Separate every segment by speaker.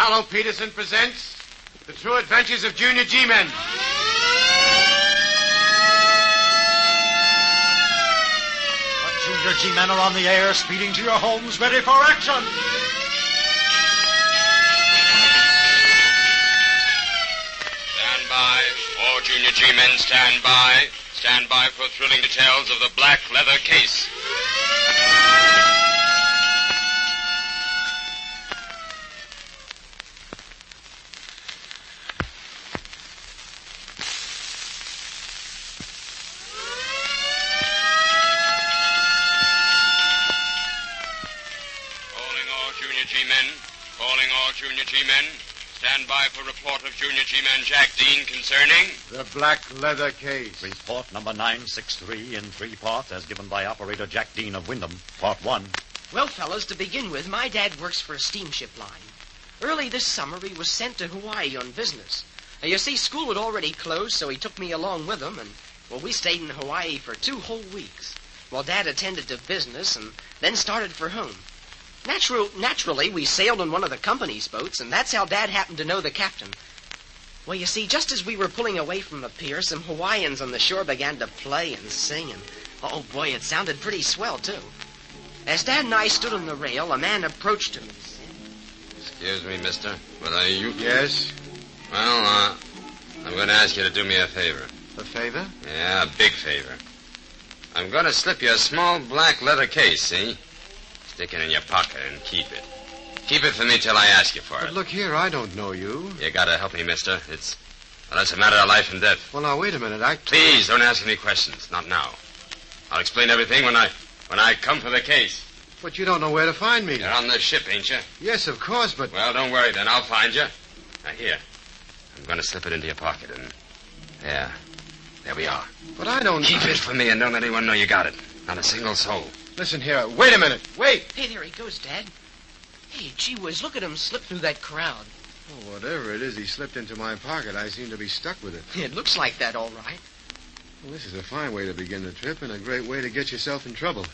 Speaker 1: Paolo Peterson presents The True Adventures of Junior G-Men.
Speaker 2: The Junior G-Men are on the air, speeding to your homes, ready for action.
Speaker 3: Stand by. All Junior G-Men, stand by. Stand by for thrilling details of the black leather case. Calling all Junior G-Men. Stand by for report of Junior G-Man Jack Dean concerning...
Speaker 1: The black leather case.
Speaker 2: Report number 963 in 3 parts, as given by Operator Jack Dean of Wyndham. Part 1.
Speaker 4: Well, fellas, to begin with, my dad works for a steamship line. Early this summer, he was sent to Hawaii on business. Now, you see, school had already closed, so he took me along with him, and, well, we stayed in Hawaii for 2 whole weeks. While Dad attended to business and then started for home. Naturally, we sailed on one of the company's boats, and that's how Dad happened to know the captain. Well, you see, just as we were pulling away from the pier, some Hawaiians on the shore began to play and sing, and, oh, boy, it sounded pretty swell, too. As Dad and I stood on the rail, a man approached him and said...
Speaker 3: Excuse me, mister, but are you...
Speaker 1: Yes?
Speaker 3: Well, I'm going to ask you to do me a favor.
Speaker 1: A favor?
Speaker 3: Yeah, a big favor. I'm going to slip you a small black leather case, see? Stick it in your pocket and keep it. Keep it for me till I ask you for it.
Speaker 1: But look here, I don't know you.
Speaker 3: You gotta help me, mister. It's a matter of life and death.
Speaker 1: Well, now, wait a minute.
Speaker 3: Please, don't ask any questions. Not now. I'll explain everything when I come for the case.
Speaker 1: But you don't know where to find me.
Speaker 3: You're on the ship, ain't you?
Speaker 1: Yes, of course, but...
Speaker 3: Well, don't worry then. I'll find you. Now, here. I'm gonna slip it into your pocket and... There we are.
Speaker 1: But I don't...
Speaker 3: Keep it for me and don't let anyone know you got it. Not a single soul.
Speaker 1: Listen here. Wait a minute. Wait.
Speaker 4: Hey, there he goes, Dad. Hey, gee whiz, look at him slip through that crowd.
Speaker 1: Oh, whatever it is he slipped into my pocket, I seem to be stuck with it.
Speaker 4: It looks like that, all right.
Speaker 1: Well, this is a fine way to begin the trip and a great way to get yourself in trouble.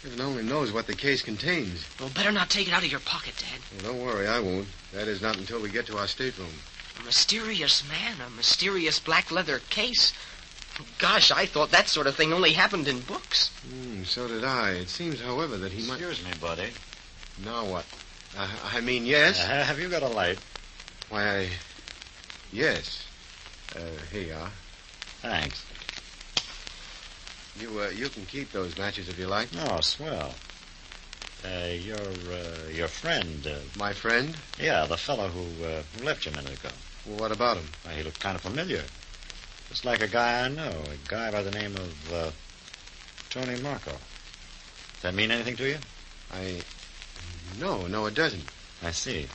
Speaker 1: Heaven only knows what the case contains.
Speaker 4: Well, better not take it out of your pocket, Dad.
Speaker 1: Well, don't worry, I won't. That is not until we get to our stateroom.
Speaker 4: A mysterious man, a mysterious black leather case. Gosh, I thought that sort of thing only happened in books.
Speaker 1: So did I. It seems, however, that he might...
Speaker 2: Excuse me, buddy.
Speaker 1: Now what? I mean, yes.
Speaker 2: Have you got a light?
Speaker 1: Why, yes. Here you are.
Speaker 2: Thanks.
Speaker 1: You can keep those matches if you like.
Speaker 2: Oh, swell. Your friend...
Speaker 1: My friend?
Speaker 2: Yeah, the fellow who left you a minute ago.
Speaker 1: Well, what about him?
Speaker 2: Well, he looked kind of familiar. Just like a guy I know, a guy by the name of Tony Marco. Does that mean anything to you?
Speaker 1: No, it doesn't.
Speaker 2: I see.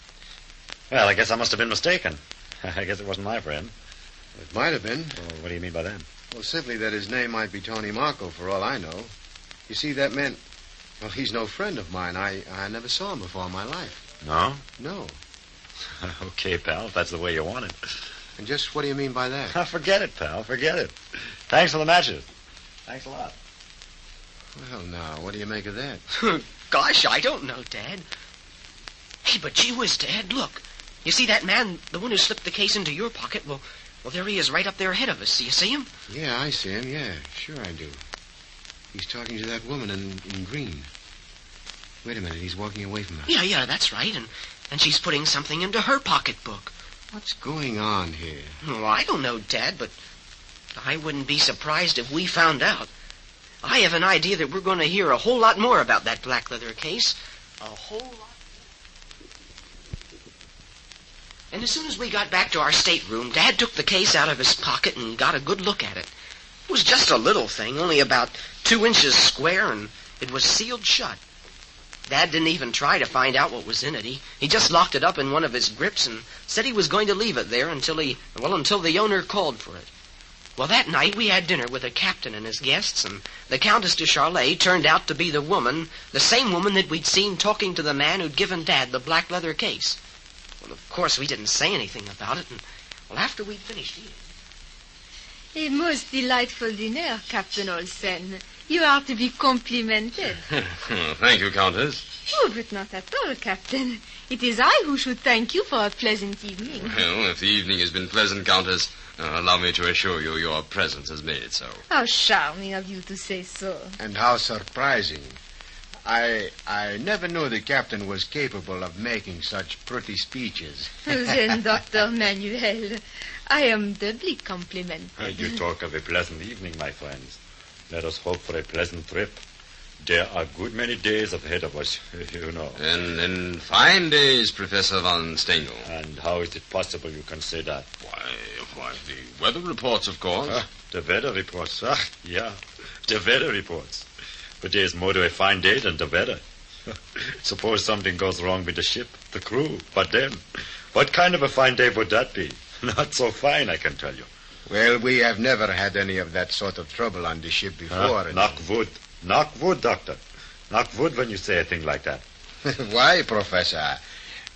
Speaker 2: Well, I guess I must have been mistaken. I guess it wasn't my friend.
Speaker 1: It might have been.
Speaker 2: Well, what do you mean by that?
Speaker 1: Well, simply that his name might be Tony Marco, for all I know. You see, that meant... Well, he's no friend of mine. I never saw him before in my life.
Speaker 2: No?
Speaker 1: No.
Speaker 2: Okay, pal, if that's the way you want it.
Speaker 1: And just what do you mean by that?
Speaker 2: Forget it, pal, forget it. Thanks for the matches. Thanks a lot.
Speaker 1: Well, now, what do you make of that?
Speaker 4: Gosh, I don't know, Dad. Hey, but gee whiz, Dad, look. You see that man, the one who slipped the case into your pocket? Well, there he is right up there ahead of us. Do you see him?
Speaker 1: Yeah, I see him, yeah. Sure I do. He's talking to that woman in green. Wait a minute, he's walking away from her.
Speaker 4: Yeah, that's right. And she's putting something into her pocketbook.
Speaker 1: What's going on here?
Speaker 4: Well, I don't know, Dad, but I wouldn't be surprised if we found out. I have an idea that we're going to hear a whole lot more about that black leather case. A whole lot. And as soon as we got back to our stateroom, Dad took the case out of his pocket and got a good look at it. It was just a little thing, only about 2 inches square, and it was sealed shut. Dad didn't even try to find out what was in it. He just locked it up in one of his grips and said he was going to leave it there until the owner called for it. Well, that night we had dinner with the captain and his guests, and the Countess de Charlet turned out to be the same woman that we'd seen talking to the man who'd given Dad the black leather case. Well, of course, we didn't say anything about it, and, well, after we'd finished eating...
Speaker 5: A most delightful dinner, Captain Olsen. You are to be complimented.
Speaker 3: Thank you, Countess.
Speaker 5: Oh, but not at all, Captain. It is I who should thank you for a pleasant evening.
Speaker 3: Well, if the evening has been pleasant, Countess, allow me to assure you your presence has made it so.
Speaker 5: How charming of you to say so.
Speaker 1: And how surprising. I never knew the captain was capable of making such pretty speeches.
Speaker 5: Then, Dr. Manuel, I am doubly complimented.
Speaker 2: You talk of a pleasant evening, my friends. Let us hope for a pleasant trip. There are a good many days ahead of us, you know.
Speaker 3: And fine days, Professor von Stengel.
Speaker 2: And how is it possible you can say that?
Speaker 3: Why, the weather reports, of course.
Speaker 2: The weather reports. Yeah, the weather reports. But there's more to a fine day than the weather. Suppose something goes wrong with the ship, the crew, but then, what kind of a fine day would that be? Not so fine, I can tell you.
Speaker 1: Well, we have never had any of that sort of trouble on the ship before.
Speaker 2: Knock wood. Knock wood, Doctor. Knock wood when you say a thing like that.
Speaker 1: Why, Professor?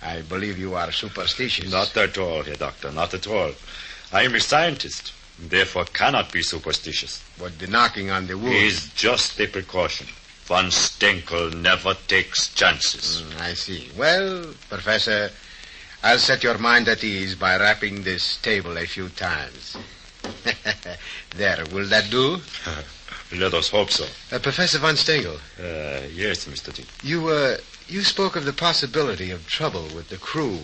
Speaker 1: I believe you are superstitious.
Speaker 2: Not at all, Herr Doctor, not at all. I am a scientist, and therefore cannot be superstitious.
Speaker 1: But the knocking on the wood
Speaker 2: is just a precaution. Von Stenkel never takes chances.
Speaker 1: I see. Well, Professor, I'll set your mind at ease by rapping this table a few times. There, will that do?
Speaker 2: Let us hope so.
Speaker 1: Professor von Stengel.
Speaker 2: Yes, Mr. T.
Speaker 1: You spoke of the possibility of trouble with the crew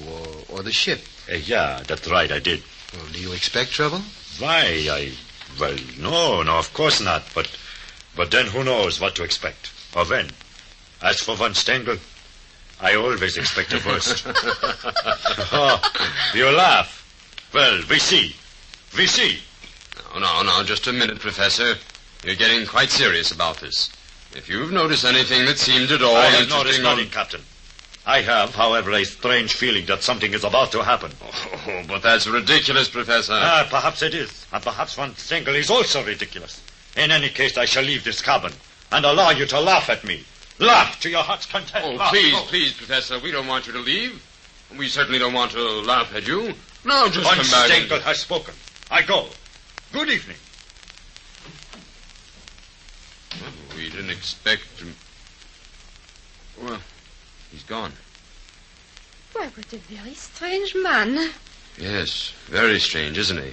Speaker 1: or the ship.
Speaker 2: Yeah, that's right, I did.
Speaker 1: Well, do you expect trouble?
Speaker 2: Why, well, no, of course not. But then who knows what to expect, or when. As for von Stengel, I always expect the worst. Oh, you laugh. Well, we see.
Speaker 3: No, just a minute, Professor. You're getting quite serious about this. If you've noticed anything that seemed at all
Speaker 2: I have
Speaker 3: interesting...
Speaker 2: noticed nothing, Captain. I have, however, a strange feeling that something is about to happen.
Speaker 3: Oh, but that's ridiculous, Professor.
Speaker 2: Perhaps it is. And perhaps von Stengel is also ridiculous. In any case, I shall leave this cabin and allow you to laugh at me. Laugh to your heart's content.
Speaker 3: Oh, please, Professor. We don't want you to leave. We certainly don't want to laugh at you. No, just
Speaker 2: von
Speaker 3: come back.
Speaker 2: Von Stengel has spoken. I go. Good evening.
Speaker 3: Well, we didn't expect to... Well, he's gone.
Speaker 5: Why, what a very strange man.
Speaker 3: Yes, very strange, isn't he?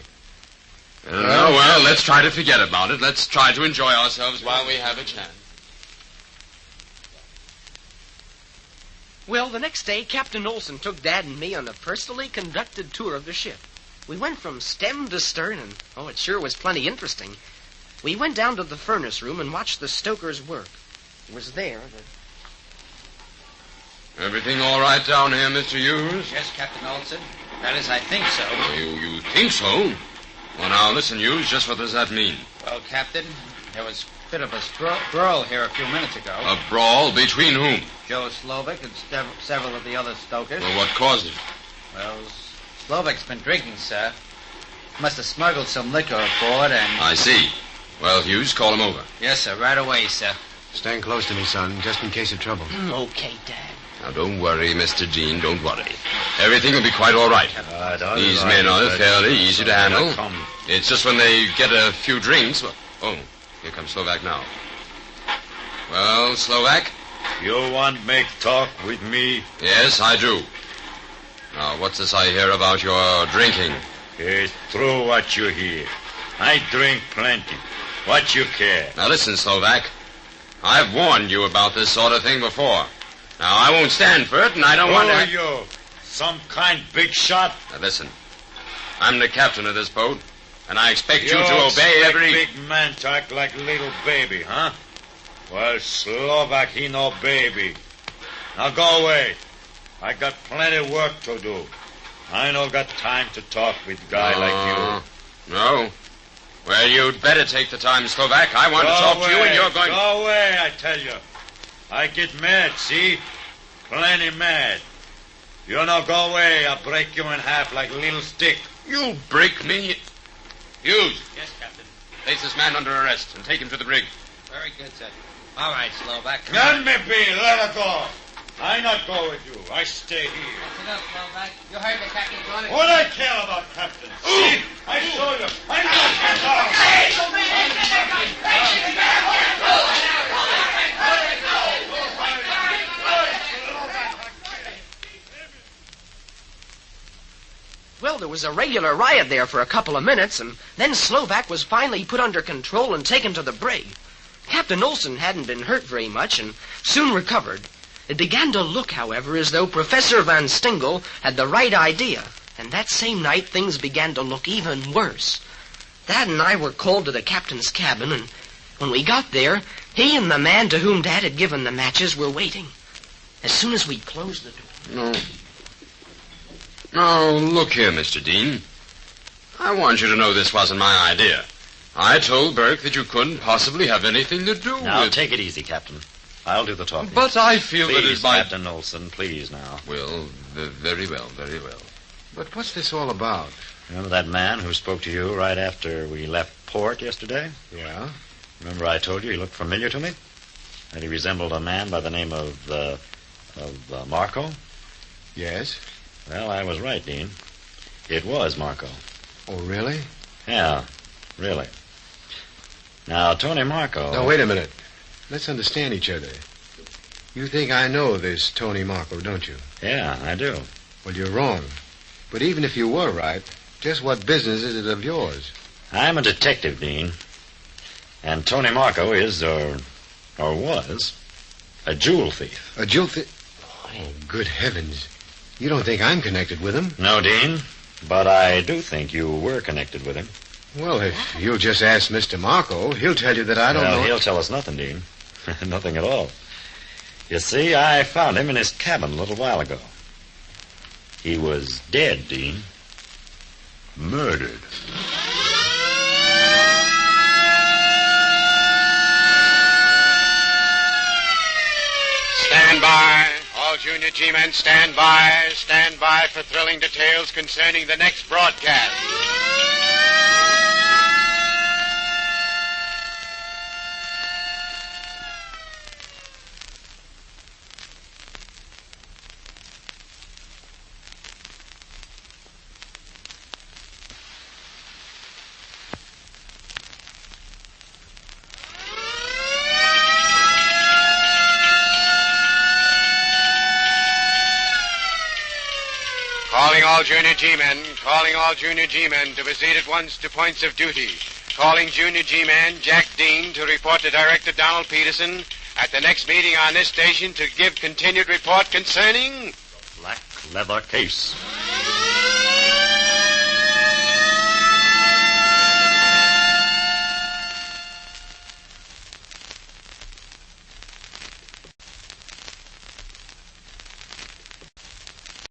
Speaker 3: Well, let's try to forget about it. Let's try to enjoy ourselves while we have a chance.
Speaker 4: Well, the next day, Captain Olson took Dad and me on a personally conducted tour of the ship. We went from stem to stern, and, it sure was plenty interesting. We went down to the furnace room and watched the stokers work. It was there that...
Speaker 3: Everything all right down here, Mr. Hughes?
Speaker 6: Yes, Captain Olson. That is, I think so.
Speaker 3: You think so? Well, now, listen, Hughes, just what does that mean?
Speaker 6: Well, Captain, there was a bit of a brawl here a few minutes ago.
Speaker 3: A brawl between whom?
Speaker 6: Joe Slovak and several of the other stokers.
Speaker 3: Well, what caused it?
Speaker 6: Well, Slovak's been drinking, sir. Must have smuggled some liquor aboard and...
Speaker 3: I see. Well, Hughes, call him over.
Speaker 6: Yes, sir, right away, sir.
Speaker 1: Stand close to me, son, just in case of trouble.
Speaker 4: Okay, Dad.
Speaker 3: Now, don't worry, Mr. Dean, don't worry. Everything will be quite all right. These men are fairly easy to handle. It's just when they get a few drinks... Oh, here comes Slovak now. Well, Slovak?
Speaker 2: You want make talk with me?
Speaker 3: Yes, I do. Now, what's this I hear about your drinking?
Speaker 2: It's true what you hear. I drink plenty. What you care?
Speaker 3: Now, listen, Slovak. I've warned you about this sort of thing before. Now, I won't stand for it, and I don't want to...
Speaker 2: Who are you? Some kind big shot?
Speaker 3: Now, listen. I'm the captain of this boat, and I expect you to obey every...
Speaker 2: big man to act like little baby, huh? Well, Slovak, he no baby. Now go away. I got plenty work to do. I no got time to talk with guy like you.
Speaker 3: No? Well, you'd better take the time, Slovak. I want to talk to you, and you're going...
Speaker 2: Go away, I tell you. I get mad, see? Plenty mad. You no go away, I'll break you in half like a little stick.
Speaker 3: You'll break me? Hughes.
Speaker 6: Yes, Captain.
Speaker 3: Place this man under arrest and take him to the brig.
Speaker 6: Very good, sir. All right, Slovak.
Speaker 2: Let me be. Let her go. I not go with you. I stay here.
Speaker 6: That's enough, Slovak. You heard the captain, Johnny.
Speaker 2: What I care about captain? See? I saw you. I know.
Speaker 4: was a regular riot there for a couple of minutes, and then Slovak was finally put under control and taken to the brig. Captain Olson hadn't been hurt very much and soon recovered. It began to look, however, as though Professor Van Stingel had the right idea, and that same night things began to look even worse. Dad and I were called to the captain's cabin, and when we got there, he and the man to whom Dad had given the matches were waiting. As soon as we closed the door...
Speaker 3: No, look here, Mr. Dean. I want you to know this wasn't my idea. I told Burke that you couldn't possibly have anything to do with...
Speaker 2: Now, take it easy, Captain. I'll do the talking.
Speaker 3: But I feel that
Speaker 2: Please,
Speaker 3: it's my...
Speaker 2: Captain Olson, please now.
Speaker 3: Well, very well, very well.
Speaker 1: But what's this all about?
Speaker 2: Remember that man who spoke to you right after we left port yesterday?
Speaker 1: Yeah?
Speaker 2: Remember I told you he looked familiar to me? That he resembled a man by the name of Marco?
Speaker 1: Yes.
Speaker 2: Well, I was right, Dean. It was Marco.
Speaker 1: Oh, really?
Speaker 2: Yeah, really. Now, Tony Marco...
Speaker 1: Now, wait a minute. Let's understand each other. You think I know this Tony Marco, don't you?
Speaker 2: Yeah, I do.
Speaker 1: Well, you're wrong. But even if you were right, just what business is it of yours?
Speaker 2: I'm a detective, Dean. And Tony Marco is, or was, a jewel thief.
Speaker 1: A jewel thief? Oh, good heavens. You don't think I'm connected with him?
Speaker 2: No, Dean. But I do think you were connected with him.
Speaker 1: Well, if you'll just ask Mr. Marco, he'll tell you that I don't know...
Speaker 2: Well, he'll tell us nothing, Dean. Nothing at all. You see, I found him in his cabin a little while ago. He was dead, Dean. Murdered.
Speaker 1: Stand by. All Junior G-men, stand by. Stand by for thrilling details concerning the next broadcast. Calling all Junior G-men to proceed at once to points of duty. Calling Junior G-man Jack Dean to report to Director Donald Peterson at the next meeting on this station to give continued report concerning...
Speaker 2: The black leather case.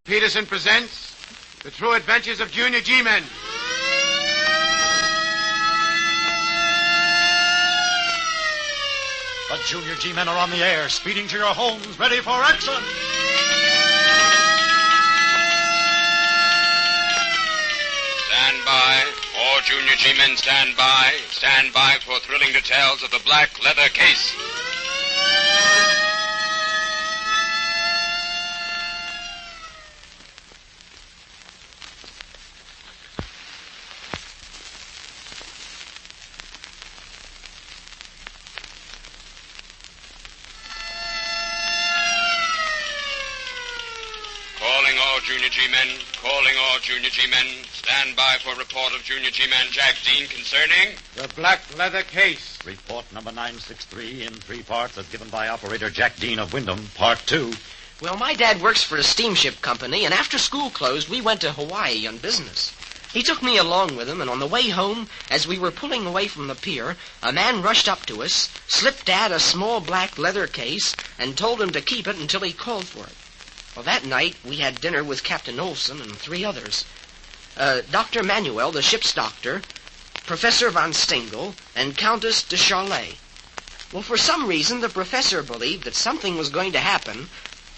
Speaker 1: Peterson presents The True Adventures of Junior G-men.
Speaker 2: The Junior G-men are on the air, speeding to your homes, ready for action.
Speaker 3: Stand by. All Junior G-men stand by. Stand by for thrilling details of the black leather case. Calling all Junior G-men. Stand by for report of Junior G-man Jack Dean concerning...
Speaker 1: The black leather case.
Speaker 2: Report number 963 in 3 parts as given by Operator Jack Dean of Wyndham, Part 2.
Speaker 4: Well, my dad works for a steamship company, and after school closed, we went to Hawaii on business. He took me along with him, and on the way home, as we were pulling away from the pier, a man rushed up to us, slipped Dad a small black leather case, and told him to keep it until he called for it. Well, that night, we had dinner with Captain Olson and 3 others. Dr. Manuel, the ship's doctor, Professor Van Stingel, and Countess de Charlet. Well, for some reason, the professor believed that something was going to happen,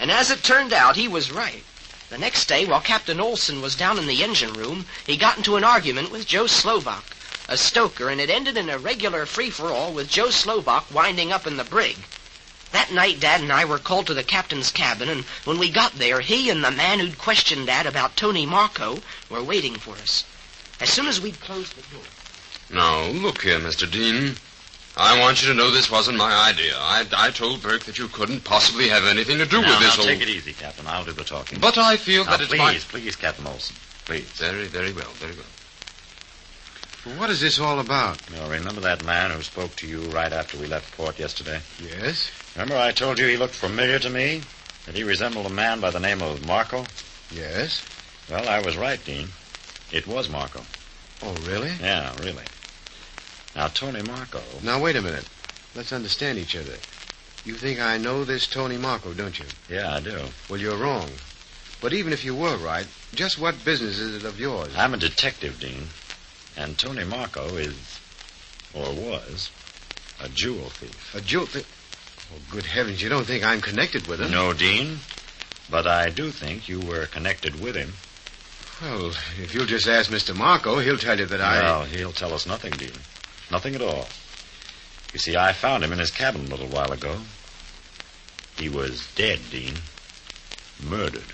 Speaker 4: and as it turned out, he was right. The next day, while Captain Olson was down in the engine room, he got into an argument with Joe Slovak, a stoker, and it ended in a regular free-for-all with Joe Slovak winding up in the brig. That night, Dad and I were called to the captain's cabin, and when we got there, he and the man who'd questioned Dad about Tony Marco were waiting for us. As soon as we'd closed the door...
Speaker 3: Now, look here, Mr. Dean. I want you to know this wasn't my idea. I told Burke that you couldn't possibly have anything to do with this
Speaker 2: Now,
Speaker 3: whole...
Speaker 2: take it easy, Captain. I'll do the talking.
Speaker 3: But I feel
Speaker 2: Now,
Speaker 3: that it's my...
Speaker 2: Please, Captain Olson. please.
Speaker 3: Very, very well, very well.
Speaker 1: Well, what is this all about?
Speaker 2: Now, remember that man who spoke to you right after we left port yesterday?
Speaker 1: Yes?
Speaker 2: Remember I told you he looked familiar to me? That he resembled a man by the name of Marco?
Speaker 1: Yes?
Speaker 2: Well, I was right, Dean. It was Marco.
Speaker 1: Oh, really?
Speaker 2: Yeah, really. Now, Tony Marco...
Speaker 1: Now, wait a minute. Let's understand each other. You think I know this Tony Marco, don't you?
Speaker 2: Yeah, I do.
Speaker 1: Well, you're wrong. But even if you were right, just what business is it of yours?
Speaker 2: I'm a detective, Dean. And Tony Marco is, or was, a jewel thief.
Speaker 1: A jewel thief? Oh, good heavens, you don't think I'm connected with him?
Speaker 2: No, Dean. But I do think you were connected with him.
Speaker 1: Well, if you'll just ask Mr. Marco, he'll tell you that
Speaker 2: No, he'll tell us nothing, Dean. Nothing at all. You see, I found him in his cabin a little while ago. He was dead, Dean. Murdered.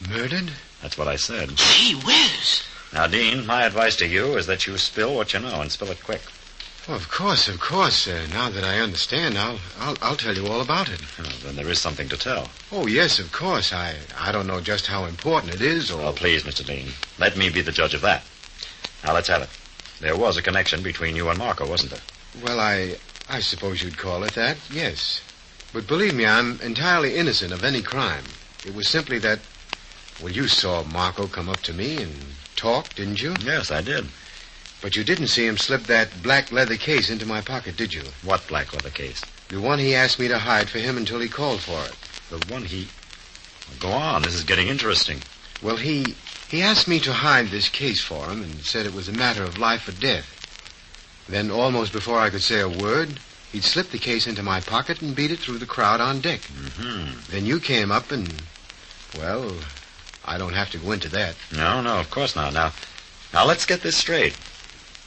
Speaker 1: Murdered?
Speaker 2: That's what I said.
Speaker 4: Gee whiz.
Speaker 2: Now, Dean, my advice to you is that you spill what you know and spill it quick.
Speaker 1: Oh, of course. Now that I understand, I'll tell you all about it.
Speaker 2: Oh, then there is something to tell.
Speaker 1: Oh, yes, of course. I don't know just how important it is, or...
Speaker 2: Oh, please, Mr. Dean. Let me be the judge of that. Now, let's have it. There was a connection between you and Marco, wasn't there?
Speaker 1: Well, I suppose you'd call it that, yes. But believe me, I'm entirely innocent of any crime. It was simply that... Well, you saw Marco come up to me and talk, didn't you?
Speaker 2: Yes, I did.
Speaker 1: But you didn't see him slip that black leather case into my pocket, did you?
Speaker 2: What black leather case?
Speaker 1: The one he asked me to hide for him until he called for it.
Speaker 2: The one he... Well, go on. This is getting interesting.
Speaker 1: Well, he asked me to hide this case for him and said it was a matter of life or death. Then, almost before I could say a word, he'd slipped the case into my pocket and beat it through the crowd on deck.
Speaker 2: Mm-hmm.
Speaker 1: Then you came up and... Well, I don't have to go into that.
Speaker 2: No, of course not. Now, let's get this straight.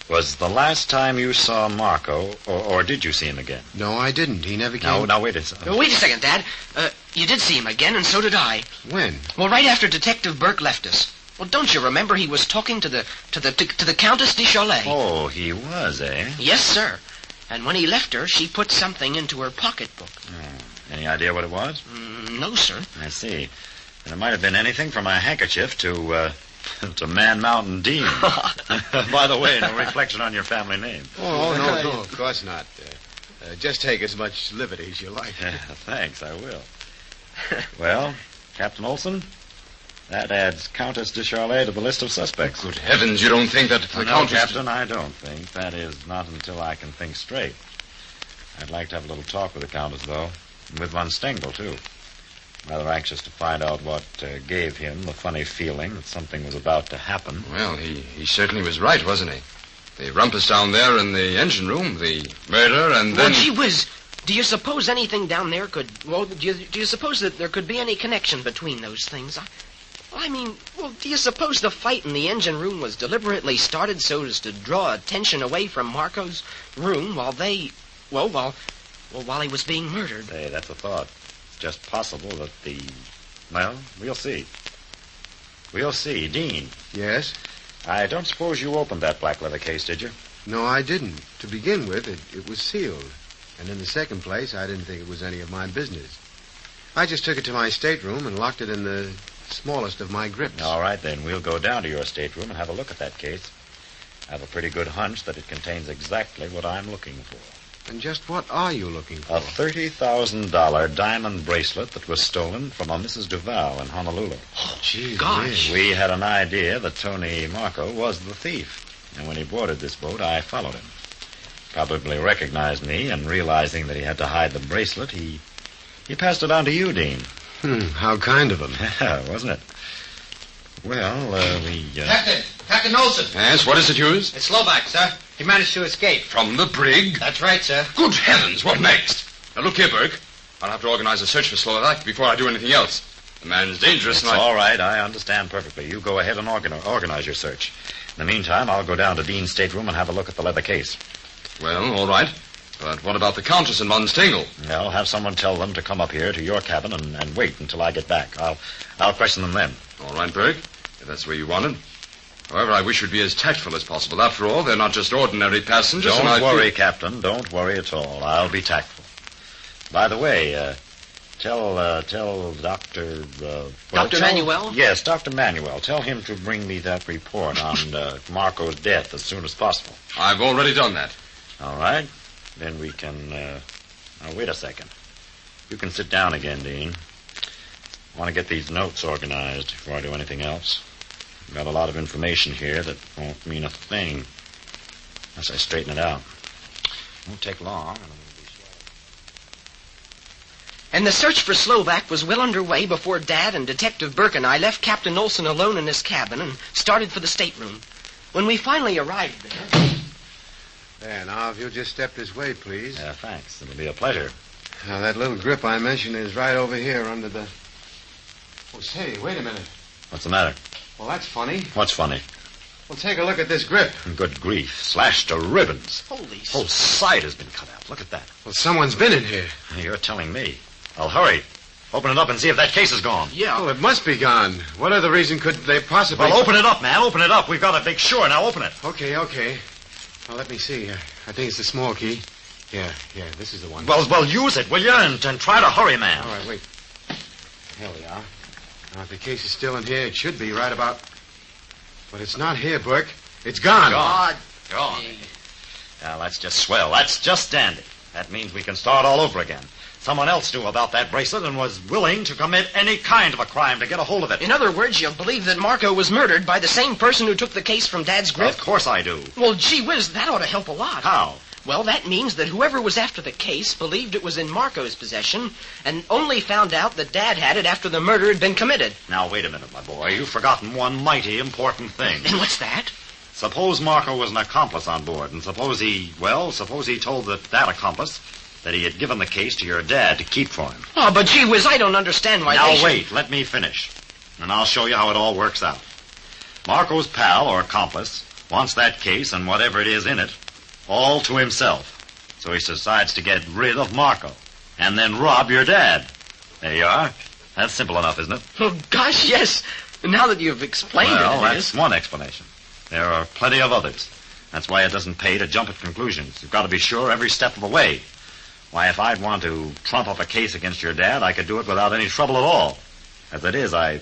Speaker 2: Was the last time you saw Marco, or did you see him again?
Speaker 1: No, I didn't. He never came...
Speaker 2: Now, wait a second.
Speaker 4: Wait a second, Dad. You did see him again, and so did I.
Speaker 1: When?
Speaker 4: Well, right after Detective Burke left us. Well, don't you remember he was talking to the Countess de Cholet?
Speaker 2: Oh, he was, eh?
Speaker 4: Yes, sir. And when he left her, she put something into her pocketbook.
Speaker 2: Oh. Any idea what it was?
Speaker 4: No, sir.
Speaker 2: I see. And it might have been anything from a handkerchief to Man Mountain Dean. By the way, no reflection on your family name.
Speaker 1: Oh, no, of course not. Just take as much liberty as you like.
Speaker 2: Thanks, I will. Well, Captain Olson, that adds Countess de Charlet to the list of suspects.
Speaker 3: Good heavens, you don't think that the
Speaker 2: No,
Speaker 3: Countess...
Speaker 2: Captain, I don't think. That is, not until I can think straight. I'd like to have a little talk with the Countess, though. And with Von Stengel, too. Rather anxious to find out what gave him the funny feeling that something was about to happen.
Speaker 3: Well, he certainly was right, wasn't he? The rumpus down there in the engine room, the murder, and then...
Speaker 4: Well, gee whiz. Do you suppose anything down there could... Well, do you suppose that there could be any connection between those things? Do you suppose the fight in the engine room was deliberately started so as to draw attention away from Marco's room while they... while he was being murdered?
Speaker 2: Hey, that's a thought. It's just possible that the... Well, we'll see. We'll see. Dean.
Speaker 1: Yes?
Speaker 2: I don't suppose you opened that black leather case, did you?
Speaker 1: No, I didn't. To begin with, it was sealed. And in the second place, I didn't think it was any of my business. I just took it to my stateroom and locked it in the smallest of my grips.
Speaker 2: All right, then. We'll go down to your stateroom and have a look at that case. I have a pretty good hunch that it contains exactly what I'm looking for.
Speaker 1: And just what are you looking for?
Speaker 2: A $30,000 diamond bracelet that was stolen from a Mrs. Duval in Honolulu.
Speaker 4: Oh,
Speaker 1: gee,
Speaker 4: gosh.
Speaker 2: We had an idea that Tony Marco was the thief. And when he boarded this boat, I followed him. Probably recognized me, and realizing that he had to hide the bracelet, he passed it on to you, Dean.
Speaker 1: How kind of him.
Speaker 2: Wasn't it? Well,
Speaker 6: Captain Olson.
Speaker 3: Yes, what is it, Hughes?
Speaker 6: It's Slovak, sir. He managed to escape.
Speaker 3: From the brig?
Speaker 6: That's right, sir.
Speaker 3: Good heavens, what next? Now, look here, Burke. I'll have to organize a search for Slovak before I do anything else. The man's dangerous,
Speaker 2: It's all right. I understand perfectly. You go ahead and organize your search. In the meantime, I'll go down to Dean's stateroom and have a look at the leather case.
Speaker 3: Well, all right. But what about the Countess and Von Stengel?
Speaker 2: Well, have someone tell them to come up here to your cabin and wait until I get back. I'll question them then.
Speaker 3: All right, Burke, if that's where you want it. However, I wish you'd be as tactful as possible. After all, they're not just ordinary passengers.
Speaker 2: Don't worry, Captain. Don't worry at all. I'll be tactful. By the way, Tell Dr.
Speaker 4: Dr. Manuel?
Speaker 2: Yes, Dr. Manuel. Tell him to bring me that report on Marco's death as soon as possible.
Speaker 3: I've already done that.
Speaker 2: All right. Then we can... Now, wait a second. You can sit down again, Dean. I want to get these notes organized before I do anything else. I've got a lot of information here that won't mean a thing unless I straighten it out. It won't take long.
Speaker 4: And the search for Slovak was well underway before Dad and Detective Burke and I left Captain Olson alone in his cabin and started for the stateroom. When we finally arrived there...
Speaker 1: There, now, if you'll just step this way, please.
Speaker 2: Yeah, thanks. It'll be a pleasure.
Speaker 1: Now, that little grip I mentioned is right over here under the... Oh, say, wait a minute.
Speaker 2: What's the matter?
Speaker 1: Well, that's funny.
Speaker 2: What's funny?
Speaker 1: Well, take a look at this grip.
Speaker 2: Good grief. Slashed to ribbons.
Speaker 4: Holy...
Speaker 2: Whole side has been cut out. Look at that.
Speaker 1: Well, someone's been in here.
Speaker 2: You're telling me. Well, hurry. Open it up and see if that case is gone.
Speaker 4: Yeah.
Speaker 1: Oh, it must be gone. What other reason could they possibly...
Speaker 2: Well, open it up, man. Open it up. We've got to make sure. Now, open it.
Speaker 1: Okay. Well, let me see. I think it's the small key. Yeah, this is the one.
Speaker 2: Well, use it, will you? And try to hurry, man.
Speaker 1: All right, wait. Here we are. Now, if the case is still in here, it should be right about... But it's not here, Burke. It's gone.
Speaker 2: Gone. Now, that's just swell. That's just dandy. That means we can start all over again. Someone else knew about that bracelet and was willing to commit any kind of a crime to get a hold of it.
Speaker 4: In other words, you believe that Marco was murdered by the same person who took the case from Dad's grip?
Speaker 2: Of course I do.
Speaker 4: Well, gee whiz, that ought to help a lot.
Speaker 2: How?
Speaker 4: Well, that means that whoever was after the case believed it was in Marco's possession and only found out that Dad had it after the murder had been committed.
Speaker 2: Now, wait a minute, my boy. You've forgotten one mighty important thing.
Speaker 4: And what's that?
Speaker 2: Suppose Marco was an accomplice on board, and suppose he told that accomplice that he had given the case to your dad to keep for him.
Speaker 4: Oh, but gee whiz, I don't understand why
Speaker 2: Now, wait. Let me finish. And I'll show you how it all works out. Marco's pal, or accomplice, wants that case and whatever it is in it all to himself. So he decides to get rid of Marco and then rob your dad. There you are. That's simple enough, isn't it?
Speaker 4: Oh, gosh, yes. Now that you've explained
Speaker 2: that's one explanation. There are plenty of others. That's why it doesn't pay to jump at conclusions. You've got to be sure every step of the way. Why, if I'd want to trump up a case against your dad, I could do it without any trouble at all. As it is, I'm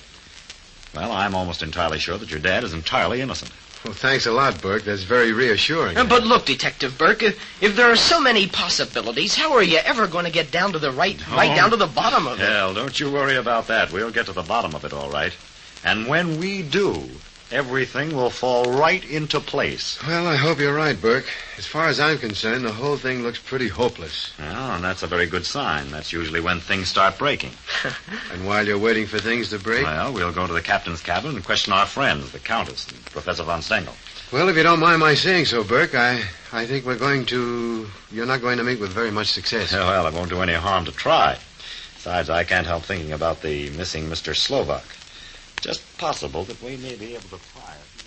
Speaker 2: almost entirely sure that your dad is entirely innocent.
Speaker 1: Well, thanks a lot, Burke. That's very reassuring.
Speaker 4: But look, Detective Burke, if there are so many possibilities, how are you ever going to get down to the right down to the bottom of it?
Speaker 2: Hell, don't you worry about that. We'll get to the bottom of it, all right. And when we do, everything will fall right into place.
Speaker 1: Well, I hope you're right, Burke. As far as I'm concerned, the whole thing looks pretty hopeless.
Speaker 2: Well, and that's a very good sign. That's usually when things start breaking.
Speaker 1: And while you're waiting for things to break?
Speaker 2: Well, we'll go to the captain's cabin and question our friends, the Countess and Professor von Stengel.
Speaker 1: Well, if you don't mind my saying so, Burke, I think you're not going to meet with very much success.
Speaker 2: Yeah, well, it won't do any harm to try. Besides, I can't help thinking about the missing Mr. Slovak. Just possible that we may be able to try it.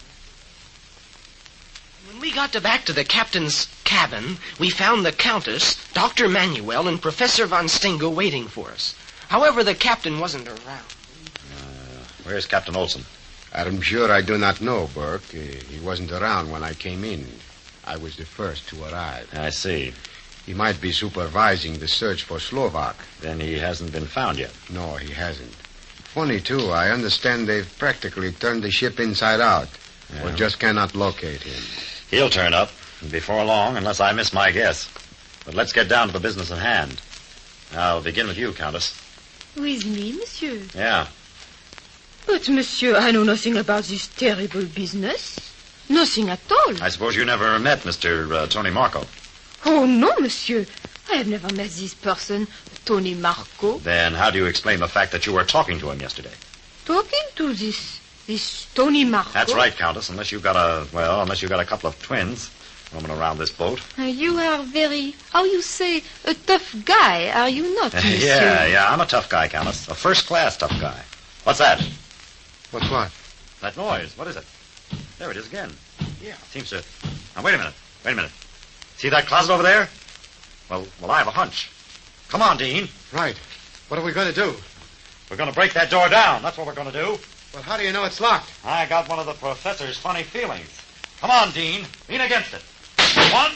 Speaker 4: When we got back to the captain's cabin, we found the Countess, Dr. Manuel, and Professor von Stengel waiting for us. However, the captain wasn't around.
Speaker 2: Where's Captain Olson?
Speaker 7: I'm sure I do not know, Burke. He wasn't around when I came in. I was the first to arrive.
Speaker 2: I see.
Speaker 7: He might be supervising the search for Slovak.
Speaker 2: Then he hasn't been found yet.
Speaker 7: No, he hasn't. Funny, too. I understand they've practically turned the ship inside out.
Speaker 2: Yeah.
Speaker 7: Or just cannot locate him.
Speaker 2: He'll turn up before long, unless I miss my guess. But let's get down to the business at hand. I'll begin with you, Countess.
Speaker 5: With me, monsieur?
Speaker 2: Yeah.
Speaker 5: But, monsieur, I know nothing about this terrible business. Nothing at all.
Speaker 2: I suppose you never met Mr. Tony Marco.
Speaker 5: Oh, no, monsieur. I have never met this person, Tony Marco.
Speaker 2: Then how do you explain the fact that you were talking to him yesterday?
Speaker 5: Talking to this Tony Marco?
Speaker 2: That's right, Countess, unless you've got a couple of twins roaming around this boat.
Speaker 5: You are very, how you say, a tough guy, are you not, monsieur?
Speaker 2: Yeah, I'm a tough guy, Countess. A first-class tough guy. What's that?
Speaker 1: What's what?
Speaker 2: That noise. What is it? There it is again. Yeah. Seems to... Now, wait a minute. See that closet over there? Well, I have a hunch. Come on, Dean.
Speaker 1: Right. What are we going to do?
Speaker 2: We're going to break that door down. That's what we're going to do.
Speaker 1: Well, how do you know it's locked?
Speaker 2: I got one of the professor's funny feelings. Come on, Dean. Lean against it. 1,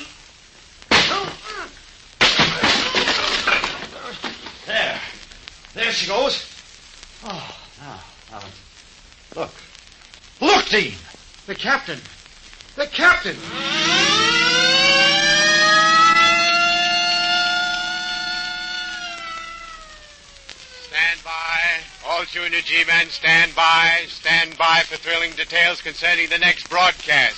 Speaker 2: 2. There.
Speaker 8: There she goes. Oh, now. Look. Look, Dean!
Speaker 7: The captain! The captain!
Speaker 1: Stand by. All Junior G-men, stand by. Stand by for thrilling details concerning the next broadcast.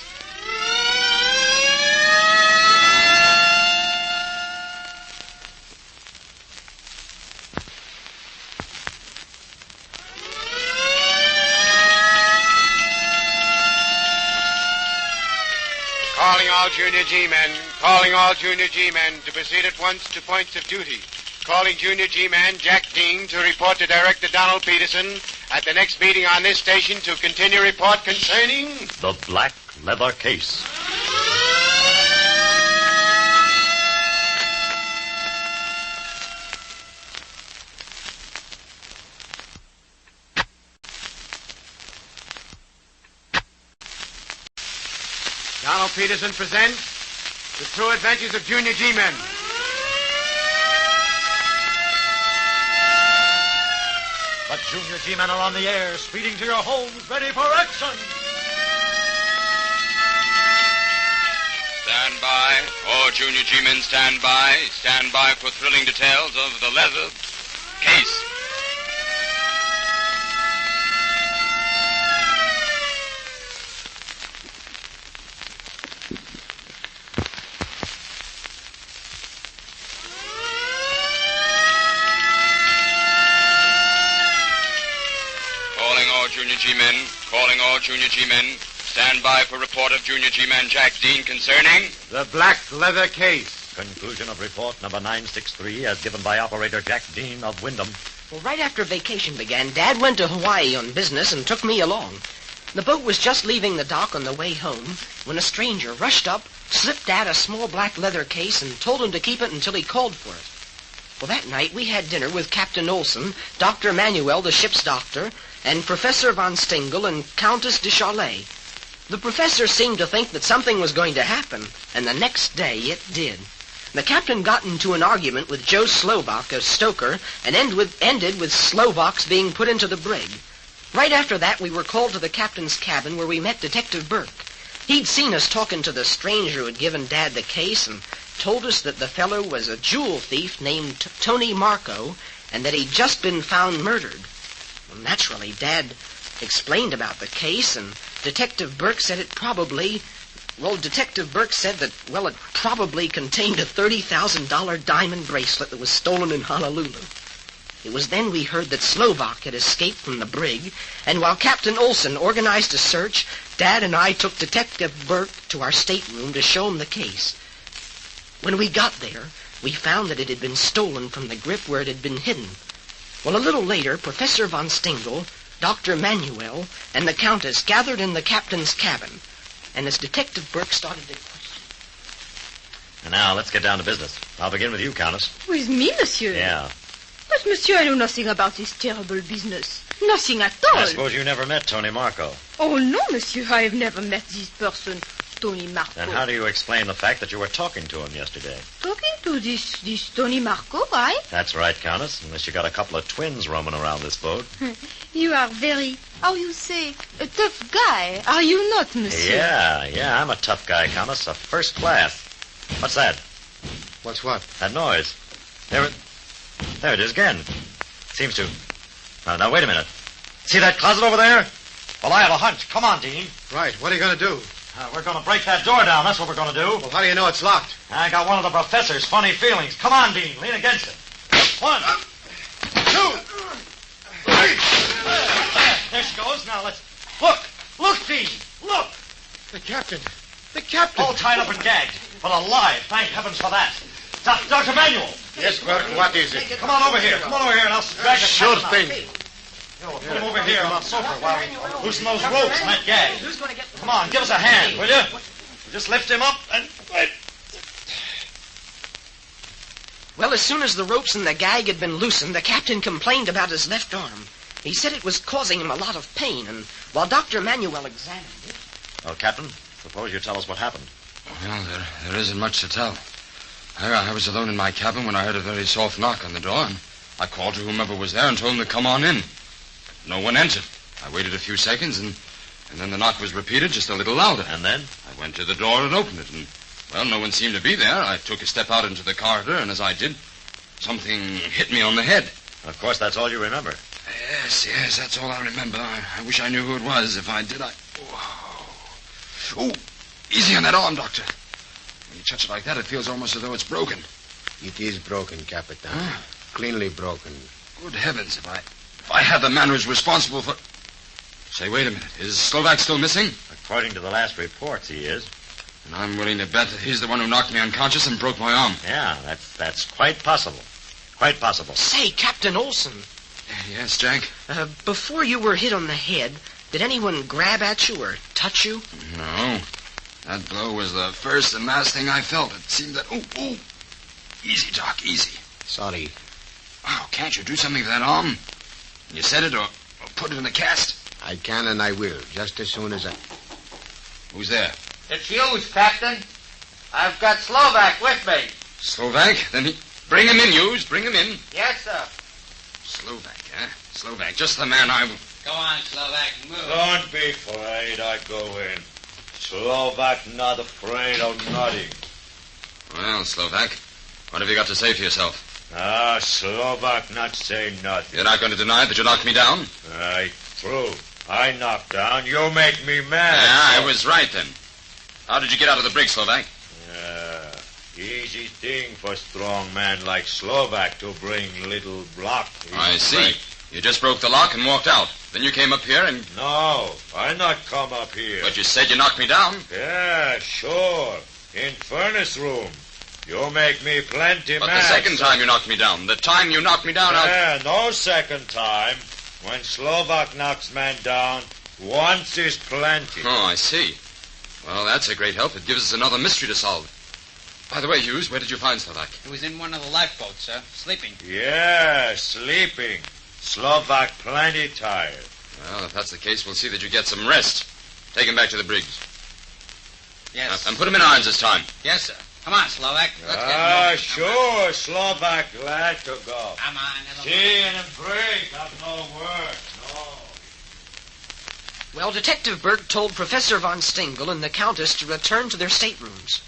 Speaker 1: Calling all Junior G-men. Calling all Junior G-men to proceed at once to points of duty. Calling Junior G-man Jack Dean to report to Director Donald Peterson at the next meeting on this station to continue report concerning...
Speaker 2: The black leather case.
Speaker 1: Donald Peterson presents The True Adventures of Junior G-men.
Speaker 8: The Junior G-men are on the air, speeding to your homes, ready for action.
Speaker 3: Stand by. All Junior G-men stand by. Stand by for thrilling details of the leather case. Junior G-men, calling all Junior G-men. Stand by for report of Junior G-man Jack Dean concerning...
Speaker 1: The black leather case.
Speaker 2: Conclusion of report number 963 as given by Operator Jack Dean of Wyndham.
Speaker 4: Well, right after vacation began, Dad went to Hawaii on business and took me along. The boat was just leaving the dock on the way home when a stranger rushed up, slipped Dad a small black leather case, and told him to keep it until he called for it. Well, that night we had dinner with Captain Olson, Dr. Manuel, the ship's doctor, and Professor von Stengel and Countess de Charlet. The professor seemed to think that something was going to happen, and the next day it did. The captain got into an argument with Joe Slovak, a stoker, and ended with Slovak's being put into the brig. Right after that, we were called to the captain's cabin where we met Detective Burke. He'd seen us talking to the stranger who had given Dad the case and told us that the fellow was a jewel thief named Tony Marco and that he'd just been found murdered. Well, naturally, Dad explained about the case, and Detective Burke said it probably contained a $30,000 diamond bracelet that was stolen in Honolulu. It was then we heard that Slovak had escaped from the brig, and while Captain Olson organized a search, Dad and I took Detective Burke to our stateroom to show him the case. When we got there, we found that it had been stolen from the grip where it had been hidden. Well, a little later, Professor von Stengel, Dr. Manuel, and the Countess gathered in the captain's cabin. And as Detective Burke started to question...
Speaker 2: And now, let's get down to business. I'll begin with you, Countess.
Speaker 5: With me, monsieur?
Speaker 2: Yeah.
Speaker 5: But, monsieur, I know nothing about this terrible business. Nothing at all.
Speaker 2: I suppose you never met Tony Marco.
Speaker 5: Oh, no, monsieur. I have never met this person, Tony Marco.
Speaker 2: Then how do you explain the fact that you were talking to him yesterday?
Speaker 5: Talking to this Tony Marco, right?
Speaker 2: That's right, Countess, unless you got a couple of twins roaming around this boat.
Speaker 5: You are very, how you say, a tough guy, are you not, monsieur?
Speaker 2: Yeah, I'm a tough guy, Countess, a first class. What's that?
Speaker 7: What's what?
Speaker 2: That noise. There it is again. Seems to... Now, wait a minute. See that closet over there?
Speaker 8: Well, I have a hunch. Come on, Dean.
Speaker 7: Right, what are you going to do?
Speaker 8: We're going to break that door down. That's what we're going to do.
Speaker 7: Well, how do you know it's locked?
Speaker 8: I got one of the professor's funny feelings. Come on, Dean. Lean against it. 1, 2, 3. There she goes. Now, let's... Look, Dean. Look.
Speaker 7: The captain.
Speaker 8: All tied up and gagged. But alive. Thank heavens for that. Dr. Manuel.
Speaker 7: Yes, Burke, what is it?
Speaker 8: Come on over here, and I'll drag the
Speaker 7: Sure
Speaker 8: captain
Speaker 7: thing.
Speaker 8: out. Put him over here on the sofa while we loosen those ropes and that gag. Come on, give us a hand, will you? Just lift him up and...
Speaker 4: Well, as soon as the ropes and the gag had been loosened, the captain complained about his left arm. He said it was causing him a lot of pain, and while Dr. Manuel examined it...
Speaker 2: Well, Captain, suppose you tell us what happened.
Speaker 3: Well, there isn't much to tell. I was alone in my cabin when I heard a very soft knock on the door, and I called to whomever was there and told him to come on in. No one entered. I waited a few seconds, and then the knock was repeated just a little louder.
Speaker 2: And then?
Speaker 3: I went to the door and opened it, and, well, no one seemed to be there. I took a step out into the corridor, and as I did, something hit me on the head.
Speaker 2: Of course, that's all you remember.
Speaker 3: Yes, that's all I remember. I wish I knew who it was. If I did, Oh, easy on that arm, Doctor. When you touch it like that, it feels almost as though it's broken.
Speaker 7: It is broken, Capitan.
Speaker 3: Huh?
Speaker 7: Cleanly broken.
Speaker 3: Good heavens, if I had the man who's responsible for... Say, wait a minute. Is Slovak still missing?
Speaker 2: According to the last reports, he is.
Speaker 3: And I'm willing to bet that he's the one who knocked me unconscious and broke my arm.
Speaker 2: Yeah, that's quite possible. Quite possible.
Speaker 4: Say, Captain Olson.
Speaker 3: Yes, Jack?
Speaker 4: Before you were hit on the head, did anyone grab at you or touch you?
Speaker 3: No. That blow was the first and last thing I felt. It seemed that... Oh. Easy, Doc, easy.
Speaker 7: Sorry.
Speaker 3: Oh, can't you do something for that arm? You set it or put it in a cast?
Speaker 7: I can and I will, just as soon as I...
Speaker 3: Who's there?
Speaker 6: It's Hughes, Captain. I've got Slovak with me.
Speaker 3: Slovak? Then he... Bring him in, Hughes. Bring him in.
Speaker 6: Yes, sir.
Speaker 3: Slovak, huh? Slovak, just the man I...
Speaker 6: Go on, Slovak, move.
Speaker 2: Don't be afraid. I go in. Slovak not afraid of nothing.
Speaker 3: Well, Slovak, what have you got to say for yourself?
Speaker 2: Slovak not say nothing.
Speaker 3: You're not going to deny that you knocked me down?
Speaker 2: True. I knocked down. You make me mad.
Speaker 3: I was right, then. How did you get out of the brig, Slovak?
Speaker 2: Easy thing for strong man like Slovak to bring little block.
Speaker 3: I see. You just broke the lock and walked out. Then you came up here and...
Speaker 2: No, I not come up here.
Speaker 3: But you said you knocked me down.
Speaker 2: Yeah, sure. In furnace room. You make me plenty
Speaker 3: but
Speaker 2: mad.
Speaker 3: But the second time you knocked me down. The time you knocked me down,
Speaker 2: no second time. When Slovak knocks man down, once is plenty.
Speaker 3: Oh, I see. Well, that's a great help. It gives us another mystery to solve. By the way, Hughes, where did you find Slovak?
Speaker 6: He was in one of the lifeboats, sir, sleeping.
Speaker 2: Yeah, sleeping. Slovak plenty tired.
Speaker 3: Well, if that's the case, we'll see that you get some rest. Take him back to the brigs.
Speaker 6: Yes.
Speaker 3: And put him in irons this time.
Speaker 6: Yes, sir. Come on, Slovak. Let's get moving.
Speaker 2: Sure, Slovak glad to go.
Speaker 6: Come on, little
Speaker 2: See in the brig, have no word, no.
Speaker 4: Well, Detective Burke told Professor von Stengel and the Countess to return to their staterooms.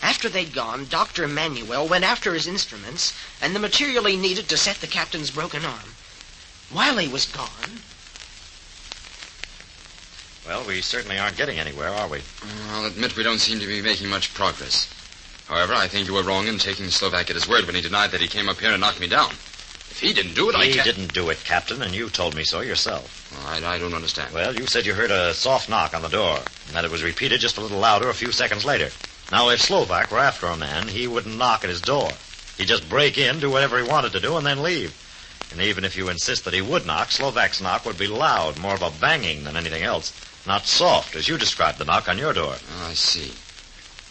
Speaker 4: After they'd gone, Dr. Manuel went after his instruments and the material he needed to set the captain's broken arm. While he was gone...
Speaker 2: Well, we certainly aren't getting anywhere, are we?
Speaker 3: I'll admit we don't seem to be making much progress. However, I think you were wrong in taking Slovak at his word when he denied that he came up here and knocked me down. If he didn't do it,
Speaker 2: He didn't do it, Captain, and you told me so yourself.
Speaker 3: I don't understand.
Speaker 2: Well, you said you heard a soft knock on the door, and that it was repeated just a little louder a few seconds later. Now, if Slovak were after a man, he wouldn't knock at his door. He'd just break in, do whatever he wanted to do, and then leave. And even if you insist that he would knock, Slovak's knock would be loud, more of a banging than anything else. Not soft, as you described the knock on your door.
Speaker 3: Oh, I see.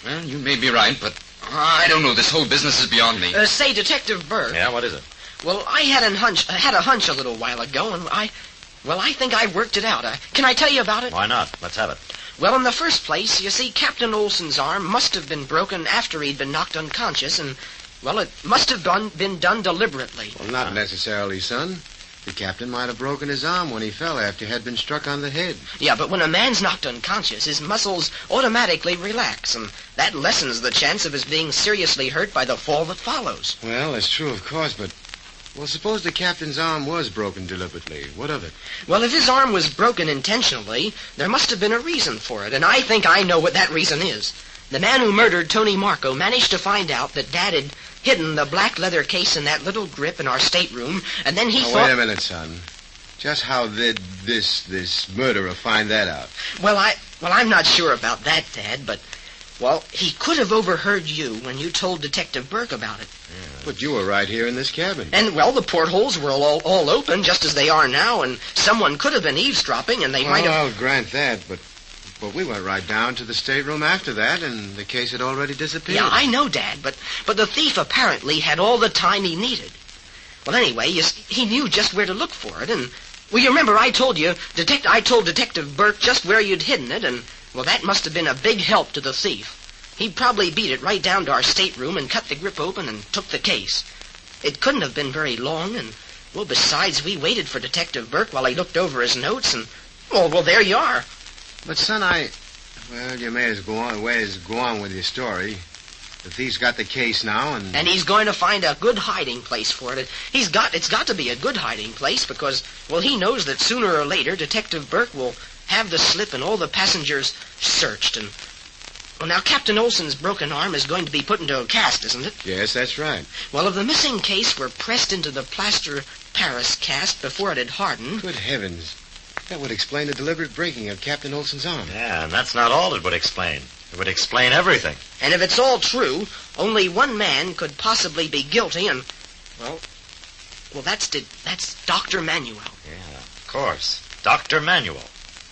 Speaker 3: Well, you may be right, but I don't know. This whole business is beyond me.
Speaker 4: Say, Detective Burke.
Speaker 2: Yeah, what is it?
Speaker 4: Well, I had a hunch a little while ago, and I think I worked it out. Can I tell you about it?
Speaker 2: Why not? Let's have it.
Speaker 4: Well, in the first place, you see, Captain Olson's arm must have been broken after he'd been knocked unconscious, and, well, it must have been done deliberately.
Speaker 7: Well, not necessarily, son. The captain might have broken his arm when he fell after he had been struck on the head.
Speaker 4: Yeah, but when a man's knocked unconscious, his muscles automatically relax, and that lessens the chance of his being seriously hurt by the fall that follows.
Speaker 7: Well, that's true, of course, but... Well, suppose the captain's arm was broken deliberately. What of it?
Speaker 4: Well, if his arm was broken intentionally, there must have been a reason for it, and I think I know what that reason is. The man who murdered Tony Marco managed to find out that Dad had hidden the black leather case in that little grip in our stateroom, and then he thought...
Speaker 7: Wait a minute, son. Just how did this murderer find that out?
Speaker 4: Well, I'm not sure about that, Dad, but... Well, he could have overheard you when you told Detective Burke about it.
Speaker 7: Yeah. But you were right here in this cabin.
Speaker 4: And, well, the portholes were all open, just as they are now, and someone could have been eavesdropping, and they might have...
Speaker 7: I'll grant that, but we went right down to the stateroom after that, and the case had already disappeared.
Speaker 4: Yeah, I know, Dad, but the thief apparently had all the time he needed. Well, anyway, he knew just where to look for it, and... Well, you remember I told Detective Burke just where you'd hidden it, and... Well, that must have been a big help to the thief. He probably beat it right down to our stateroom and cut the grip open and took the case. It couldn't have been very long, and Well, besides, we waited for Detective Burke while he looked over his notes, and, well, there you are.
Speaker 7: But, son, well, you may as go on with your story. The thief's got the case now,
Speaker 4: and he's going to find a good hiding place for it. It's got to be a good hiding place because, well, he knows that sooner or later Detective Burke will have the slip and all the passengers searched. And, well, now, Captain Olson's broken arm is going to be put into a cast, isn't it?
Speaker 7: Yes, that's right.
Speaker 4: Well, if the missing case were pressed into the plaster Paris cast before it had hardened...
Speaker 7: Good heavens. That would explain the deliberate breaking of Captain Olson's arm.
Speaker 2: Yeah, and that's not all it would explain. It would explain everything.
Speaker 4: And if it's all true, only one man could possibly be guilty, and, well, that's Dr. Manuel.
Speaker 2: Yeah, of course. Dr. Manuel.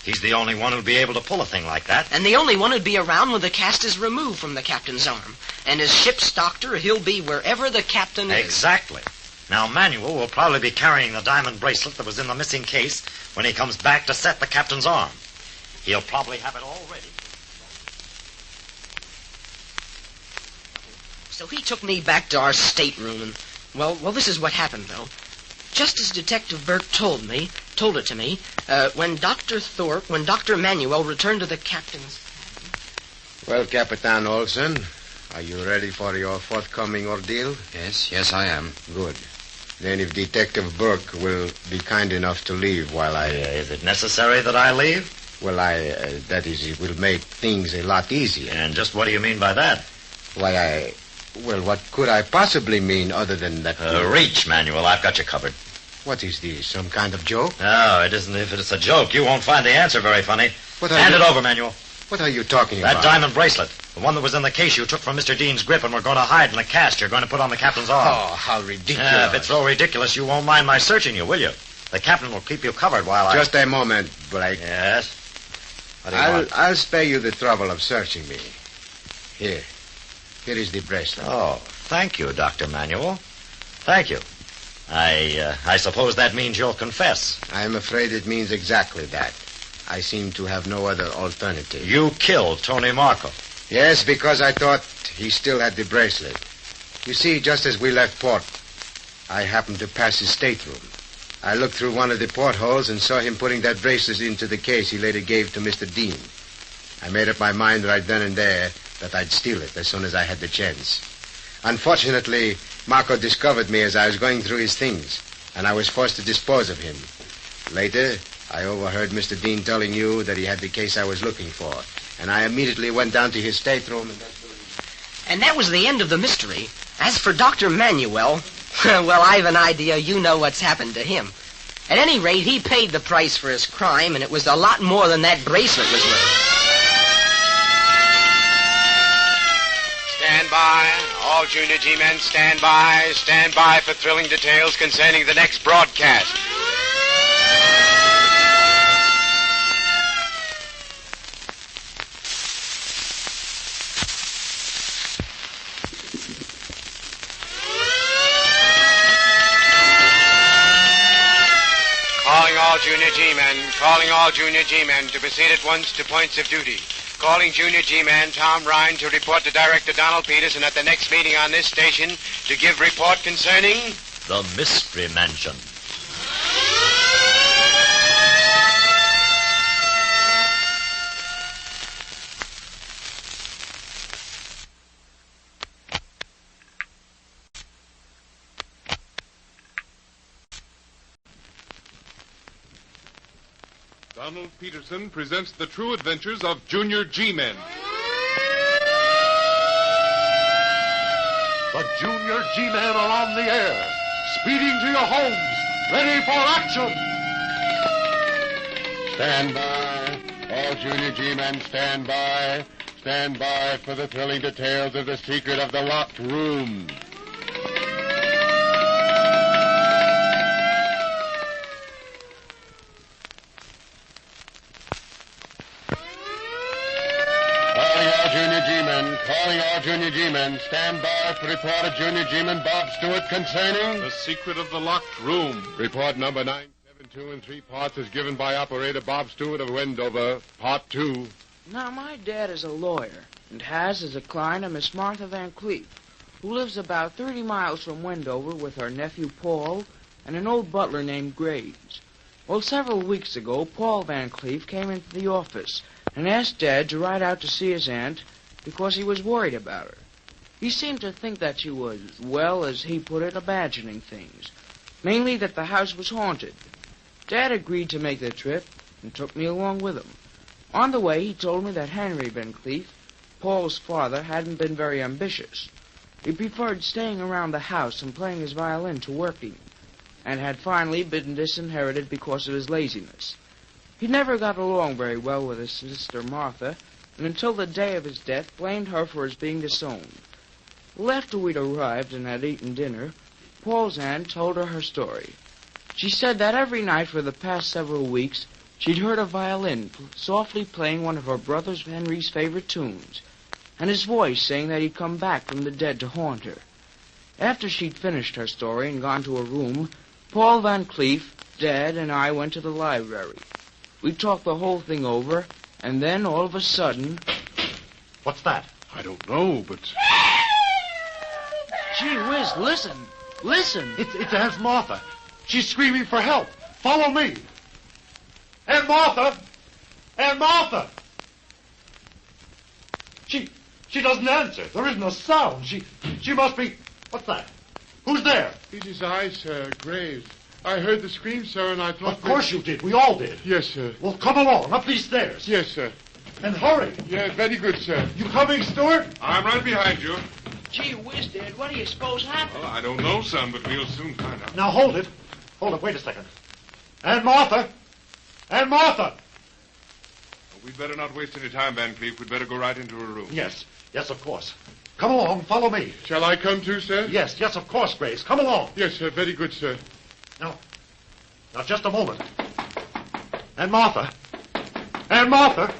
Speaker 2: He's the only one who'd be able to pull a thing like that.
Speaker 4: And the only one who'd be around when the cast is removed from the captain's arm. And as ship's doctor, he'll be wherever the captain is.
Speaker 2: Exactly. Now, Manuel will probably be carrying the diamond bracelet that was in the missing case when he comes back to set the captain's arm. He'll probably have it all ready.
Speaker 4: So he took me back to our stateroom, and, well, this is what happened, though. Just as Detective Burke told it to me, when Dr. Manuel returned to the captain's cabin.
Speaker 7: Well, Capitan Olson, are you ready for your forthcoming ordeal?
Speaker 3: Yes, I am.
Speaker 7: Good. Then if Detective Burke will be kind enough to leave while I...
Speaker 2: Is it necessary that I leave?
Speaker 7: Well, that is, it will make things a lot easier.
Speaker 2: And just what do you mean by that?
Speaker 7: Why, well, what could I possibly mean other than that...
Speaker 2: Reach, Manuel. I've got you covered.
Speaker 7: What is this, some kind of joke?
Speaker 2: No, it isn't. If it's a joke, you won't find the answer very funny. Hand it over, Manuel.
Speaker 7: What are you talking about?
Speaker 2: That diamond bracelet. The one that was in the case you took from Mr. Dean's grip and we're going to hide in the cast you're going to put on the captain's arm.
Speaker 7: Oh, how ridiculous.
Speaker 2: If it's so ridiculous, you won't mind my searching you, will you? The captain will keep you covered while
Speaker 7: Just a moment, Blake.
Speaker 2: Yes? What do you want?
Speaker 7: I'll spare you the trouble of searching me. Here is the bracelet.
Speaker 2: Oh, thank you, Dr. Manuel. Thank you. I suppose that means you'll confess.
Speaker 7: I'm afraid it means exactly that. I seem to have no other alternative.
Speaker 2: You killed Tony Marco.
Speaker 7: Yes, because I thought he still had the bracelet. You see, just as we left port, I happened to pass his stateroom. I looked through one of the portholes and saw him putting that bracelet into the case he later gave to Mr. Dean. I made up my mind right then and there that I'd steal it as soon as I had the chance. Unfortunately, Marco discovered me as I was going through his things, and I was forced to dispose of him. Later, I overheard Mr. Dean telling you that he had the case I was looking for, and I immediately went down to his stateroom
Speaker 4: And that was the end of the mystery. As for Dr. Manuel, well, I've an idea you know what's happened to him. At any rate, he paid the price for his crime, and it was a lot more than that bracelet was worth.
Speaker 1: Stand by. All Junior G-men, stand by. Stand by for thrilling details concerning the next broadcast. Calling all Junior G-men to proceed at once to points of duty. Calling Junior G-man Tom Ryan to report to Director Donald Peterson at the next meeting on this station to give report concerning...
Speaker 2: The Mystery Mansion.
Speaker 9: Donald Peterson presents the true adventures of Junior G-men. The Junior G-men are on the air, speeding to your homes, ready for action.
Speaker 10: Stand by. All Junior G-men, stand by. Stand by for the thrilling details of the secret of the locked room. Calling all Junior G-men. Stand by for report of Junior G-man Bob Stewart concerning...
Speaker 9: The secret of the locked room.
Speaker 10: Report number 972 in 3 parts is given by Operator Bob Stewart of Wendover, Part 2.
Speaker 11: Now, my dad is a lawyer and has as a client a Miss Martha Van Cleef, who lives about 30 miles from Wendover with her nephew Paul and an old butler named Graves. Well, several weeks ago, Paul Van Cleef came into the office and asked Dad to ride out to see his aunt because he was worried about her. He seemed to think that she was, well, as he put it, imagining things. Mainly that the house was haunted. Dad agreed to make the trip and took me along with him. On the way, he told me that Henry Van Cleef, Paul's father, hadn't been very ambitious. He preferred staying around the house and playing his violin to working, and had finally been disinherited because of his laziness. He never got along very well with his sister Martha, and until the day of his death blamed her for his being disowned. Well, after we'd arrived and had eaten dinner, Paul's aunt told her story. She said that every night for the past several weeks, she'd heard a violin softly playing one of her brother Henry's favorite tunes, and his voice saying that he'd come back from the dead to haunt her. After she'd finished her story and gone to her room, Paul Van Cleef, Dad, and I went to the library. We talked the whole thing over, and then, all of a sudden...
Speaker 8: What's that?
Speaker 9: I don't know, but...
Speaker 11: Gee whiz, listen! Listen!
Speaker 8: It's Aunt Martha. She's screaming for help. Follow me. Aunt Martha! Aunt Martha! She doesn't answer. There isn't a sound. She must be... What's that? Who's there?
Speaker 9: It is I, sir, Graves. I heard the scream, sir, and I thought...
Speaker 8: Of course you did. We all did.
Speaker 9: Yes, sir.
Speaker 8: Well, come along, up these stairs.
Speaker 9: Yes, sir.
Speaker 8: And hurry.
Speaker 9: Yeah, very good, sir.
Speaker 8: You coming, Stuart?
Speaker 12: I'm right behind you.
Speaker 11: Gee whiz, Dad, what do you suppose happened?
Speaker 12: Well, I don't know, son, but we'll soon find out.
Speaker 8: Now, hold it. Hold it, wait a second. Aunt Martha! Aunt Martha!
Speaker 12: Well, we'd better not waste any time, Van Cleef. We'd better go right into her room.
Speaker 8: Yes, of course. Come along, follow me.
Speaker 9: Shall I come too, sir?
Speaker 8: Yes, of course, Grace. Come along.
Speaker 9: Yes, sir, very good, sir.
Speaker 8: Now, just a moment. Aunt Martha! Aunt Martha!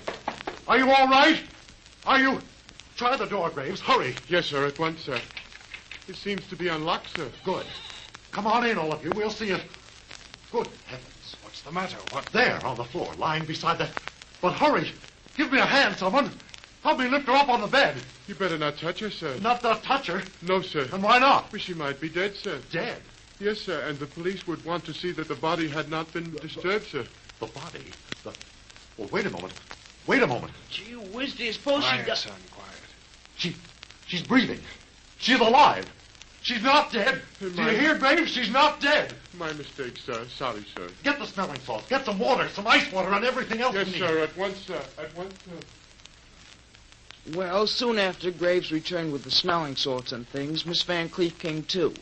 Speaker 8: Are you all right? Are you... Try the door, Graves. Hurry.
Speaker 9: Yes, sir, at once, sir. It seems to be unlocked, sir.
Speaker 8: Good. Come on in, all of you. We'll see it. Good heavens.
Speaker 12: What's the matter? What?
Speaker 8: There, on the floor, lying beside that... But hurry. Give me a hand, someone. Help me lift her up on the bed.
Speaker 9: You better not touch her, sir.
Speaker 8: Not touch her?
Speaker 9: No, sir.
Speaker 8: And why not?
Speaker 9: Well, she might be dead, sir.
Speaker 8: Dead?
Speaker 9: Yes, sir, and the police would want to see that the body had not been disturbed, sir.
Speaker 8: The body? Well, wait a moment. Wait a moment.
Speaker 11: Gee whiz, do you suppose she got...
Speaker 12: son, quiet.
Speaker 8: She's breathing. She's alive. She's not dead. Do you hear, Graves? She's not dead.
Speaker 9: My mistake, sir. Sorry, sir.
Speaker 8: Get the smelling salts. Get some water, some ice water, and everything else
Speaker 9: Yes,
Speaker 8: you need.
Speaker 9: sir. At once, sir. At once, sir.
Speaker 11: Well, soon after Graves returned with the smelling salts and things, Miss Van Cleef came too.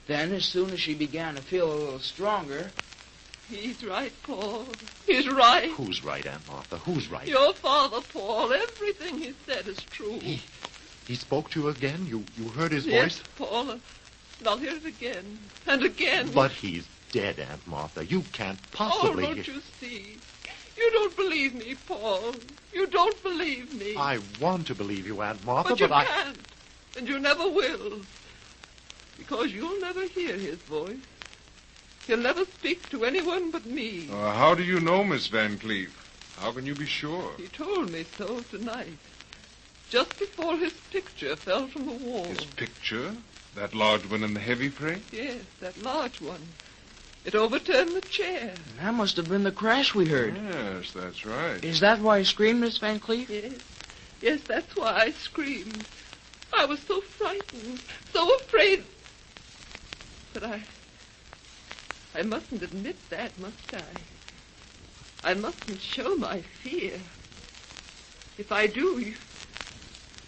Speaker 11: Then, as soon as she began to feel a little stronger...
Speaker 13: He's right, Paul. He's right.
Speaker 8: Who's right, Aunt Martha? Who's right?
Speaker 13: Your father, Paul. Everything he said is true.
Speaker 8: He spoke to you again? You heard his
Speaker 13: yes,
Speaker 8: voice?
Speaker 13: Paul. And I'll hear it again and again.
Speaker 8: But he's dead, Aunt Martha. You can't possibly...
Speaker 13: Oh, don't you see? You don't believe me, Paul. You don't believe me.
Speaker 8: I want to believe you, Aunt Martha,
Speaker 13: but you
Speaker 8: I...
Speaker 13: can't. And you never will. Because you'll never hear his voice. He'll never speak to anyone but me.
Speaker 12: How do you know, Miss Van Cleef? How can you be sure?
Speaker 13: He told me so tonight. Just before his picture fell from the wall.
Speaker 12: His picture? That large one in the heavy frame?
Speaker 13: Yes, that large one. It overturned the chair.
Speaker 11: That must have been the crash we heard.
Speaker 12: Yes, that's right.
Speaker 11: Is that why you screamed, Miss Van Cleef?
Speaker 13: Yes. Yes, that's why I screamed. I was so frightened, so afraid. But I mustn't admit that, must I? I mustn't show my fear. If I do,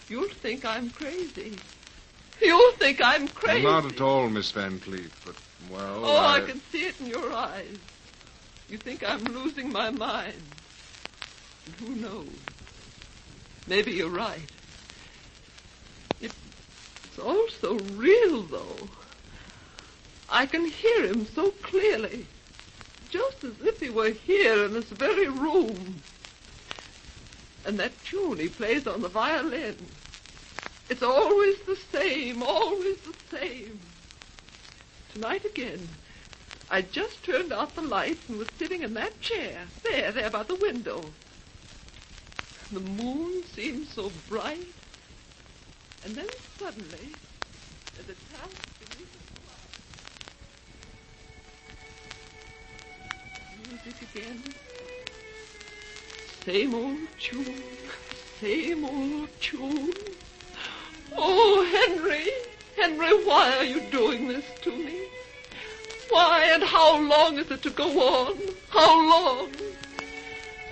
Speaker 13: you'll think I'm crazy. You'll think I'm crazy.
Speaker 12: Not at all, Miss Van Cleef, but, well...
Speaker 13: Oh, I can see it in your eyes. You think I'm losing my mind. And who knows? Maybe you're right. It's all so real, though. I can hear him so clearly, just as if he were here in this very room. And that tune he plays on the violin, it's always the same, always the same. Tonight again, I just turned out the lights and was sitting in that chair, there by the window. The moon seemed so bright, and then suddenly, as it passed beneath the clouds... music again. Same old tune. Same old tune. Oh, Henry. Henry, why are you doing this to me? Why and how long is it to go on? How long?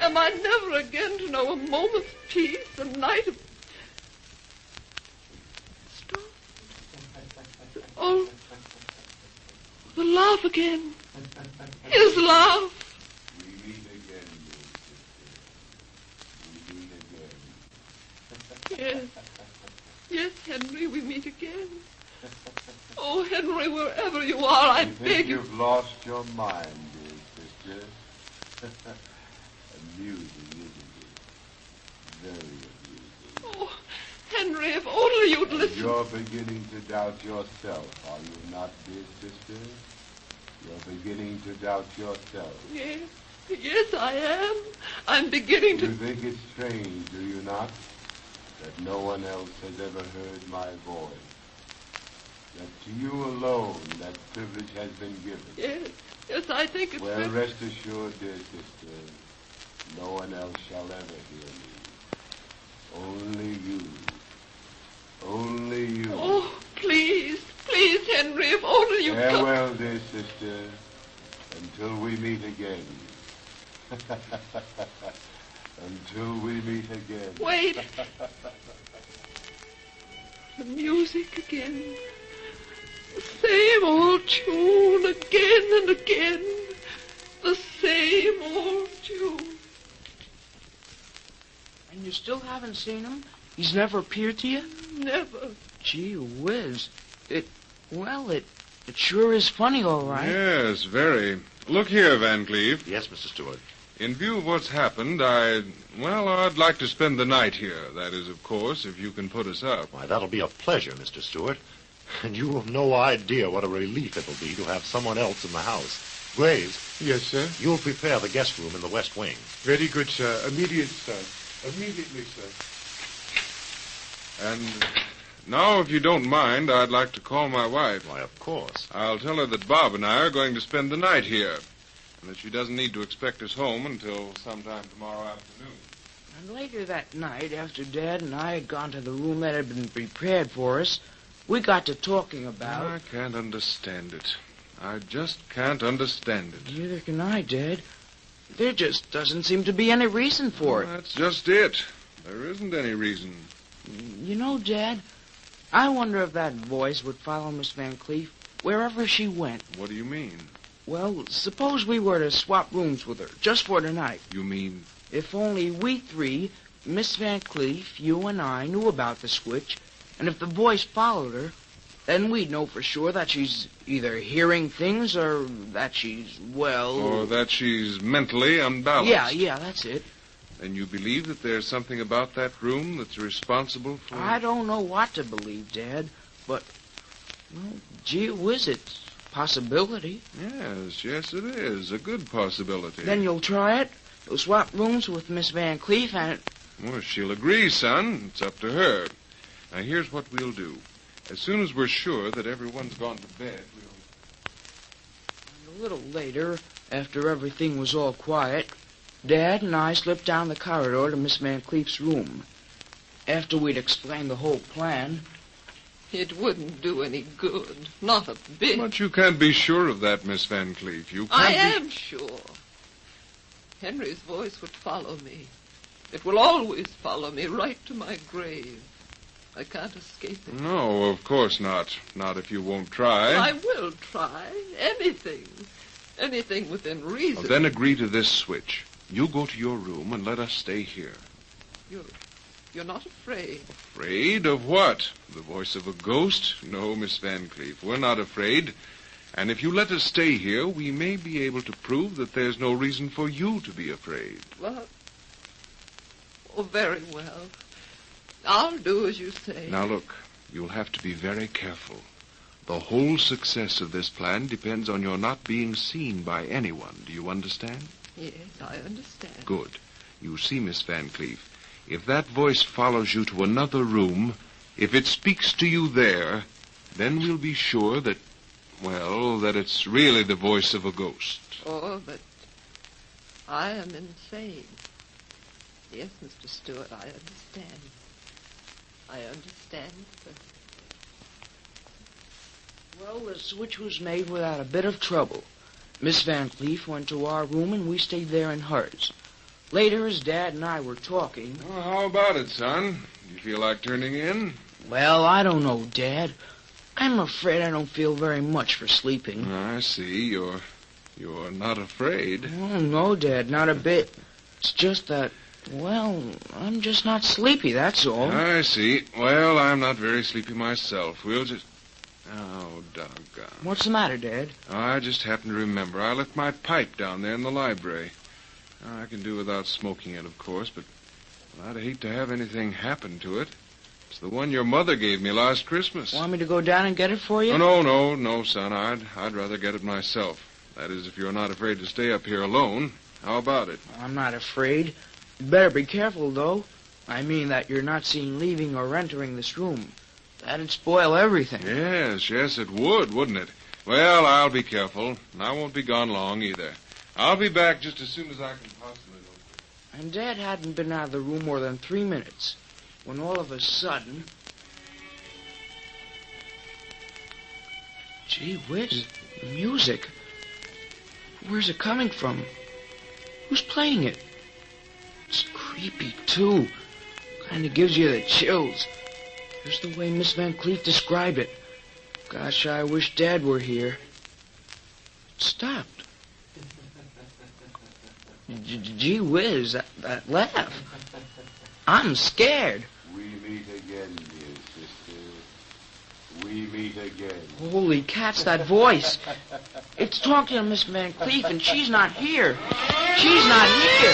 Speaker 13: Am I never again to know a moment's peace, a night of... Stop. Oh, the laugh again. His laugh.
Speaker 10: We meet again, dear sister. We meet again.
Speaker 13: Yes. Yes, Henry, we meet again. Oh, Henry, wherever you are, I beg you.
Speaker 10: You've lost your mind, dear sister. Amusing, isn't it? Very amusing.
Speaker 13: Oh, Henry, if only you'd listen.
Speaker 10: You're beginning to doubt yourself, are you not, dear sister? You're beginning to doubt yourself.
Speaker 13: Yes, yes, I am. I'm beginning to...
Speaker 10: You think it's strange, do you not, that no one else has ever heard my voice? That to you alone that privilege has been given.
Speaker 13: Yes, yes, I think it's...
Speaker 10: Well, rest assured, dear sister, no one else shall ever hear me. Only you. Only you.
Speaker 13: Oh, please, please, Henry, if only you come...
Speaker 10: Farewell, dear sister, until we meet again. Until we meet again.
Speaker 13: Wait. The music again. The same old tune again and again. The same old tune.
Speaker 11: And you still haven't seen him? He's never appeared to you?
Speaker 13: Never.
Speaker 11: Gee whiz. It sure is funny, all right.
Speaker 12: Yes, very. Look here, Van Cleve.
Speaker 2: Yes, Mr. Stewart.
Speaker 12: In view of what's happened, I'd like to spend the night here. That is, of course, if you can put us up.
Speaker 2: Why, that'll be a pleasure, Mr. Stewart. And you have no idea what a relief it'll be to have someone else in the house. Graves.
Speaker 12: Yes, sir?
Speaker 2: You'll prepare the guest room in the west wing.
Speaker 12: Very good, sir. Immediately, sir. And now, if you don't mind, I'd like to call my wife.
Speaker 2: Why, of course.
Speaker 12: I'll tell her that Bob and I are going to spend the night here, and that she doesn't need to expect us home until sometime tomorrow afternoon.
Speaker 11: And later that night, after Dad and I had gone to the room that had been prepared for us, we got to talking about...
Speaker 12: I can't understand it. I just can't understand it.
Speaker 11: Neither can I, Dad. There just doesn't seem to be any reason for it.
Speaker 12: That's just it. There isn't any reason.
Speaker 11: You know, Dad, I wonder if that voice would follow Miss Van Cleef wherever she went.
Speaker 12: What do you mean?
Speaker 11: Well, suppose we were to swap rooms with her, just for tonight.
Speaker 12: You mean?
Speaker 11: If only we three, Miss Van Cleef, you and I, knew about the switch, and if the voice followed her, then we'd know for sure that she's either hearing things or that she's, well...
Speaker 12: Or that she's mentally unbalanced.
Speaker 11: Yeah, that's it.
Speaker 12: Then you believe that there's something about that room that's responsible for...
Speaker 11: I don't know what to believe, Dad, but, well, gee whiz, it's a possibility.
Speaker 12: Yes, it is. A good possibility.
Speaker 11: Then you'll try it? You'll swap rooms with Miss Van Cleef and...
Speaker 12: Well, she'll agree, son. It's up to her. Now, here's what we'll do. As soon as we're sure that everyone's gone to bed,
Speaker 11: And a little later, after everything was all quiet, Dad and I slipped down the corridor to Miss Van Cleef's room. After we'd explained the whole plan...
Speaker 13: It wouldn't do any good. Not a bit.
Speaker 12: But you can't be sure of that, Miss Van Cleef. You can't
Speaker 13: I am sure. Henry's voice would follow me. It will always follow me right to my grave. I can't escape it.
Speaker 12: No, of course not. Not if you won't try.
Speaker 13: I will try. Anything. Anything within reason.
Speaker 12: Well, then agree to this switch. You go to your room and let us stay here.
Speaker 13: You're not afraid?
Speaker 12: Afraid of what? The voice of a ghost? No, Miss Van Cleef, we're not afraid. And if you let us stay here, we may be able to prove that there's no reason for you to be afraid.
Speaker 13: Well, oh, very well. I'll do as you say.
Speaker 12: Now, look, you'll have to be very careful. The whole success of this plan depends on your not being seen by anyone. Do you understand?
Speaker 13: Yes, I understand.
Speaker 12: Good. You see, Miss Van Cleef, if that voice follows you to another room, if it speaks to you there, then we'll be sure that, well, that it's really the voice of a ghost.
Speaker 13: Or I am insane. Yes, Mr. Stewart, I understand. I understand, sir.
Speaker 11: Well, the switch was made without a bit of trouble. Miss Van Cleef went to our room, and we stayed there in hers. Later, as Dad and I were talking...
Speaker 12: Well, how about it, son? You feel like turning in?
Speaker 11: Well, I don't know, Dad. I'm afraid I don't feel very much for sleeping.
Speaker 12: I see. You're not afraid.
Speaker 11: Oh, no, Dad, not a bit. It's just that, well, I'm just not sleepy, that's all.
Speaker 12: I see. Well, I'm not very sleepy myself. We'll just... Oh, doggone.
Speaker 11: What's the matter, Dad?
Speaker 12: I just happened to remember. I left my pipe down there in the library. I can do without smoking it, of course, but I'd hate to have anything happen to it. It's the one your mother gave me last Christmas.
Speaker 11: Want me to go down and get it for you?
Speaker 12: Oh, no, son. I'd rather get it myself. That is, if you're not afraid to stay up here alone. How about it?
Speaker 11: I'm not afraid. You'd better be careful, though. I mean that you're not seen leaving or entering this room. That'd spoil everything.
Speaker 12: Yes, it would, wouldn't it? Well, I'll be careful, and I won't be gone long either. I'll be back just as soon as I can possibly do.
Speaker 11: And Dad hadn't been out of the room more than 3 minutes when all of a sudden... Gee whiz, music. Where's it coming from? Who's playing it? It's creepy, too. Kind of gives you the chills. Just the way Miss Van Cleef described it. Gosh, I wish Dad were here. It stopped. Gee whiz, that laugh. I'm scared.
Speaker 10: We meet again, dear sister. We meet again.
Speaker 11: Holy cats, that voice. It's talking to Miss Van Cleef, and she's not here. She's not here.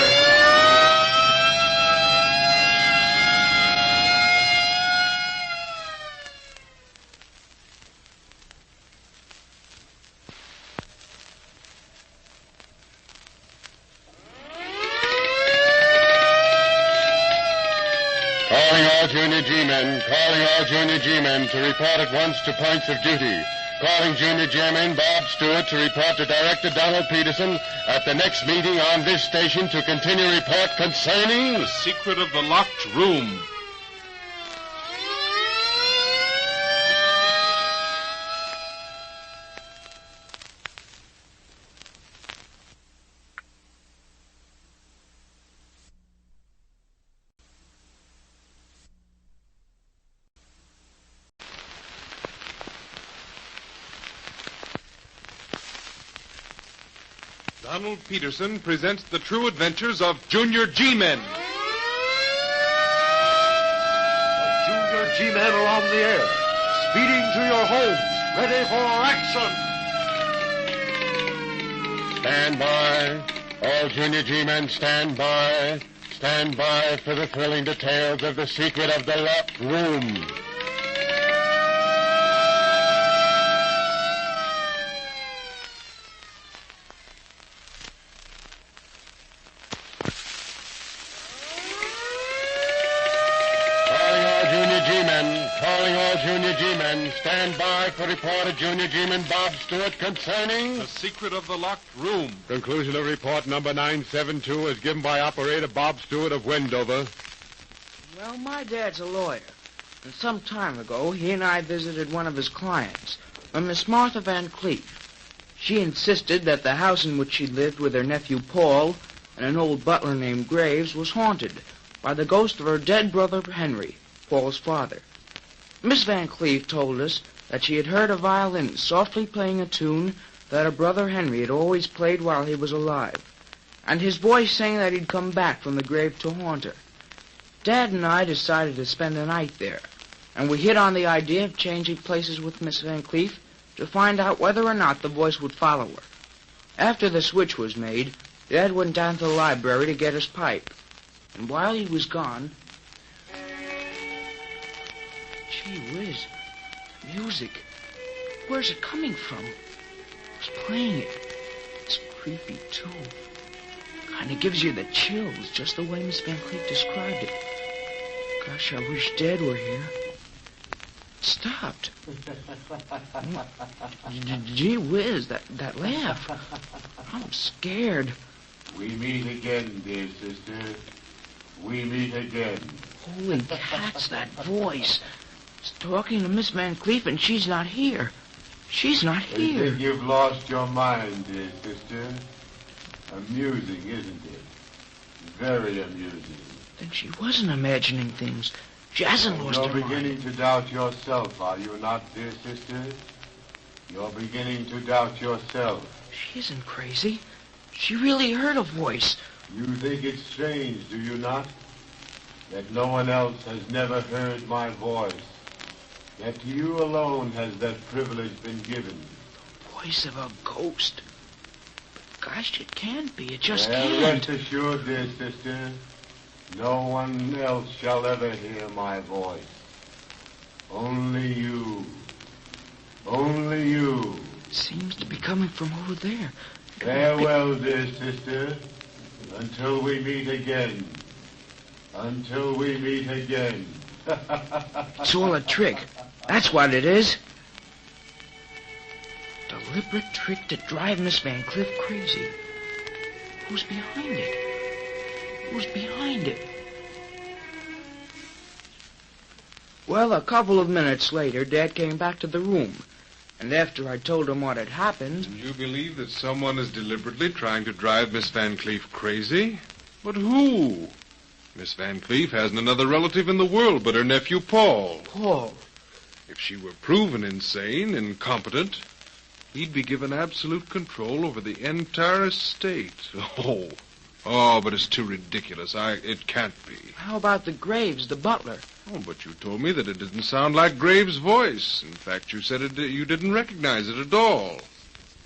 Speaker 9: Calling all Junior G-men to report at once to points of duty. Calling Junior G-man Bob Stewart to report to Director Donald Peterson at the next meeting on this station to continue report concerning...
Speaker 12: The secret of the locked room. Donald Peterson presents the true adventures of Junior G-men.
Speaker 9: Junior G-men are on the air, speeding to your homes, ready for action. Stand by. All Junior G-men, stand by. Stand by for the thrilling details of the secret of the locked room. Calling all Junior G-men, stand by for report of Junior G-man Bob Stewart concerning...
Speaker 12: The secret of the locked room.
Speaker 9: Conclusion of report number 972 is given by Operator Bob Stewart of Wendover.
Speaker 11: Well, my dad's a lawyer. And some time ago, he and I visited one of his clients, a Miss Martha Van Cleef. She insisted that the house in which she lived with her nephew Paul and an old butler named Graves was haunted by the ghost of her dead brother Henry, Paul's father. Miss Van Cleef told us that she had heard a violin softly playing a tune that her brother Henry had always played while he was alive, and his voice saying that he'd come back from the grave to haunt her. Dad and I decided to spend the night there, and we hit on the idea of changing places with Miss Van Cleef to find out whether or not the voice would follow her. After the switch was made, Dad went down to the library to get his pipe, and while he was gone... Gee whiz, music. Where's it coming from? Who's playing it? It's creepy, too. Kind of gives you the chills, just the way Miss Van Cleef described it. Gosh, I wish Dad were here. It stopped. Gee whiz, that laugh. I'm scared.
Speaker 10: We meet again, dear sister. We meet again.
Speaker 11: Holy cats, that voice. It's talking to Miss Van Cleef, and she's not here. She's not
Speaker 10: I
Speaker 11: here.
Speaker 10: think you've lost your mind, dear sister. Amusing, isn't it? Very amusing.
Speaker 11: Then she wasn't imagining things. She hasn't lost her
Speaker 10: You're
Speaker 11: mind.
Speaker 10: beginning to doubt yourself, are you not, dear sister? You're beginning to doubt yourself.
Speaker 11: She isn't crazy. She really heard a voice.
Speaker 10: You think it's strange, do you not? That no one else has never heard my voice. That to you alone has that privilege been given.
Speaker 11: Voice of a ghost. But gosh, it can't be. It just
Speaker 10: Well,
Speaker 11: can't.
Speaker 10: rest assured, dear sister, no one else shall ever hear my voice. Only you. Only you.
Speaker 11: It seems to be coming from over there.
Speaker 10: Farewell, dear sister, until we meet again. Until we meet again.
Speaker 11: It's all a trick. That's what it is. Deliberate trick to drive Miss Van Cleef crazy. Who's behind it? Who's behind it? Well, a couple of minutes later, Dad came back to the room. And after I told him what had happened...
Speaker 12: And you believe that someone is deliberately trying to drive Miss Van Cleef crazy? But who? Miss Van Cleef hasn't another relative in the world but her nephew, Paul.
Speaker 11: Paul?
Speaker 12: If she were proven insane, incompetent, he'd be given absolute control over the entire estate. Oh, but it's too ridiculous. It can't be.
Speaker 11: How about the Graves, the butler?
Speaker 12: Oh, but you told me that it didn't sound like Graves' voice. In fact, you said you didn't recognize it at all.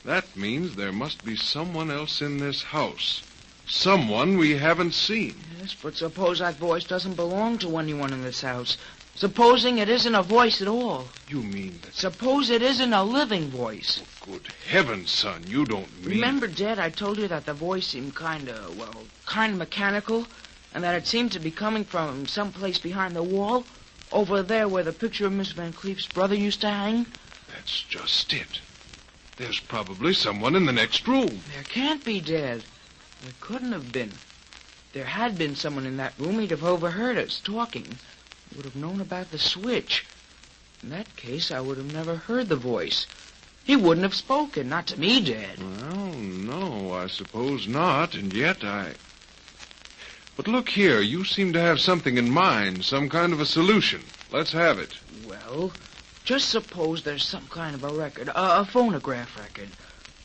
Speaker 12: That means there must be someone else in this house. Someone we haven't seen.
Speaker 11: Yes, but suppose that voice doesn't belong to anyone in this house. Supposing it isn't a voice at all.
Speaker 12: You mean that...
Speaker 11: Suppose it isn't a living voice.
Speaker 12: Oh, good heavens, son, you don't mean...
Speaker 11: Remember, Dad, I told you that the voice seemed kind of mechanical, and that it seemed to be coming from someplace behind the wall, over there where the picture of Miss Van Cleef's brother used to hang?
Speaker 12: That's just it. There's probably someone in the next room.
Speaker 11: There can't be, Dad. There couldn't have been. If there had been someone in that room, he'd have overheard us talking. He would have known about the switch. In that case, I would have never heard the voice. He wouldn't have spoken, not to me, Dad.
Speaker 12: Well, no, I suppose not, and yet But look here, you seem to have something in mind, some kind of a solution. Let's have it.
Speaker 11: Well, just suppose there's some kind of a record, a phonograph record.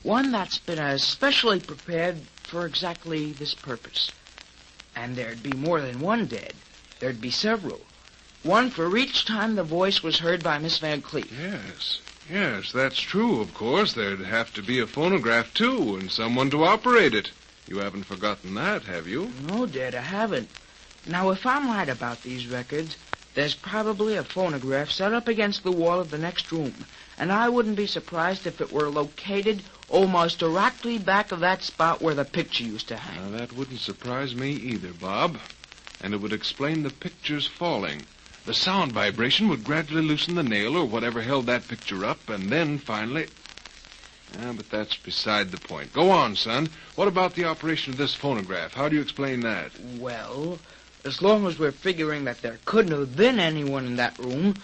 Speaker 11: One that's been especially prepared for exactly this purpose. And there'd be more than one dead. There'd be several. One for each time the voice was heard by Miss Van Cleef.
Speaker 12: Yes, that's true, of course. There'd have to be a phonograph, too, and someone to operate it. You haven't forgotten that, have you?
Speaker 11: No, Dad, I haven't. Now, if I'm right about these records, there's probably a phonograph set up against the wall of the next room, and I wouldn't be surprised if it were located almost directly back of that spot where the picture used to hang.
Speaker 12: Now, that wouldn't surprise me either, Bob. And it would explain the picture's falling. The sound vibration would gradually loosen the nail or whatever held that picture up, and then finally... but that's beside the point. Go on, son. What about the operation of this phonograph? How do you explain that?
Speaker 11: Well, as long as we're figuring that there couldn't have been anyone in that room,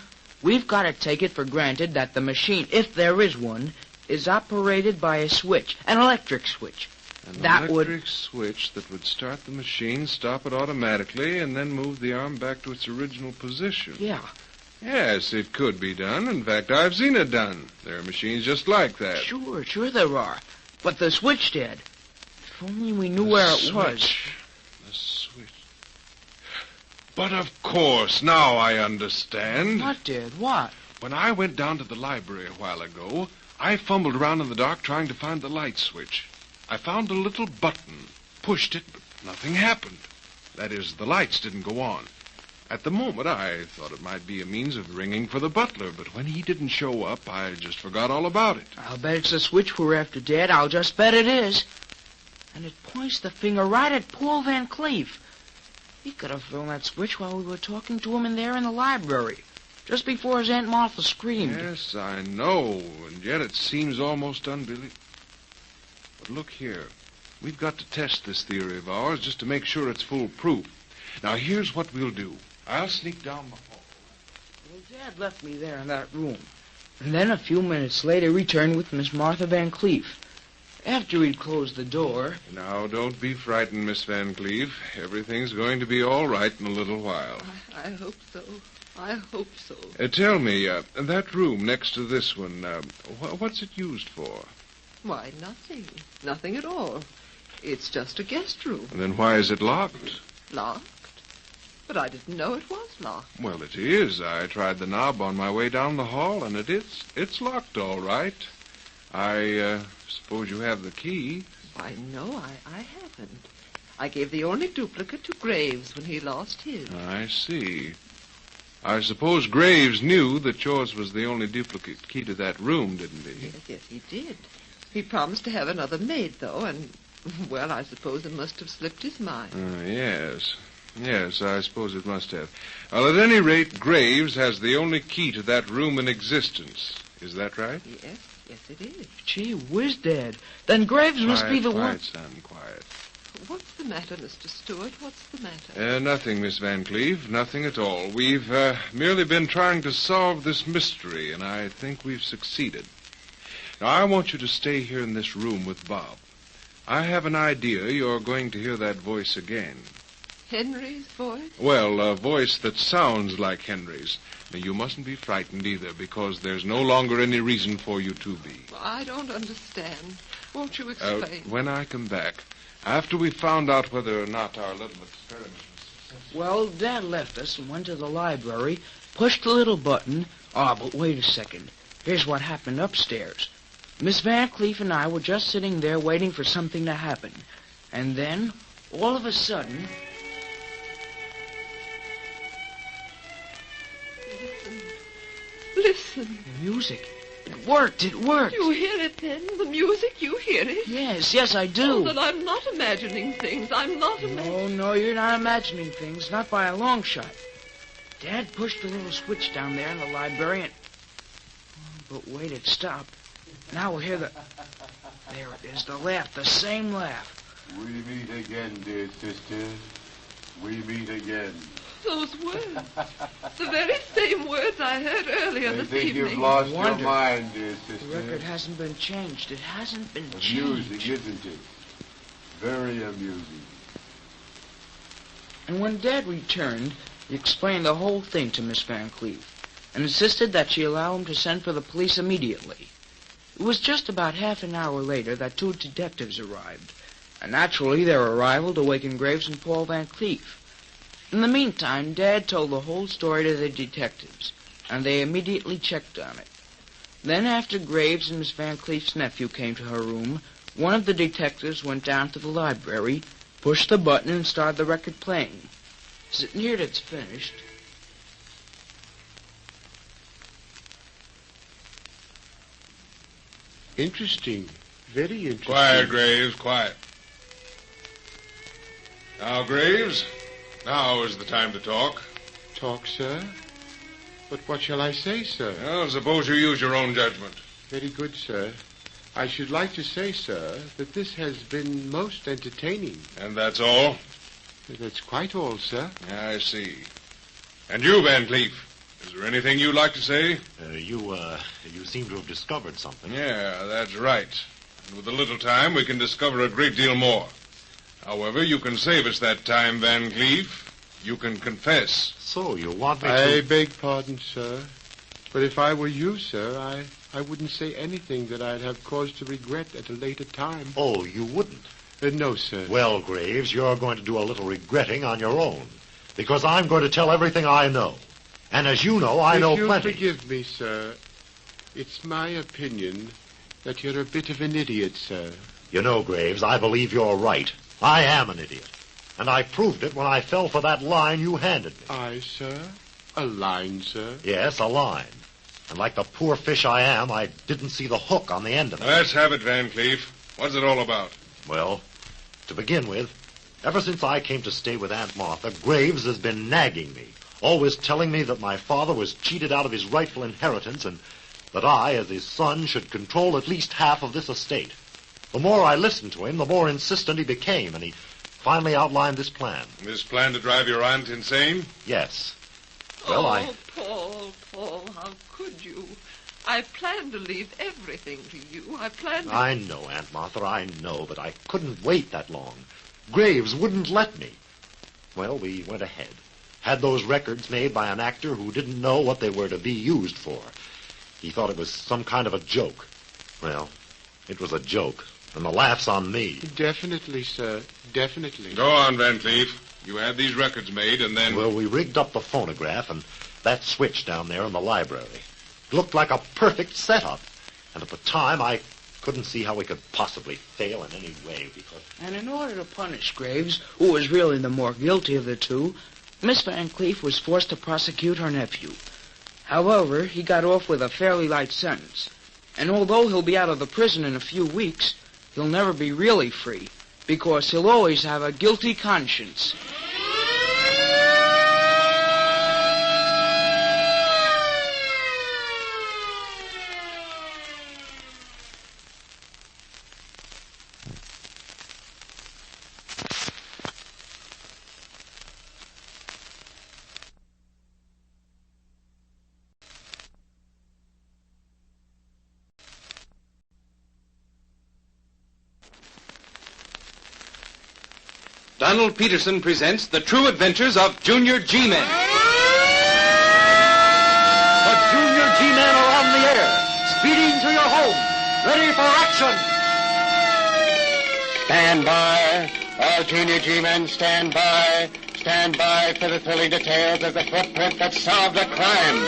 Speaker 11: we've got to take it for granted that the machine, if there is one, is operated by a switch, an electric switch.
Speaker 12: An electric switch that would start the machine, stop it automatically, and then move the arm back to its original position.
Speaker 11: Yeah.
Speaker 12: Yes, it could be done. In fact, I've seen it done. There are machines just like that.
Speaker 11: Sure there are. But the switch, Dad. If only we knew where it was.
Speaker 12: The switch. But of course, now I understand.
Speaker 11: What, Dad? What?
Speaker 12: When I went down to the library a while ago, I fumbled around in the dark trying to find the light switch. I found a little button, pushed it, but nothing happened. That is, the lights didn't go on. At the moment, I thought it might be a means of ringing for the butler, but when he didn't show up, I just forgot all about it.
Speaker 11: I'll bet it's the switch we're after, Dad. I'll just bet it is. And it points the finger right at Paul Van Cleef. He could have thrown that switch while we were talking to him in there in the library, just before his Aunt Martha screamed.
Speaker 12: Yes, I know, and yet it seems almost unbelievable. But look here. We've got to test this theory of ours just to make sure it's foolproof. Now, here's what we'll do. I'll sneak down the hall.
Speaker 11: Well, Dad left me there in that room. And then a few minutes later returned with Miss Martha Van Cleef. After he'd closed the door...
Speaker 12: Now, don't be frightened, Miss Van Cleef. Everything's going to be all right in a little while.
Speaker 13: I hope so. I hope so.
Speaker 12: Tell me, that room next to this one, what's it used for?
Speaker 13: Why, nothing. Nothing at all. It's just a guest room.
Speaker 12: And then why is it locked?
Speaker 13: Locked? But I didn't know it was locked.
Speaker 12: Well, it is. I tried the knob on my way down the hall, and it's locked all right. I suppose you have the key.
Speaker 13: Why, no, I haven't. I gave the only duplicate to Graves when he lost his.
Speaker 12: I see. I suppose Graves knew that yours was the only duplicate key to that room, didn't he?
Speaker 13: Yes, he did. He promised to have another made, though, and, well, I suppose it must have slipped his mind.
Speaker 12: Yes. Yes, I suppose it must have. Well, at any rate, Graves has the only key to that room in existence. Is that right?
Speaker 13: Yes, it is.
Speaker 11: Gee whiz, Dad. Then Graves must be the one...
Speaker 12: Quiet, son, quiet.
Speaker 13: What's the matter, Mr. Stewart? What's the matter?
Speaker 12: Nothing, Miss Van Cleef. Nothing at all. We've merely been trying to solve this mystery, and I think we've succeeded. Now, I want you to stay here in this room with Bob. I have an idea you're going to hear that voice again.
Speaker 13: Henry's voice?
Speaker 12: Well, a voice that sounds like Henry's. Now, you mustn't be frightened either, because there's no longer any reason for you to be.
Speaker 13: I don't understand. Won't you explain?
Speaker 12: When I come back, after we've found out whether or not our little experiment was successful.
Speaker 11: Well, Dad left us and went to the library, pushed the little button. Oh, but wait a second. Here's what happened upstairs. Miss Van Cleef and I were just sitting there waiting for something to happen. And then, all of a sudden...
Speaker 13: Listen.
Speaker 11: Music. It worked.
Speaker 13: You hear it, then? The music, you hear it?
Speaker 11: Yes, I do.
Speaker 13: Oh, then I'm not imagining things. I'm not imagining...
Speaker 11: No, you're not imagining things. Not by a long shot. Dad pushed the little switch down there in the library and... Oh, but wait, it stopped. Now we'll hear the... There it is, the laugh, the same laugh.
Speaker 10: We meet again, dear sister. We meet again.
Speaker 13: Those words. The very same words I heard earlier this evening.
Speaker 10: I think you've lost your mind, dear sister.
Speaker 11: The record hasn't been changed. It hasn't been changed.
Speaker 10: Amusing, isn't it? Very amusing.
Speaker 11: And when Dad returned, he explained the whole thing to Miss Van Cleef and insisted that she allow him to send for the police immediately. It was just about half an hour later that two detectives arrived, and naturally their arrival awakened Graves and Paul Van Cleef. In the meantime, Dad told the whole story to the detectives, and they immediately checked on it. Then, after Graves and Miss Van Cleef's nephew came to her room, one of the detectives went down to the library, pushed the button, and started the record playing. As it neared its finished...
Speaker 10: Interesting. Very interesting.
Speaker 12: Quiet, Graves, quiet. Now, Graves, now is the time to talk.
Speaker 10: Talk, sir? But what shall I say, sir?
Speaker 12: Well, suppose you use your own judgment.
Speaker 10: Very good, sir. I should like to say, sir, that this has been most entertaining.
Speaker 12: And that's all?
Speaker 10: That's quite all, sir.
Speaker 12: I see. And you, Van Cleef, is there anything you'd like to say?
Speaker 2: You seem to have discovered something.
Speaker 12: Yeah, that's right. And with a little time, we can discover a great deal more. However, you can save us that time, Van Cleef. You can confess.
Speaker 2: So, you want me to...
Speaker 10: I beg pardon, sir. But if I were you, sir, I wouldn't say anything that I'd have cause to regret at a later time.
Speaker 2: Oh, you wouldn't?
Speaker 10: No, sir.
Speaker 2: Well, Graves, you're going to do a little regretting on your own. Because I'm going to tell everything I know. And as you know, I know plenty.
Speaker 10: If you'll forgive me, sir, it's my opinion that you're a bit of an idiot, sir.
Speaker 2: You know, Graves, I believe you're right. I am an idiot. And I proved it when I fell for that line you handed me.
Speaker 10: I, sir? A line, sir?
Speaker 2: Yes, a line. And like the poor fish I am, I didn't see the hook on the end of it.
Speaker 12: Let's have it, Van Cleef. What's it all about?
Speaker 2: Well, to begin with, ever since I came to stay with Aunt Martha, Graves has been nagging me, always telling me that my father was cheated out of his rightful inheritance and that I, as his son, should control at least half of this estate.
Speaker 14: The more I listened to him, the more insistent he became, and he finally outlined this plan.
Speaker 12: This plan to drive your aunt insane?
Speaker 14: Yes. Well,
Speaker 13: Paul, how could you? I planned to leave everything to you.
Speaker 14: I know, Aunt Martha, I know, but I couldn't wait that long. Graves wouldn't let me. Well, we went ahead. Had those records made by an actor who didn't know what they were to be used for. He thought it was some kind of a joke. Well, it was a joke, and the laugh's on me.
Speaker 10: Definitely, sir. Definitely.
Speaker 12: Go on, Van Cleef. You had these records made, and then...
Speaker 14: Well, we rigged up the phonograph and that switch down there in the library. It looked like a perfect setup. And at the time, I couldn't see how we could possibly fail in any way because...
Speaker 11: And in order to punish Graves, who was really the more guilty of the two, Miss Van Cleef was forced to prosecute her nephew. However, he got off with a fairly light sentence. And although he'll be out of the prison in a few weeks, he'll never be really free, because he'll always have a guilty conscience.
Speaker 15: Donald Peterson presents The True Adventures of Junior G-Men.
Speaker 14: The Junior G-Men are on the air, speeding to your home, ready for action.
Speaker 9: Stand by. All Junior G-Men, stand by. Stand by for the thrilling details of the footprint that solved a crime.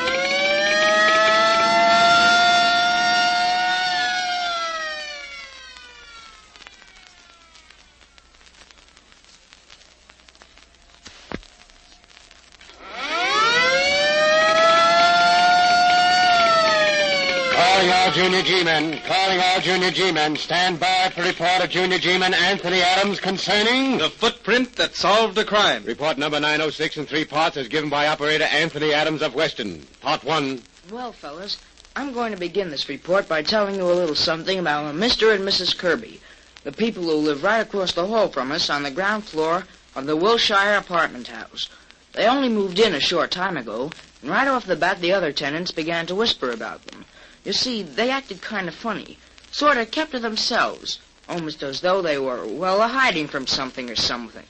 Speaker 9: Junior G-Men, calling all Junior G-Men. Stand by for report of Junior G-Man Anthony Adams concerning...
Speaker 15: The footprint that solved a crime.
Speaker 9: Report number 906 in 3 parts is given by Operator Anthony Adams of Weston. Part 1.
Speaker 11: Well, fellas, I'm going to begin this report by telling you a little something about Mr. and Mrs. Kirby, the people who live right across the hall from us on the ground floor of the Wilshire apartment house. They only moved in a short time ago, and right off the bat the other tenants began to whisper about them. You see, they acted kind of funny, sort of kept to themselves, almost as though they were, well, hiding from something or something.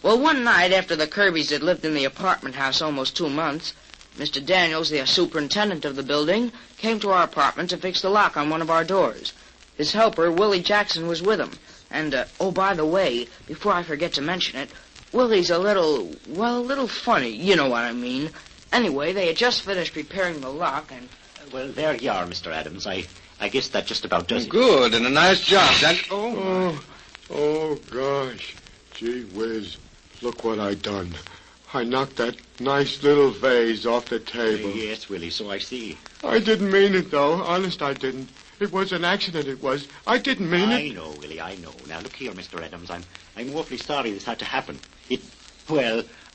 Speaker 11: Well, one night after the Kirbys had lived in the apartment house almost 2 months, Mr. Daniels, the superintendent of the building, came to our apartment to fix the lock on one of our doors. His helper, Willie Jackson, was with him. And, oh, by the way, before I forget to mention it, Willie's a little funny, you know what I mean. Anyway, they had just finished repairing the lock and...
Speaker 16: Well, there you are, Mr. Adams. I guess that just about does it.
Speaker 15: Good, and a nice job.
Speaker 10: Oh, gosh. Gee whiz. Look what I done. I knocked that nice little vase off the table.
Speaker 16: Yes, Willie, so I see.
Speaker 10: I didn't mean it, though. Honest, I didn't. It was an accident, it was. I didn't mean it.
Speaker 16: I know, Willie, I know. Now, look here, Mr. Adams. I'm awfully sorry this had to happen.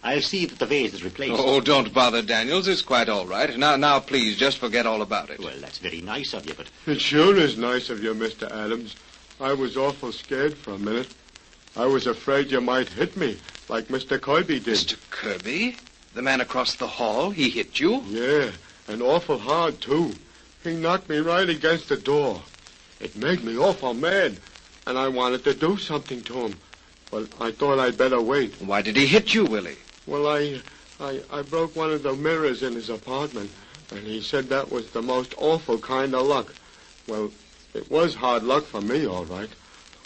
Speaker 16: I'll see that the vase is replaced.
Speaker 15: Oh, don't bother, Daniels. It's quite all right. Now, please, just forget all about it.
Speaker 16: Well, that's very nice of you, but...
Speaker 10: It sure is nice of you, Mr. Adams. I was awful scared for a minute. I was afraid you might hit me, like Mr. Kirby did.
Speaker 15: Mr. Kirby? The man across the hall? He hit you?
Speaker 10: Yeah, and awful hard, too. He knocked me right against the door. It made me awful mad, and I wanted to do something to him. But I thought I'd better wait.
Speaker 15: Why did he hit you, Willie?
Speaker 10: Well, I broke one of the mirrors in his apartment, and he said that was the most awful kind of luck. Well, it was hard luck for me, all right.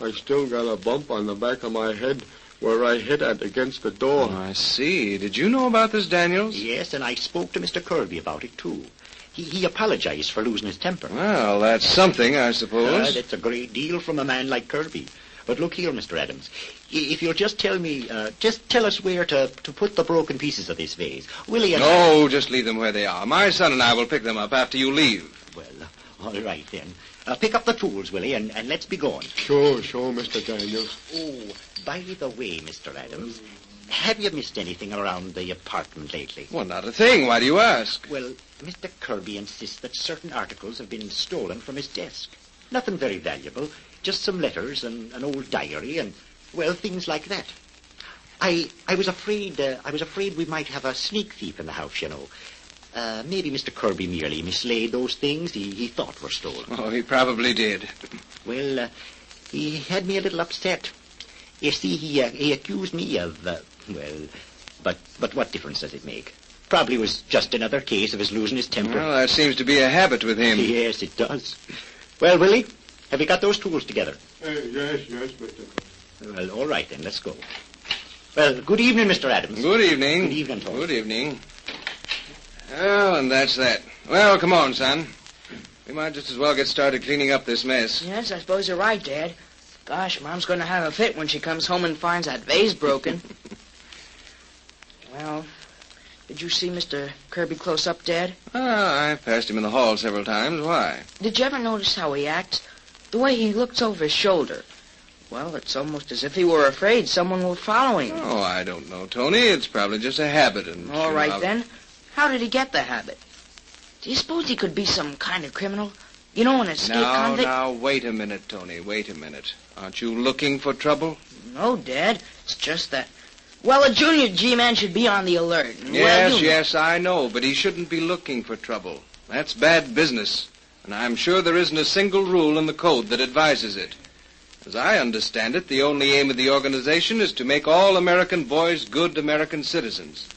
Speaker 10: I still got a bump on the back of my head where I hit it against the door.
Speaker 15: Oh, I see. Did you know about this, Daniels?
Speaker 16: Yes, and I spoke to Mr. Kirby about it, too. He apologized for losing his temper.
Speaker 15: Well, that's something, I suppose.
Speaker 16: That's a great deal from a man like Kirby. But look here, Mr. Adams. If you'll just tell me, just tell us where to put the broken pieces of this vase. Willie and
Speaker 15: No, just leave them where they are. My son and I will pick them up after you leave.
Speaker 16: Well, all right, then. Pick up the tools, Willie, and let's be going.
Speaker 10: Sure, Mr. Daniels.
Speaker 16: Oh, by the way, Mr. Adams, have you missed anything around the apartment lately?
Speaker 15: Well, not a thing. Why do you ask?
Speaker 16: Well, Mr. Kirby insists that certain articles have been stolen from his desk. Nothing very valuable. just some letters and an old diary and, well, things like that. I was afraid we might have a sneak thief in the house, you know. Maybe Mr. Kirby merely mislaid those things he thought were stolen.
Speaker 3: Oh, he probably did.
Speaker 16: Well, he had me a little upset. You see, he accused me of, but what difference does it make? Probably was just another case of his losing his temper.
Speaker 3: Well, that seems to be a habit with him.
Speaker 16: Yes, it does. Well, Willie, have you got those tools together?
Speaker 10: Yes, Mr.
Speaker 16: Well, all right, then, let's go. Well, good evening, Mr. Adams.
Speaker 3: Good evening.
Speaker 16: Good evening, Tony.
Speaker 3: Good evening. Well, and that's that. Well, come on, son. We might just as well get started cleaning up this mess.
Speaker 11: Yes, I suppose you're right, Dad. Gosh, Mom's going to have a fit when she comes home and finds that vase broken. Well, did you see Mr. Kirby close up, Dad?
Speaker 3: I passed him in the hall several times. Why?
Speaker 11: Did you ever notice how he acts? The way he looks over his shoulder. Well, it's almost as if he were afraid someone were following him.
Speaker 3: Oh, I don't know, Tony. It's probably just a habit. And
Speaker 11: all right, then. How did he get the habit? Do you suppose he could be some kind of criminal? You know, an escaped convict?
Speaker 3: Now, wait a minute, Tony. Wait a minute. Aren't you looking for trouble?
Speaker 11: No, Dad. It's just that... Well, a junior G-man should be on the alert.
Speaker 3: Yes, I know, but he shouldn't be looking for trouble. That's bad business. And I'm sure there isn't a single rule in the code that advises it. As I understand it, the only aim of the organization is to make all American boys good American citizens.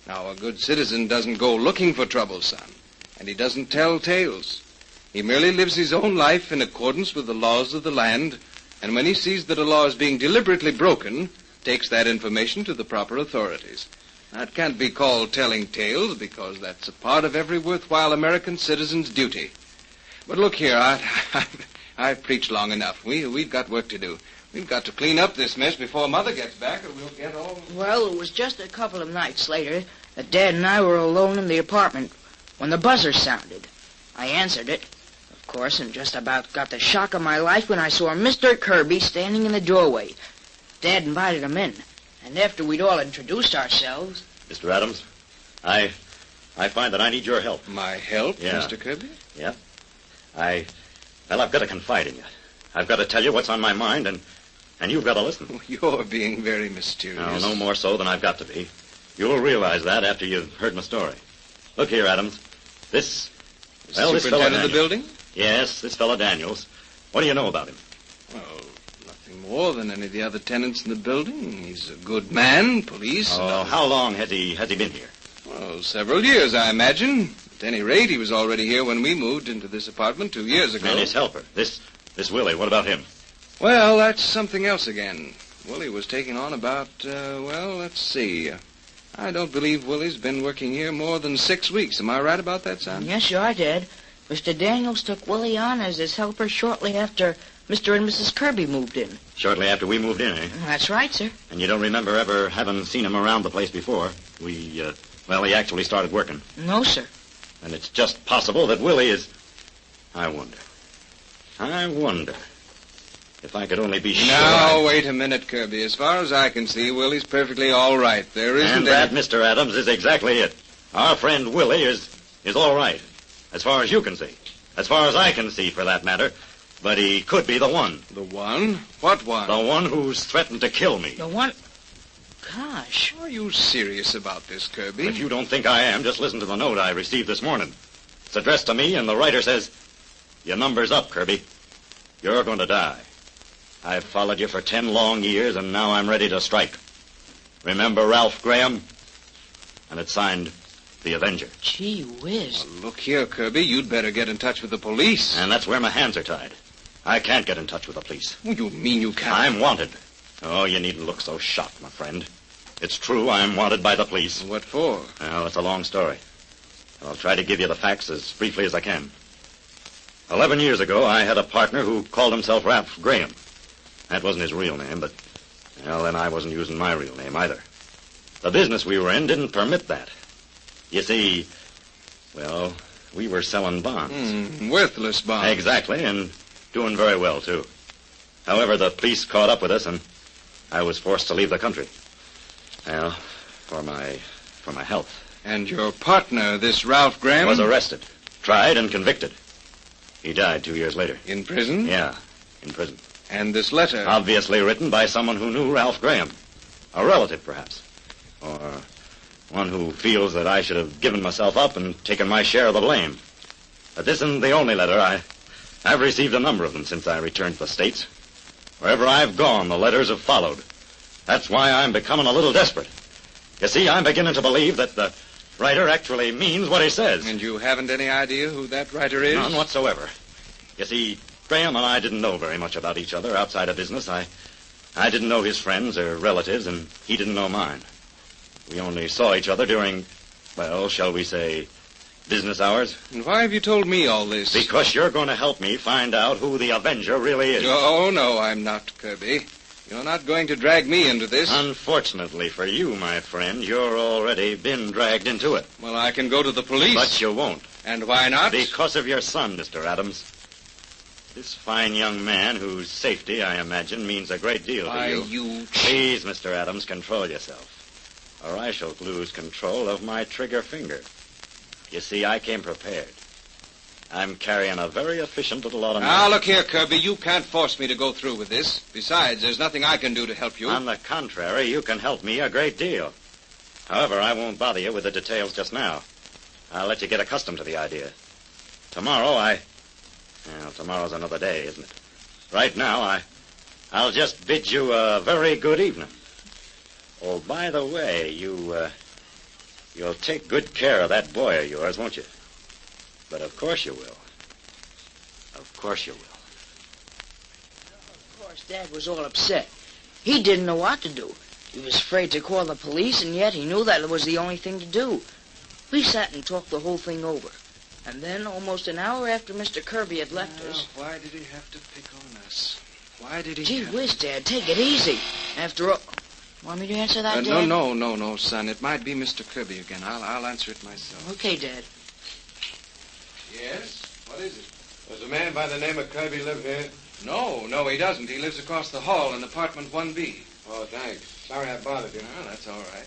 Speaker 3: Now, a good citizen doesn't go looking for trouble, son. And he doesn't tell tales. He merely lives his own life in accordance with the laws of the land, and when he sees that a law is being deliberately broken, takes that information to the proper authorities. That can't be called telling tales, because that's a part of every worthwhile American citizen's duty. But look here, I've preached long enough. We've got work to do. We've got to clean up this mess before Mother gets back, or we'll get all...
Speaker 11: Well, it was just a couple of nights later that Dad and I were alone in the apartment when the buzzer sounded. I answered it, of course, and just about got the shock of my life when I saw Mr. Kirby standing in the doorway. Dad invited him in, and after we'd all introduced ourselves...
Speaker 14: Mr. Adams, I find that I need your help.
Speaker 3: My help,
Speaker 14: yeah.
Speaker 3: Mr. Kirby?
Speaker 14: Yeah. I've got to confide in you. I've got to tell you what's on my mind, and you've got to listen.
Speaker 3: You're being very mysterious.
Speaker 14: No more so than I've got to be. You'll realize that after you've heard my story. Look here, Adams. This fella
Speaker 3: Superintendent of the building?
Speaker 14: Yes, this fella Daniels. What do you know about him?
Speaker 3: Well, nothing more than any of the other tenants in the building. He's a good man, police.
Speaker 14: Oh, how long has he been here?
Speaker 3: Well, several years, I imagine. At any rate, he was already here when we moved into this apartment 2 years ago.
Speaker 14: And his helper, this Willie, what about him?
Speaker 3: Well, that's something else again. Willie was taking on about, let's see. I don't believe Willie's been working here more than 6 weeks. Am I right about that, son?
Speaker 11: Yes, you are, Dad. Mr. Daniels took Willie on as his helper shortly after Mr. and Mrs. Kirby moved in.
Speaker 14: Shortly after we moved in, eh?
Speaker 11: That's right, sir.
Speaker 14: And you don't remember ever having seen him around the place before? He actually started working.
Speaker 11: No, sir.
Speaker 14: And it's just possible that Willie is... I wonder if I could only be sure...
Speaker 3: Now, wait a minute, Kirby. As far as I can see, Willie's perfectly all right. There isn't
Speaker 14: And that, Mr. Adams, is exactly it. Our friend Willie is all right. As far as you can see. As far as I can see, for that matter. But he could be the one.
Speaker 3: The one? What one?
Speaker 14: The one who's threatened to kill me.
Speaker 11: The one... Gosh.
Speaker 3: Are you serious about this, Kirby?
Speaker 14: If you don't think I am, just listen to the note I received this morning. It's addressed to me, and the writer says, "Your number's up, Kirby. You're going to die. I've followed you for 10 long years, and now I'm ready to strike. Remember Ralph Graham?" And it's signed, The Avenger.
Speaker 11: Gee whiz.
Speaker 3: Well, look here, Kirby. You'd better get in touch with the police.
Speaker 14: And that's where my hands are tied. I can't get in touch with the police.
Speaker 3: What do you mean you can't?
Speaker 14: I'm wanted. Oh, you needn't look so shocked, my friend. It's true, I'm wanted by the police.
Speaker 3: What for?
Speaker 14: Well, it's a long story. I'll try to give you the facts as briefly as I can. 11 years ago, I had a partner who called himself Ralph Graham. That wasn't his real name, but, well, then I wasn't using my real name either. The business we were in didn't permit that. You see, well, we were selling bonds.
Speaker 3: Worthless bonds.
Speaker 14: Exactly, and doing very well, too. However, the police caught up with us, and I was forced to leave the country. Well, for my health.
Speaker 3: And your partner, this Ralph Graham?
Speaker 14: Was arrested, tried, and convicted. He died 2 years later.
Speaker 3: In prison?
Speaker 14: Yeah, in prison.
Speaker 15: And this letter?
Speaker 14: Obviously written by someone who knew Ralph Graham. A relative, perhaps. Or one who feels that I should have given myself up and taken my share of the blame. But this isn't the only letter. I've received a number of them since I returned to the States. Wherever I've gone, the letters have followed. That's why I'm becoming a little desperate. You see, I'm beginning to believe that the writer actually means what he says.
Speaker 15: And you haven't any idea who that writer is?
Speaker 14: None whatsoever. You see, Graham and I didn't know very much about each other outside of business. I didn't know his friends or relatives, and he didn't know mine. We only saw each other during, well, shall we say, business hours.
Speaker 15: And why have you told me all this?
Speaker 14: Because you're going to help me find out who the Avenger really is.
Speaker 15: Oh, no, I'm not, Kirby. You're not going to drag me into this.
Speaker 14: Unfortunately for you, my friend, you're already been dragged into it.
Speaker 15: Well, I can go to the police.
Speaker 14: But you won't.
Speaker 15: And why not?
Speaker 14: Because of your son, Mr. Adams. This fine young man whose safety, I imagine, means a great deal to you. Please, Mr. Adams, control yourself, or I shall lose control of my trigger finger. You see, I came prepared. I'm carrying a very efficient little automatic.
Speaker 15: Now, look here, Kirby. You can't force me to go through with this. Besides, there's nothing I can do to help you.
Speaker 14: On the contrary, you can help me a great deal. However, I won't bother you with the details just now. I'll let you get accustomed to the idea. Tomorrow, well, tomorrow's another day, isn't it? Right now, I'll just bid you a very good evening. Oh, by the way, you'll take good care of that boy of yours, won't you? But of course you will. Of course you will.
Speaker 11: Of course, Dad was all upset. He didn't know what to do. He was afraid to call the police, and yet he knew that it was the only thing to do. We sat and talked the whole thing over. And then, almost an hour after Mr. Kirby had left us...
Speaker 15: Why did he have to pick on us? Why did he...
Speaker 11: Gee whiz, Dad, take it easy. After all... Want me to answer that, Dad?
Speaker 15: No, son. It might be Mr. Kirby again. I'll answer it myself.
Speaker 11: Okay, Dad.
Speaker 15: Yes? What is it?
Speaker 1: Does a man by the name of Kirby live here?
Speaker 15: No, he doesn't. He lives across the hall in apartment 1B.
Speaker 1: Oh, thanks. Sorry I bothered you.
Speaker 15: Oh, that's all right.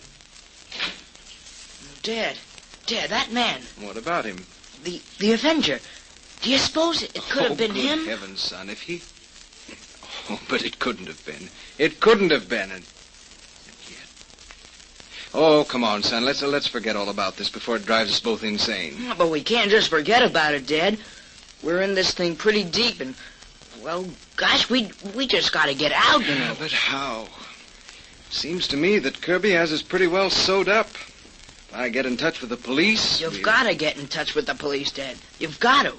Speaker 11: Dad, that man.
Speaker 15: What about him?
Speaker 11: The Avenger. Do you suppose it could have been
Speaker 15: good
Speaker 11: him?
Speaker 15: Heavens, son, if he... Oh, but it couldn't have been. It couldn't have been. And yet... Oh, come on, son. Let's forget all about this before it drives us both insane.
Speaker 11: Oh, but we can't just forget about it, Dad. We're in this thing pretty deep, and... Well, gosh, we just got to get out, you know.
Speaker 15: But how? Seems to me that Kirby has us pretty well sewed up. I get in touch with the police.
Speaker 11: You've got to get in touch with the police, Dad. You've got to.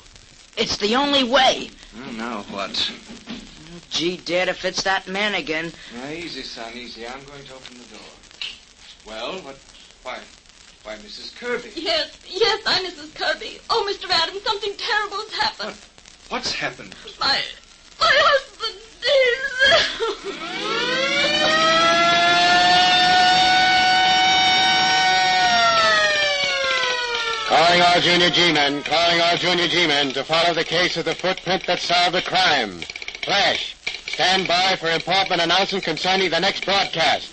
Speaker 11: It's the only way.
Speaker 15: Well, now what?
Speaker 11: Gee, Dad, if it's that man again...
Speaker 15: Now, easy, son, easy. I'm going to open the door. Well, what... Why, Mrs. Kirby.
Speaker 17: Yes, I'm Mrs. Kirby. Oh, Mr. Adams, something terrible has happened.
Speaker 15: What's happened?
Speaker 17: My husband is...
Speaker 9: Calling all Junior G-men to follow the case of the footprint that solved the crime. Flash, stand by for important announcement concerning the next broadcast.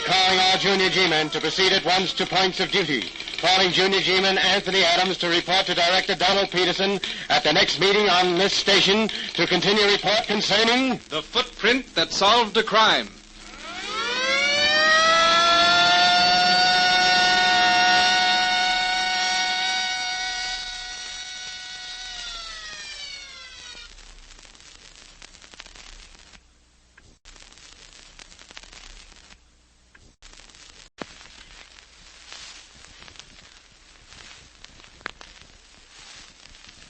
Speaker 9: Calling all Junior G-men to proceed at once to points of duty. Calling Junior G-man Anthony Adams to report to Director Donald Peterson at the next meeting on this station to continue report concerning...
Speaker 15: The footprint that solved a crime.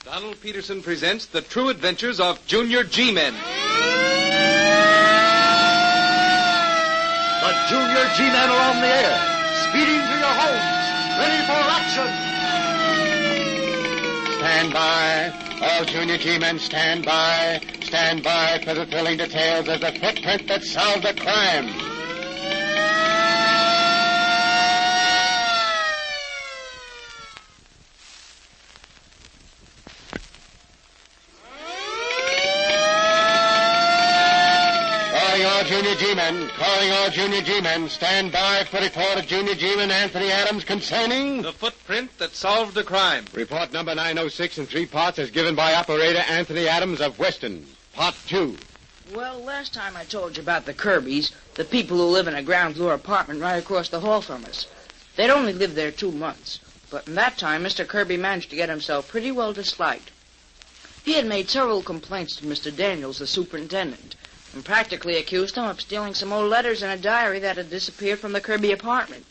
Speaker 15: Donald Peterson presents The True Adventures of Junior G-Men.
Speaker 14: The Junior G-Men are on the air, speeding to your homes, ready for action.
Speaker 9: Stand by. All Junior G-men stand by. Stand by for the thrilling details of the footprint that solved the crime. all Junior G-men. Calling all Junior G-men. Stand by for report of Junior G-man Anthony Adams concerning...
Speaker 15: The footprint that solved the crime.
Speaker 7: Report number 906 in 3 parts as given by operator Anthony Adams of Weston. Part 2.
Speaker 11: Well, last time I told you about the Kirbys, the people who live in a ground floor apartment right across the hall from us. They'd only lived there 2 months, but in that time Mr. Kirby managed to get himself pretty well disliked. He had made several complaints to Mr. Daniels, the superintendent, and practically accused him of stealing some old letters in a diary that had disappeared from the Kirby apartment.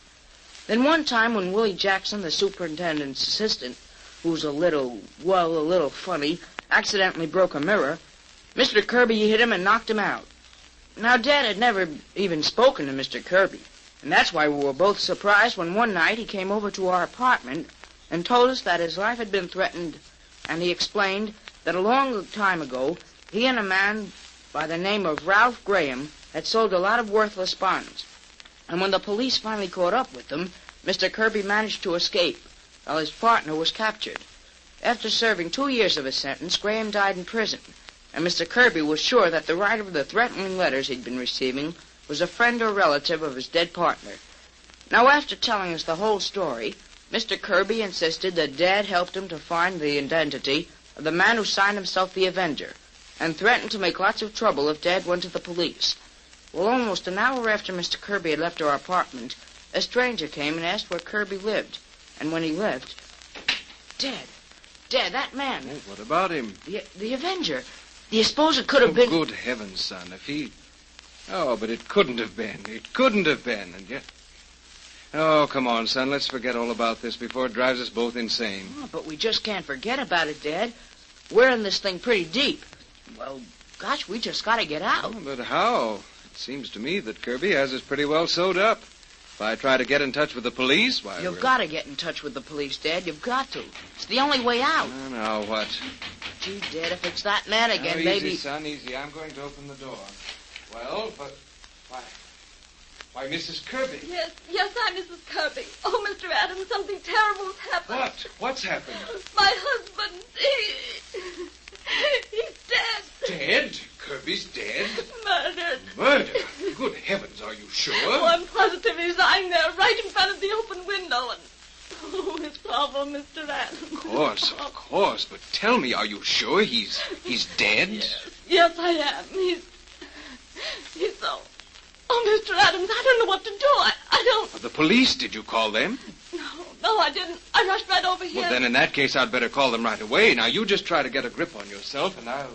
Speaker 11: Then one time when Willie Jackson, the superintendent's assistant, who's a little funny, accidentally broke a mirror, Mr. Kirby hit him and knocked him out. Now, Dad had never even spoken to Mr. Kirby, and that's why we were both surprised when one night he came over to our apartment and told us that his life had been threatened, and he explained that a long time ago, he and a man by the name of Ralph Graham had sold a lot of worthless bonds. And when the police finally caught up with them, Mr. Kirby managed to escape, while his partner was captured. After serving 2 years of his sentence, Graham died in prison, and Mr. Kirby was sure that the writer of the threatening letters he'd been receiving was a friend or relative of his dead partner. Now, after telling us the whole story, Mr. Kirby insisted that Dad helped him to find the identity of the man who signed himself the Avenger, and threatened to make lots of trouble if Dad went to the police. Well, almost an hour after Mr. Kirby had left our apartment, a stranger came and asked where Kirby lived. And when he left... Dad, that man...
Speaker 15: What about him?
Speaker 11: The Avenger. Do you suppose it could have been...
Speaker 15: Good heavens, son, if he... Oh, but it couldn't have been. It couldn't have been, and yet... Oh, come on, son, let's forget all about this before it drives us both insane.
Speaker 11: Oh, but we just can't forget about it, Dad. We're in this thing pretty deep. Well, gosh, we just got to get out.
Speaker 15: Oh, but how? It seems to me that Kirby has us pretty well sewed up. If I try to get in touch with the police, why...
Speaker 11: You've got to get in touch with the police, Dad. You've got to. It's the only way out.
Speaker 15: Oh, now what?
Speaker 11: Gee, Dad, if it's that man again,
Speaker 15: easy,
Speaker 11: maybe...
Speaker 15: Easy, son, easy. I'm going to open the door. Well, but... Why, Mrs. Kirby.
Speaker 17: Yes, I'm Mrs. Kirby. Oh, Mr. Adams, something terrible's happened.
Speaker 15: What? What's happened?
Speaker 17: My husband, he's dead.
Speaker 15: Dead? Kirby's dead?
Speaker 17: Murdered.
Speaker 15: Murdered? Good heavens, are you sure?
Speaker 17: Oh, I'm positive he's lying there right in front of the open window and... Oh, it's awful, Mr. Adams.
Speaker 15: Of course. But tell me, are you sure he's dead?
Speaker 17: Yes, I am. He's so... Oh, Mr. Adams, I don't know what to do. I don't...
Speaker 15: The police, did you call them?
Speaker 17: No, I didn't. I rushed right over here.
Speaker 15: Well, then in that case, I'd better call them right away. Now, you just try to get a grip on yourself, and I'll...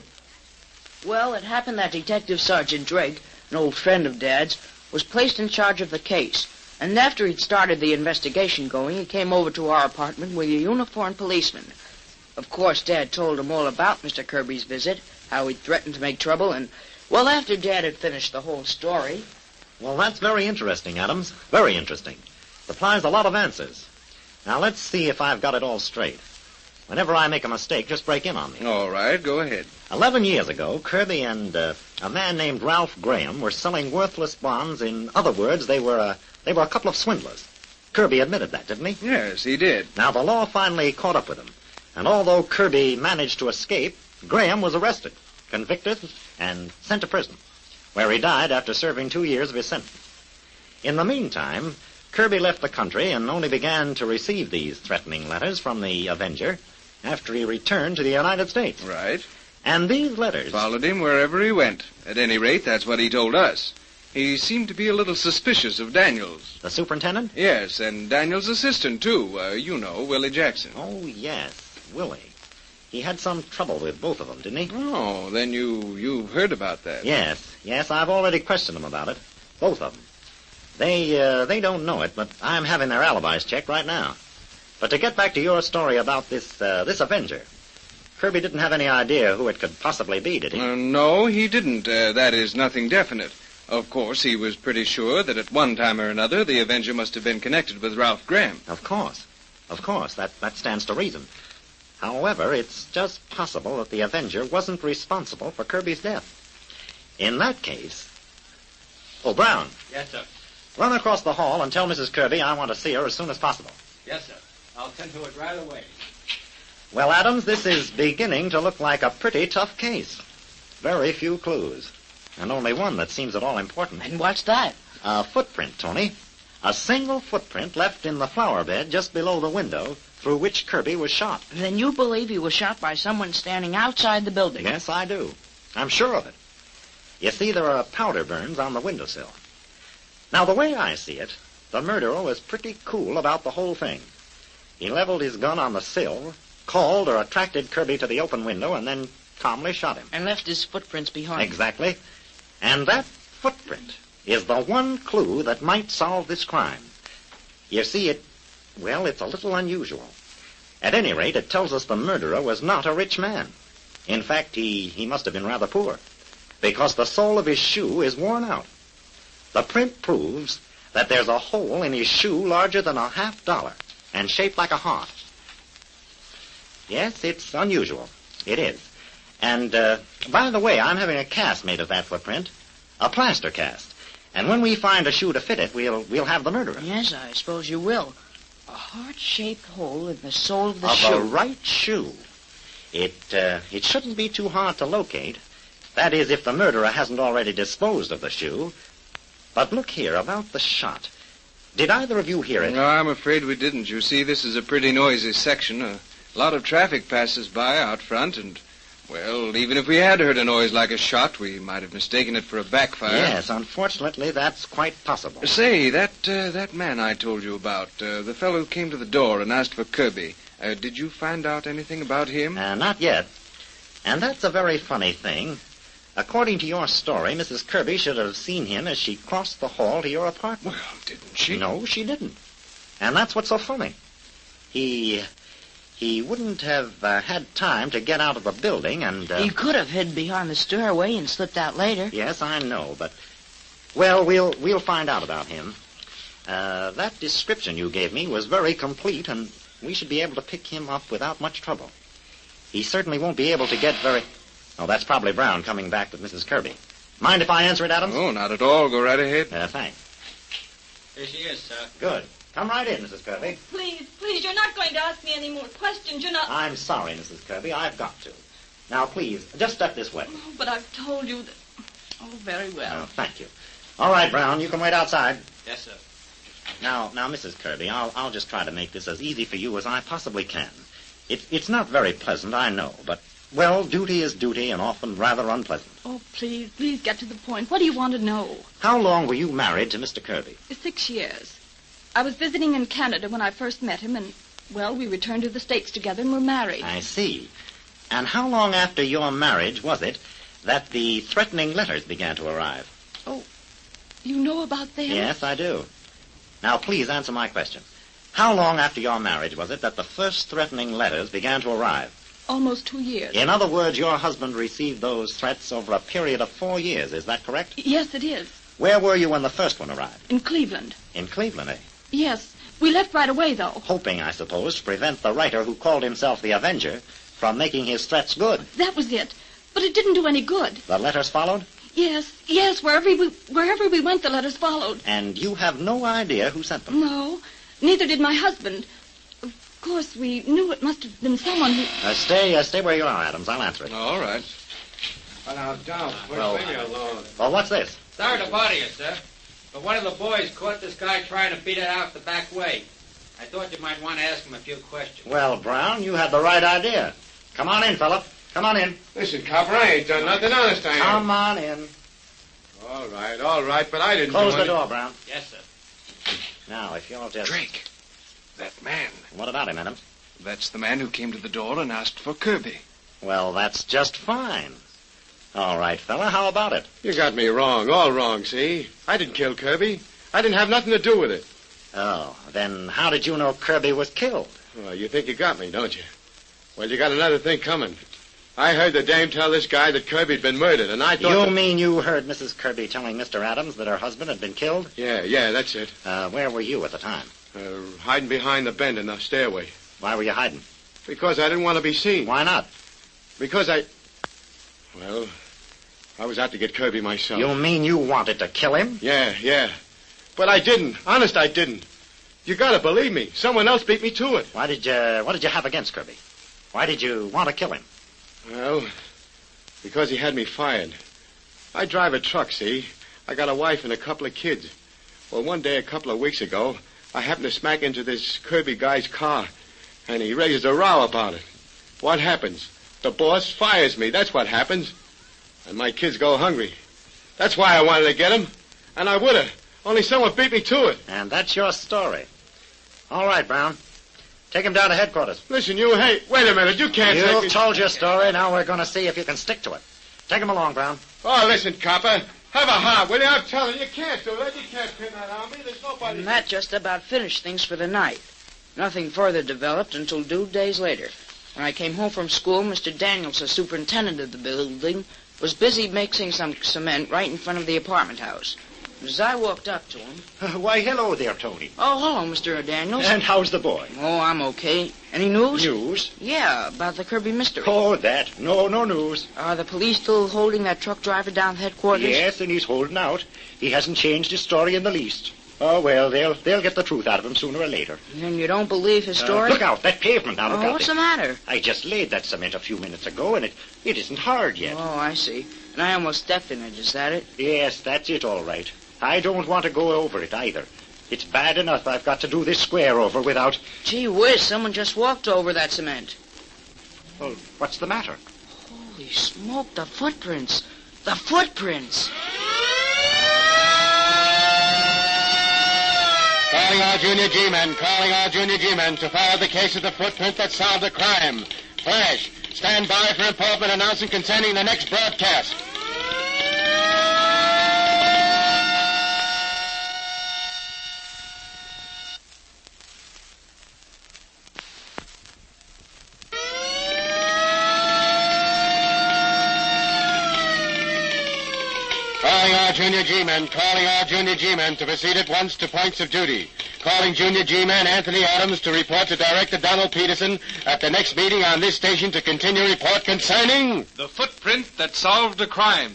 Speaker 11: Well, it happened that Detective Sergeant Drake, an old friend of Dad's, was placed in charge of the case. And after he'd started the investigation going, he came over to our apartment with a uniformed policeman. Of course, Dad told him all about Mr. Kirby's visit, how he'd threatened to make trouble, and... Well, after Dad had finished the whole story...
Speaker 14: Well, that's very interesting, Adams. Very interesting. Supplies a lot of answers. Now, let's see if I've got it all straight. Whenever I make a mistake, just break in on me.
Speaker 15: All right, go ahead.
Speaker 14: 11 years ago, Kirby and a man named Ralph Graham were selling worthless bonds. In other words, they were a couple of swindlers. Kirby admitted that, didn't he?
Speaker 15: Yes, he did.
Speaker 14: Now, the law finally caught up with him. And although Kirby managed to escape, Graham was arrested, convicted, and sent to prison, where he died after serving 2 years of his sentence. In the meantime, Kirby left the country and only began to receive these threatening letters from the Avenger after he returned to the United States.
Speaker 15: Right.
Speaker 14: And these letters...
Speaker 15: Followed him wherever he went. At any rate, that's what he told us. He seemed to be a little suspicious of Daniels.
Speaker 14: The superintendent?
Speaker 15: Yes, and Daniels' assistant, too. Willie Jackson.
Speaker 14: Oh, yes, Willie. He had some trouble with both of them, didn't he?
Speaker 15: Oh, then you've heard about that.
Speaker 14: Yes, I've already questioned them about it. Both of them. They don't know it, but I'm having their alibis checked right now. But to get back to your story about this Avenger, Kirby didn't have any idea who it could possibly be, did he?
Speaker 15: No, he didn't. That is nothing definite. Of course, he was pretty sure that at one time or another the Avenger must have been connected with Ralph Graham.
Speaker 14: Of course. That stands to reason. However, it's just possible that the Avenger wasn't responsible for Kirby's death. In that case... Oh, Brown.
Speaker 6: Yes, sir.
Speaker 14: Run across the hall and tell Mrs. Kirby I want to see her as soon as possible.
Speaker 6: Yes, sir. I'll tend to it right away.
Speaker 14: Well, Adams, this is beginning to look like a pretty tough case. Very few clues.
Speaker 16: And only one that seems at all important.
Speaker 11: And what's that?
Speaker 16: A footprint, Tony. A single footprint left in the flower bed just below the window through which Kirby was shot.
Speaker 11: Then you believe he was shot by someone standing outside the building?
Speaker 16: Yes, I do. I'm sure of it. You see, there are powder burns on the windowsill. Now, the way I see it, the murderer was pretty cool about the whole thing. He leveled his gun on the sill, called or attracted Kirby to the open window, and then calmly shot him.
Speaker 11: And left his footprints behind.
Speaker 16: Exactly. And that footprint is the one clue that might solve this crime. You see, it's a little unusual. At any rate, it tells us the murderer was not a rich man. In fact, he must have been rather poor, because the sole of his shoe is worn out. The print proves that there's a hole in his shoe larger than a $50 and shaped like a heart. Yes, it's unusual. It is. And, by the way, I'm having a cast made of that footprint, a plaster cast. And when we find a shoe to fit it, we'll have the murderer.
Speaker 11: Yes, I suppose you will. A heart-shaped hole in the sole of the shoe.
Speaker 16: Of the right shoe. It shouldn't be too hard to locate. That is, if the murderer hasn't already disposed of the shoe. But look here, about the shot. Did either of you hear it?
Speaker 15: No, I'm afraid we didn't. You see, this is a pretty noisy section. A lot of traffic passes by out front, and, well, even if we had heard a noise like a shot, we might have mistaken it for a backfire.
Speaker 16: Yes, unfortunately, that's quite possible.
Speaker 15: Say, that man I told you about, the fellow who came to the door and asked for Kirby, did you find out anything about him?
Speaker 16: Not yet. And that's a very funny thing. According to your story, Mrs. Kirby should have seen him as she crossed the hall to your apartment.
Speaker 15: Well, didn't she?
Speaker 16: No, she didn't. And that's what's so funny. He wouldn't have had time to get out of the building and...
Speaker 11: He could have hid behind the stairway and slipped out later.
Speaker 16: Yes, I know, but... Well, we'll find out about him. That description you gave me was very complete, and we should be able to pick him up without much trouble. He certainly won't be able to get very... Oh, that's probably Brown coming back with Mrs. Kirby. Mind if I answer it, Adams?
Speaker 15: Oh, not at all. Go right ahead.
Speaker 16: Thanks.
Speaker 6: Here she is, sir.
Speaker 16: Good. Come right in, Mrs. Kirby.
Speaker 17: Please, you're not going to ask me any more questions. You're not...
Speaker 16: I'm sorry, Mrs. Kirby. I've got to. Now, please, just step this way.
Speaker 17: Oh, but I've told you that... Oh, very well.
Speaker 16: Oh, thank you. All right, Brown, you can wait outside.
Speaker 6: Yes, sir.
Speaker 16: Now, Mrs. Kirby, I'll just try to make this as easy for you as I possibly can. It's not very pleasant, I know, but... Well, duty is duty and often rather unpleasant.
Speaker 17: Oh, please get to the point. What do you want to know?
Speaker 16: How long were you married to Mr. Kirby?
Speaker 17: 6 years. I was visiting in Canada when I first met him, and, well, we returned to the States together and were married.
Speaker 16: I see. And how long after your marriage was it that the threatening letters began to arrive?
Speaker 17: Oh, you know about them?
Speaker 16: Yes, I do. Now, please answer my question. How long after your marriage was it that the first threatening letters began to arrive?
Speaker 17: Almost 2 years.
Speaker 16: In other words, your husband received those threats over a period of 4 years. Is that correct?
Speaker 17: Yes, it is.
Speaker 16: Where were you when the first one arrived?
Speaker 17: In Cleveland.
Speaker 16: In Cleveland, eh?
Speaker 17: Yes. We left right away, though.
Speaker 16: Hoping, I suppose, to prevent the writer who called himself the Avenger from making his threats good.
Speaker 17: That was it. But it didn't do any good.
Speaker 16: The letters followed?
Speaker 17: Yes. Wherever we went, the letters followed.
Speaker 16: And you have no idea who sent them?
Speaker 17: No. Neither did my husband. Of course, we knew it must have been someone who...
Speaker 16: Stay where you are, Adams. I'll answer it.
Speaker 15: All right.
Speaker 8: Oh, now, don't.
Speaker 16: Well,
Speaker 8: leave me alone.
Speaker 16: Well, what's this?
Speaker 18: Sorry to bother you, sir, but one of the boys caught this guy trying to beat it out the back way. I thought you might want to ask him a few questions.
Speaker 16: Well, Brown, you had the right idea. Come on in, Philip. Come on in.
Speaker 10: Listen, copper, I ain't done nothing. Honest, I ain't.
Speaker 16: Come on in.
Speaker 10: All right, but I didn't
Speaker 16: Close
Speaker 10: do
Speaker 16: the
Speaker 10: any-
Speaker 16: door, Brown.
Speaker 18: Yes, sir.
Speaker 16: Now, if you'll just...
Speaker 15: Drake. That man.
Speaker 16: What about him, Adams?
Speaker 15: That's the man who came to the door and asked for Kirby.
Speaker 16: Well, that's just fine. All right, fella, how about it?
Speaker 10: You got me wrong, all wrong, see? I didn't kill Kirby. I didn't have nothing to do with it.
Speaker 16: Oh, then how did you know Kirby was killed?
Speaker 10: Well, you think you got me, don't you? Well, you got another thing coming. I heard the dame tell this guy that Kirby'd been murdered, and I thought...
Speaker 16: You mean you heard Mrs. Kirby telling Mr. Adams that her husband had been killed?
Speaker 10: Yeah, that's it.
Speaker 16: Where were you at the time?
Speaker 10: Hiding behind the bend in the stairway.
Speaker 16: Why were you hiding?
Speaker 10: Because I didn't want to be seen.
Speaker 16: Why not?
Speaker 10: Because Well, I was out to get Kirby myself.
Speaker 16: You mean you wanted to kill him?
Speaker 10: Yeah. But I didn't. Honest, I didn't. You gotta believe me. Someone else beat me to it.
Speaker 16: What did you have against Kirby? Why did you want to kill him?
Speaker 10: Well, because he had me fired. I drive a truck, see? I got a wife and a couple of kids. Well, one day a couple of weeks ago, I happened to smack into this Kirby guy's car, and he raises a row about it. What happens? The boss fires me. That's what happens. And my kids go hungry. That's why I wanted to get him. And I would have. Only someone beat me to it.
Speaker 14: And that's your story. All right, Brown. Take him down to headquarters.
Speaker 10: Listen, you, hey, wait a minute. You can't take me.
Speaker 14: You've told your story. Now we're going to see if you can stick to it. Take him along, Brown.
Speaker 10: Oh, listen, copper. Have a heart, will you? I'm telling you, you can't do that. You can't pin that on me. There's nobody...
Speaker 11: And that just about finished things for the night. Nothing further developed until 2 days later. When I came home from school, Mr. Daniels, the superintendent of the building, was busy mixing some cement right in front of the apartment house. As I walked up to him...
Speaker 14: Why, hello there, Tony.
Speaker 11: Oh, hello, Mr. Daniels.
Speaker 14: And how's the boy?
Speaker 11: Oh, I'm okay. Any news?
Speaker 14: News?
Speaker 11: Yeah, about the Kirby mystery.
Speaker 14: Oh, that. No news.
Speaker 11: Are the police still holding that truck driver down at headquarters?
Speaker 14: Yes, and he's holding out. He hasn't changed his story in the least. Oh, well, they'll get the truth out of him sooner or later.
Speaker 11: And you don't believe his story?
Speaker 14: Look out, that pavement now, look out.
Speaker 11: What's the matter?
Speaker 14: I just laid that cement a few minutes ago, and it isn't hard yet.
Speaker 11: Oh, I see. And I almost stepped in it, is that it?
Speaker 14: Yes, that's it, all right. I don't want to go over it, either. It's bad enough I've got to do this square over without...
Speaker 11: Gee whiz, someone just walked over that cement.
Speaker 14: Well, what's the matter?
Speaker 11: Holy smoke, the footprints. The footprints!
Speaker 19: Calling all Junior G-men, calling all Junior G-men to follow the case of the footprint that solved the crime. Flash, stand by for important announcement concerning the next broadcast. Calling all Junior G-men, calling all Junior G-men to proceed at once to points of duty. Calling Junior G-man Anthony Adams to report to Director Donald Peterson at the next meeting on this station to continue report concerning...
Speaker 12: the footprint that solved a crime.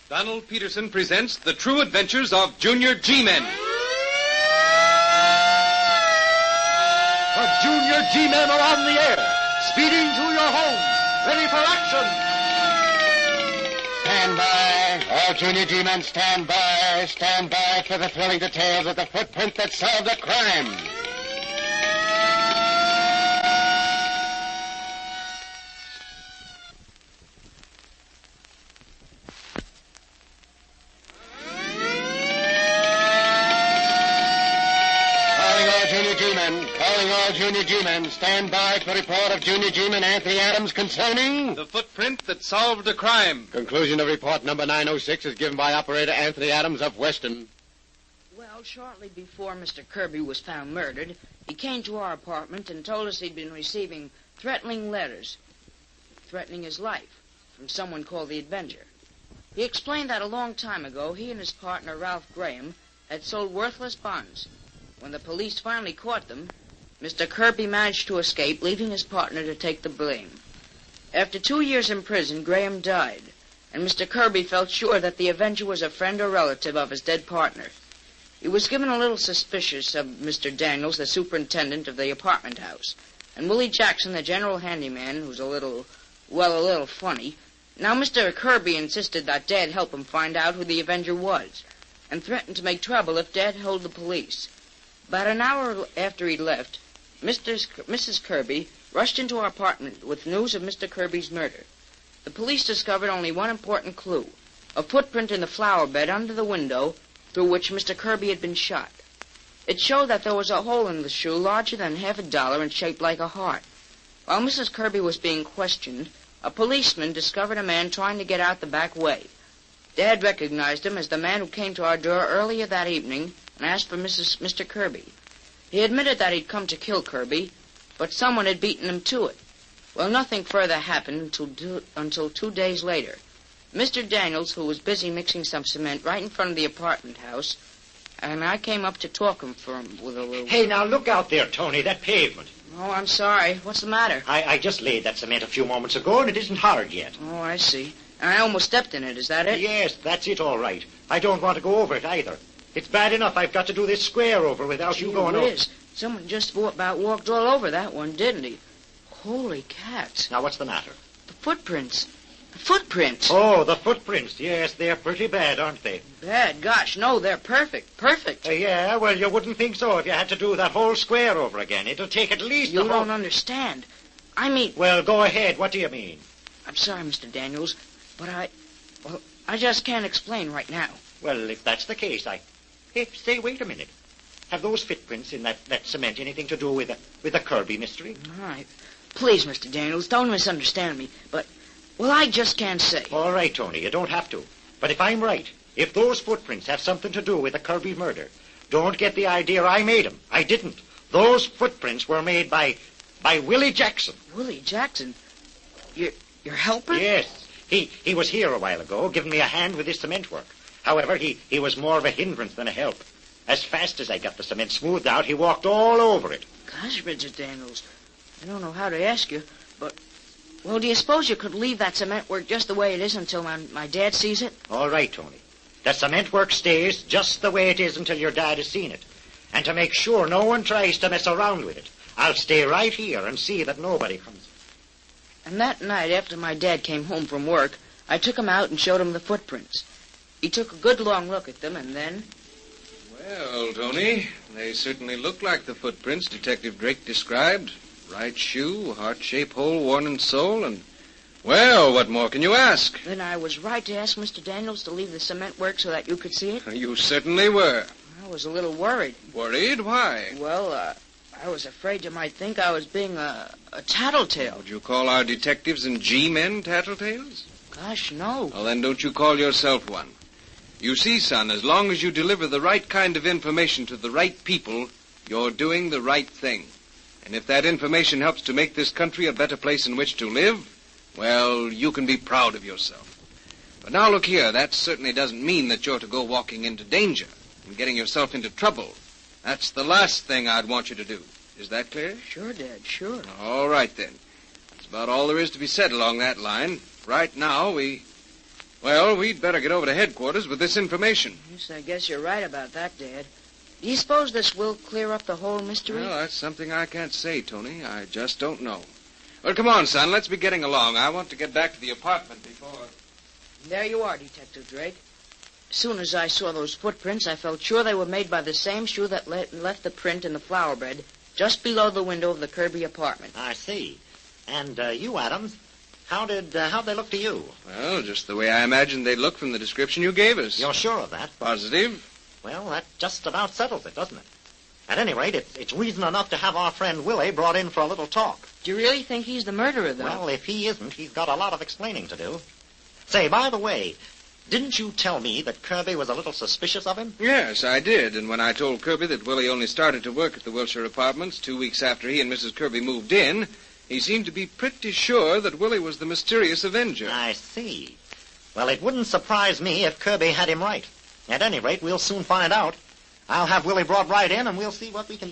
Speaker 12: Donald Peterson presents The True Adventures of Junior G-Men.
Speaker 14: The Junior G-Men are on the air, speeding to your homes, ready for action.
Speaker 19: Stand by. All Junior G-men stand by. Stand by for the thrilling details of the footprint that solved the crime. Calling all Junior G-men, stand by for report of Junior G-man Anthony Adams concerning...
Speaker 12: the footprint that solved a crime.
Speaker 19: Conclusion of report number 906 is given by Operator Anthony Adams of Weston.
Speaker 11: Well, shortly before Mr. Kirby was found murdered, he came to our apartment and told us he'd been receiving threatening letters, threatening his life, from someone called the Avenger. He explained that a long time ago, he and his partner, Ralph Graham, had sold worthless bonds. When the police finally caught them, Mr. Kirby managed to escape, leaving his partner to take the blame. After 2 years in prison, Graham died, and Mr. Kirby felt sure that the Avenger was a friend or relative of his dead partner. He was given a little suspicious of Mr. Daniels, the superintendent of the apartment house, and Willie Jackson, the general handyman, who's a little funny. Now, Mr. Kirby insisted that Dad help him find out who the Avenger was, and threatened to make trouble if Dad told the police. About an hour after he'd left, Mrs. Kirby rushed into our apartment with news of Mr. Kirby's murder. The police discovered only one important clue, a footprint in the flower bed under the window through which Mr. Kirby had been shot. It showed that there was a hole in the shoe larger than $50 and shaped like a heart. While Mrs. Kirby was being questioned, a policeman discovered a man trying to get out the back way. Dad recognized him as the man who came to our door earlier that evening and asked for Mr. Kirby. He admitted that he'd come to kill Kirby, but someone had beaten him to it. Well, nothing further happened until 2 days later. Mr. Daniels, who was busy mixing some cement right in front of the apartment house, and I came up to talk him for him with a little...
Speaker 16: Hey, now look out there, Tony, that pavement.
Speaker 11: Oh, I'm sorry. What's the matter?
Speaker 16: I just laid that cement a few moments ago, and it isn't hard yet.
Speaker 11: Oh, I see. And I almost stepped in it. Is that it?
Speaker 16: Yes, that's it, all right. I don't want to go over it either. It's bad enough I've got to do this square over without you going over.
Speaker 11: It is. Someone just about walked all over that one, didn't he? Holy cats.
Speaker 16: Now, what's the matter?
Speaker 11: The footprints. The footprints.
Speaker 16: Oh, the footprints. Yes, they're pretty bad, aren't they?
Speaker 11: Bad? Gosh, no, they're perfect. Perfect.
Speaker 16: Yeah, well, you wouldn't think so if you had to do that whole square over again. It'll take at least
Speaker 11: You don't understand. I mean...
Speaker 16: Well, go ahead. What do you mean?
Speaker 11: I'm sorry, Mr. Daniels, but I just can't explain right now.
Speaker 16: Well, if that's the case, Hey, say, wait a minute. Have those footprints in that cement anything to do with the Kirby mystery?
Speaker 11: All right. Please, Mr. Daniels, don't misunderstand me, but... Well, I just can't say.
Speaker 16: All right, Tony, you don't have to. But if I'm right, if those footprints have something to do with the Kirby murder, don't get the idea I made them. I didn't. Those footprints were made by Willie Jackson.
Speaker 11: Willie Jackson? Your helper?
Speaker 16: Yes. He was here a while ago, giving me a hand with his cement work. However, he was more of a hindrance than a help. As fast as I got the cement smoothed out, he walked all over it.
Speaker 11: Gosh, Mr. Daniels, I don't know how to ask you, but... Well, do you suppose you could leave that cement work just the way it is until my dad sees it?
Speaker 16: All right, Tony. The cement work stays just the way it is until your dad has seen it. And to make sure no one tries to mess around with it, I'll stay right here and see that nobody comes.
Speaker 11: And that night, after my dad came home from work, I took him out and showed him the footprints. He took a good long look at them, and then...
Speaker 15: Well, Tony, they certainly look like the footprints Detective Drake described. Right shoe, heart-shaped hole worn in sole, and... Well, what more can you ask?
Speaker 11: Then I was right to ask Mr. Daniels to leave the cement work so that you could see it?
Speaker 15: You certainly were.
Speaker 11: I was a little worried.
Speaker 15: Worried? Why?
Speaker 11: Well, I was afraid you might think I was being a tattletale.
Speaker 15: Would you call our detectives and G-men tattletales?
Speaker 11: Gosh, no.
Speaker 15: Well, then don't you call yourself one. You see, son, as long as you deliver the right kind of information to the right people, you're doing the right thing. And if that information helps to make this country a better place in which to live, well, you can be proud of yourself. But now look here, that certainly doesn't mean that you're to go walking into danger and getting yourself into trouble. That's the last thing I'd want you to do. Is that clear?
Speaker 11: Sure, Dad, sure.
Speaker 15: All right, then. That's about all there is to be said along that line. Right now, we'd better get over to headquarters with this information.
Speaker 11: Yes, I guess you're right about that, Dad. Do you suppose this will clear up the whole mystery?
Speaker 15: Well, that's something I can't say, Tony. I just don't know. Well, come on, son. Let's be getting along. I want to get back to the apartment before...
Speaker 11: There you are, Detective Drake. As soon as I saw those footprints, I felt sure they were made by the same shoe that left the print in the flower bed just below the window of the Kirby apartment.
Speaker 16: I see. And you, Adams, how'd they look to you?
Speaker 15: Well, just the way I imagined they'd look from the description you gave us.
Speaker 16: You're sure of that?
Speaker 15: Positive.
Speaker 16: Well, that just about settles it, doesn't it? At any rate, it's reason enough to have our friend Willie brought in for a little talk.
Speaker 11: Do you really think he's the murderer, though?
Speaker 16: Well, if he isn't, he's got a lot of explaining to do. Say, by the way, didn't you tell me that Kirby was a little suspicious of him?
Speaker 15: Yes, I did. And when I told Kirby that Willie only started to work at the Wilshire Apartments 2 weeks after he and Mrs. Kirby moved in, he seemed to be pretty sure that Willie was the mysterious avenger.
Speaker 16: I see. Well, it wouldn't surprise me if Kirby had him right. At any rate, we'll soon find out. I'll have Willie brought right in, and we'll see what we can...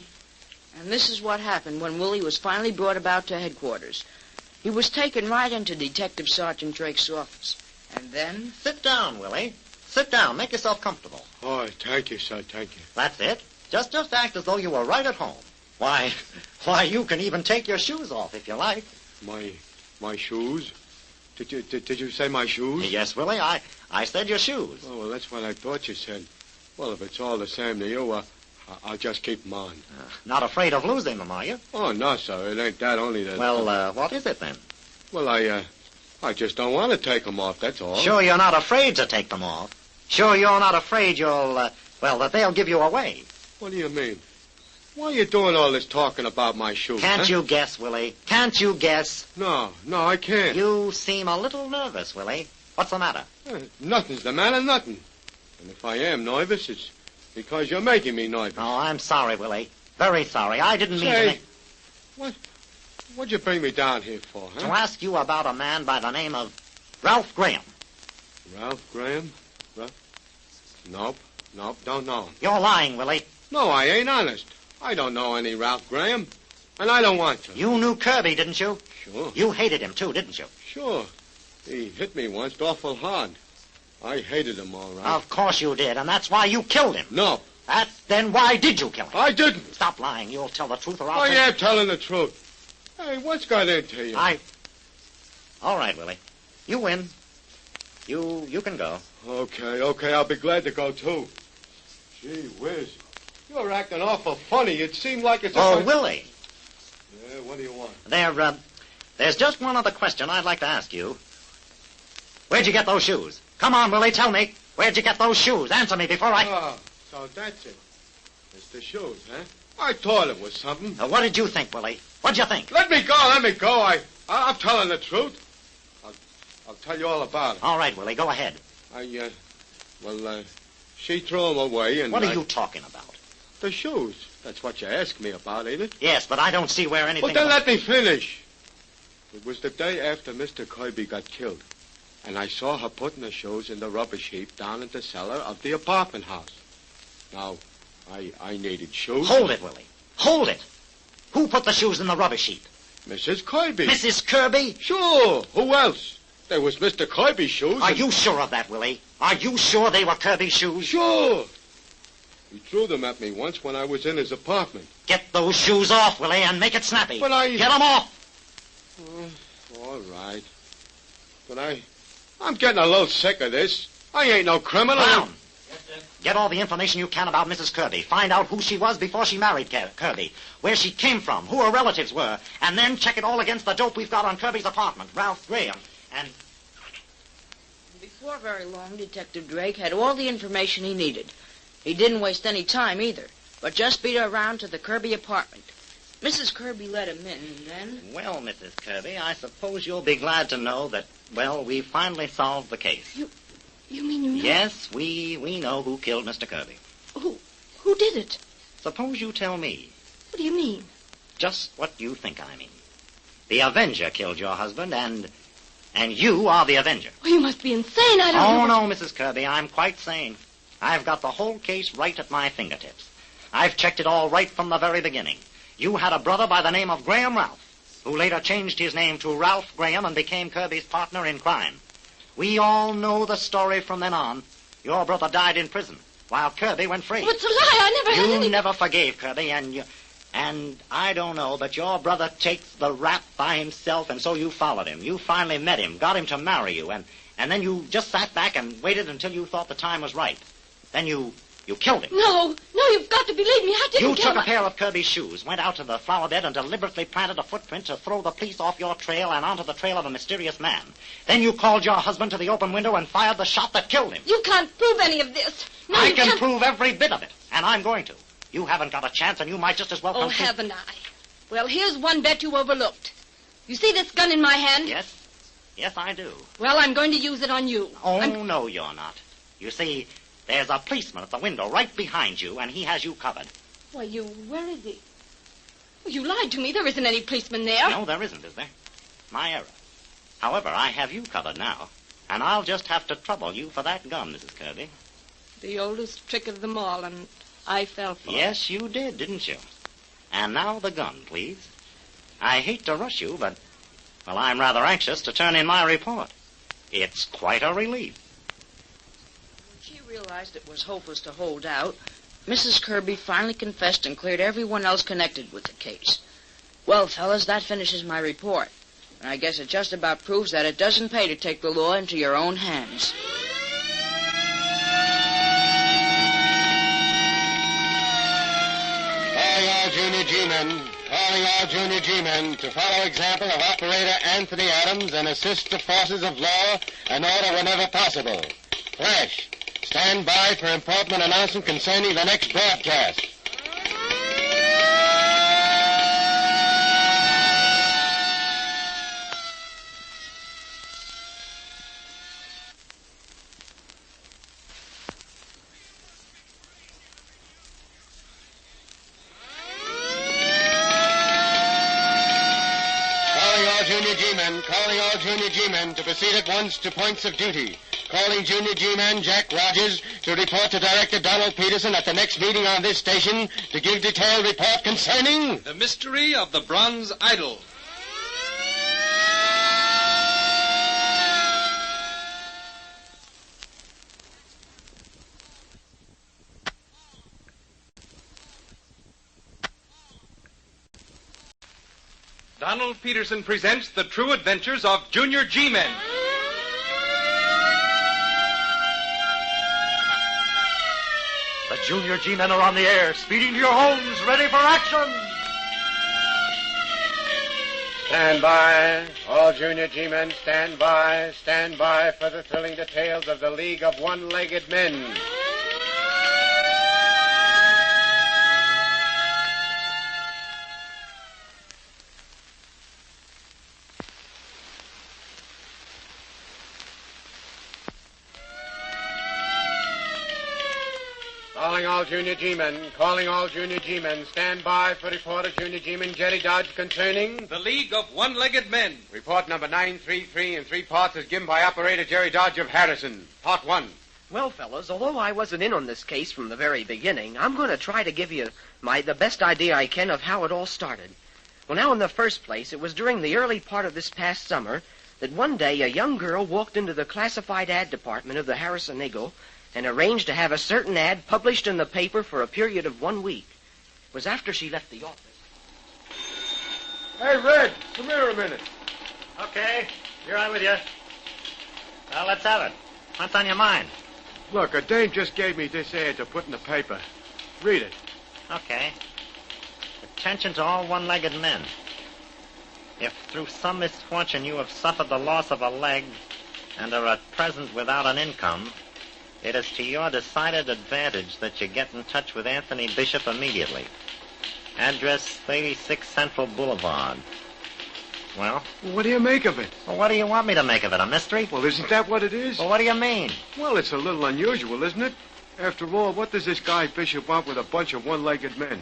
Speaker 11: And this is what happened when Willie was finally brought about to headquarters. He was taken right into Detective Sergeant Drake's office. And then...
Speaker 16: Sit down, Willie. Sit down. Make yourself comfortable.
Speaker 10: Oh, thank you, sir. Thank you.
Speaker 16: That's it. Just act as though you were right at home. Why, you can even take your shoes off if you like.
Speaker 10: My shoes? Did you say my shoes?
Speaker 16: Yes, Willie. I said your shoes.
Speaker 10: Oh, well, that's what I thought you said. Well, if it's all the same to you, I'll just keep them on.
Speaker 16: Not afraid of losing them, are you?
Speaker 10: Oh, no, sir. It ain't that, only that...
Speaker 16: Well, what is it, then?
Speaker 10: Well, I just don't want to take them off, that's all.
Speaker 16: Sure you're not afraid to take them off? Sure you're not afraid that they'll give you away?
Speaker 10: What do you mean? Why are you doing all this talking about my shoes?
Speaker 16: Can't you guess, Willie? Can't you guess?
Speaker 10: No, I can't.
Speaker 16: You seem a little nervous, Willie. What's the matter?
Speaker 10: Nothing's the matter, nothing. And if I am nervous, it's because you're making me nervous.
Speaker 16: Oh, I'm sorry, Willie. Very sorry. I didn't mean to make...
Speaker 10: What'd you bring me down here for, huh?
Speaker 16: To ask you about a man by the name of Ralph Graham.
Speaker 10: Ralph Graham? Nope. Nope, don't know him.
Speaker 16: You're lying, Willie.
Speaker 10: No, I ain't honest. I don't know any Ralph Graham, and I don't want to.
Speaker 16: You knew Kirby, didn't you?
Speaker 10: Sure.
Speaker 16: You hated him, too, didn't you?
Speaker 10: Sure. He hit me once awful hard. I hated him, all right.
Speaker 16: Of course you did, and that's why you killed him.
Speaker 10: No.
Speaker 16: Then why did you kill him?
Speaker 10: I didn't.
Speaker 16: Stop lying. You'll tell the truth or I'll...
Speaker 10: I am telling the truth. Hey, what's got into you?
Speaker 16: All right, Willie. You win. You can go.
Speaker 10: Okay. I'll be glad to go, too. Gee whiz. You're acting awful funny. It seemed like it's...
Speaker 16: Willie.
Speaker 10: Yeah, what do you want?
Speaker 16: There's just one other question I'd like to ask you. Where'd you get those shoes? Come on, Willie, tell me. Where'd you get those shoes? Answer me before I...
Speaker 10: Oh, so that's it. It's the shoes, huh? I thought it was something.
Speaker 16: What did you think, Willie? What'd you think?
Speaker 10: Let me go. I'm telling the truth. I'll tell you all about it.
Speaker 16: All right, Willie, go ahead.
Speaker 10: She threw them away and...
Speaker 16: What are you talking about?
Speaker 10: The shoes. That's what you asked me about, ain't it?
Speaker 16: Yes, but I don't see where anything...
Speaker 10: Well, then let me finish. It was the day after Mr. Kirby got killed, and I saw her putting the shoes in the rubbish heap down in the cellar of the apartment house. Now, I needed shoes.
Speaker 16: Hold it, Willie. Hold it. Who put the shoes in the rubbish heap?
Speaker 10: Mrs. Kirby.
Speaker 16: Mrs. Kirby?
Speaker 10: Sure. Who else? They was Mr. Kirby's shoes.
Speaker 16: Are you sure of that, Willie? Are you sure they were Kirby's shoes?
Speaker 10: Sure. He threw them at me once when I was in his apartment.
Speaker 16: Get those shoes off, Willie, and make it snappy.
Speaker 10: But
Speaker 16: Get them off.
Speaker 10: All right. But I'm getting a little sick of this. I ain't no criminal.
Speaker 16: Brown. Get all the information you can about Mrs. Kirby. Find out who she was before she married Kirby, where she came from, who her relatives were, and then check it all against the dope we've got on Kirby's apartment, Ralph Graham, and...
Speaker 11: Before very long, Detective Drake had all the information he needed. He didn't waste any time either, but just beat her around to the Kirby apartment. Mrs. Kirby let him in, and then...
Speaker 16: Well, Mrs. Kirby, I suppose you'll be glad to know that, well, we finally solved the case.
Speaker 17: You mean you know?
Speaker 16: Yes, we know who killed Mr. Kirby.
Speaker 17: Who did it?
Speaker 16: Suppose you tell me.
Speaker 17: What do you mean?
Speaker 16: Just what you think I mean. The Avenger killed your husband, and you are the Avenger.
Speaker 17: Oh, you must be insane. I don't know.
Speaker 16: Oh, no, Mrs. Kirby, I'm quite sane. I've got the whole case right at my fingertips. I've checked it all right from the very beginning. You had a brother by the name of Graham Ralph, who later changed his name to Ralph Graham and became Kirby's partner in crime. We all know the story from then on. Your brother died in prison, while Kirby went free.
Speaker 17: Oh, it's a lie. I never had any...
Speaker 16: You never forgave Kirby, and I don't know, but your brother takes the rap by himself, and so you followed him. You finally met him, got him to marry you, and then you just sat back and waited until you thought the time was right. Then you killed him.
Speaker 17: No, you've got to believe me. I didn't
Speaker 16: You took a pair of Kirby's shoes, went out to the flower bed, and deliberately planted a footprint to throw the police off your trail and onto the trail of a mysterious man. Then you called your husband to the open window and fired the shot that killed him.
Speaker 17: You can't prove any of this. No,
Speaker 16: I can prove every bit of it, and I'm going to. You haven't got a chance, and you might just as well come...
Speaker 17: Oh, haven't I? Well, here's one bet you overlooked. You see this gun in my hand?
Speaker 16: Yes, I do.
Speaker 17: Well, I'm going to use it on you.
Speaker 16: No, you're not. You see, there's a policeman at the window right behind you, and he has you covered.
Speaker 17: Why, where is he? Well, you lied to me. There isn't any policeman there.
Speaker 16: No, there isn't, is there? My error. However, I have you covered now, and I'll just have to trouble you for that gun, Mrs. Kirby.
Speaker 17: The oldest trick of them all, and I fell for it.
Speaker 16: Yes, you did, didn't you? And now the gun, please. I hate to rush you, but, well, I'm rather anxious to turn in my report. It's quite a relief.
Speaker 11: When she realized it was hopeless to hold out, Mrs. Kirby finally confessed and cleared everyone else connected with the case. Well, fellas, that finishes my report. And I guess it just about proves that it doesn't pay to take the law into your own hands.
Speaker 19: Calling all Junior G-men. Calling all Junior G-men to follow example of Operator Anthony Adams and assist the forces of law and order whenever possible. Flash, stand by for important announcement concerning the next broadcast. G-Men, calling all Junior G-Men to proceed at once to points of duty. Calling Junior G-Man Jack Rogers to report to Director Donald Peterson at the next meeting on this station to give detailed report concerning
Speaker 15: the mystery of the bronze idol. Donald Peterson presents the true adventures of Junior G-Men.
Speaker 14: The Junior G-Men are on the air, speeding to your homes, ready for action.
Speaker 1: Stand by. All Junior G-Men, stand by. Stand by for the thrilling details of the League of One-Legged Men. Calling all Junior G-Men. Calling all Junior G-Men. Stand by for report of Junior G-Man Jerry Dodge concerning
Speaker 15: the League of One-Legged Men.
Speaker 1: Report number 933 in 3 parts is given by Operator Jerry Dodge of Harrison. Part 1.
Speaker 4: Well, fellas, although I wasn't in on this case from the very beginning, I'm going to try to give you the best idea I can of how it all started. Well, now, in the first place, it was during the early part of this past summer that one day a young girl walked into the classified ad department of the Harrison Eagle and arranged to have a certain ad published in the paper for a period of 1 week. It was after she left the office.
Speaker 10: Hey, Red, come here a minute.
Speaker 16: Okay, here I'm with you. Well, let's have it. What's on your mind?
Speaker 10: Look, a dame just gave me this ad to put in the paper. Read it.
Speaker 16: Okay. Attention to all one-legged men. If through some misfortune you have suffered the loss of a leg and are at present without an income, it is to your decided advantage that you get in touch with Anthony Bishop immediately. Address 36 Central Boulevard. Well?
Speaker 10: What do you make of it?
Speaker 16: Well, what do you want me to make of it, a mystery?
Speaker 10: Well, isn't that what it is?
Speaker 16: Well, what do you mean?
Speaker 10: Well, it's a little unusual, isn't it? After all, what does this guy Bishop want with a bunch of one-legged men?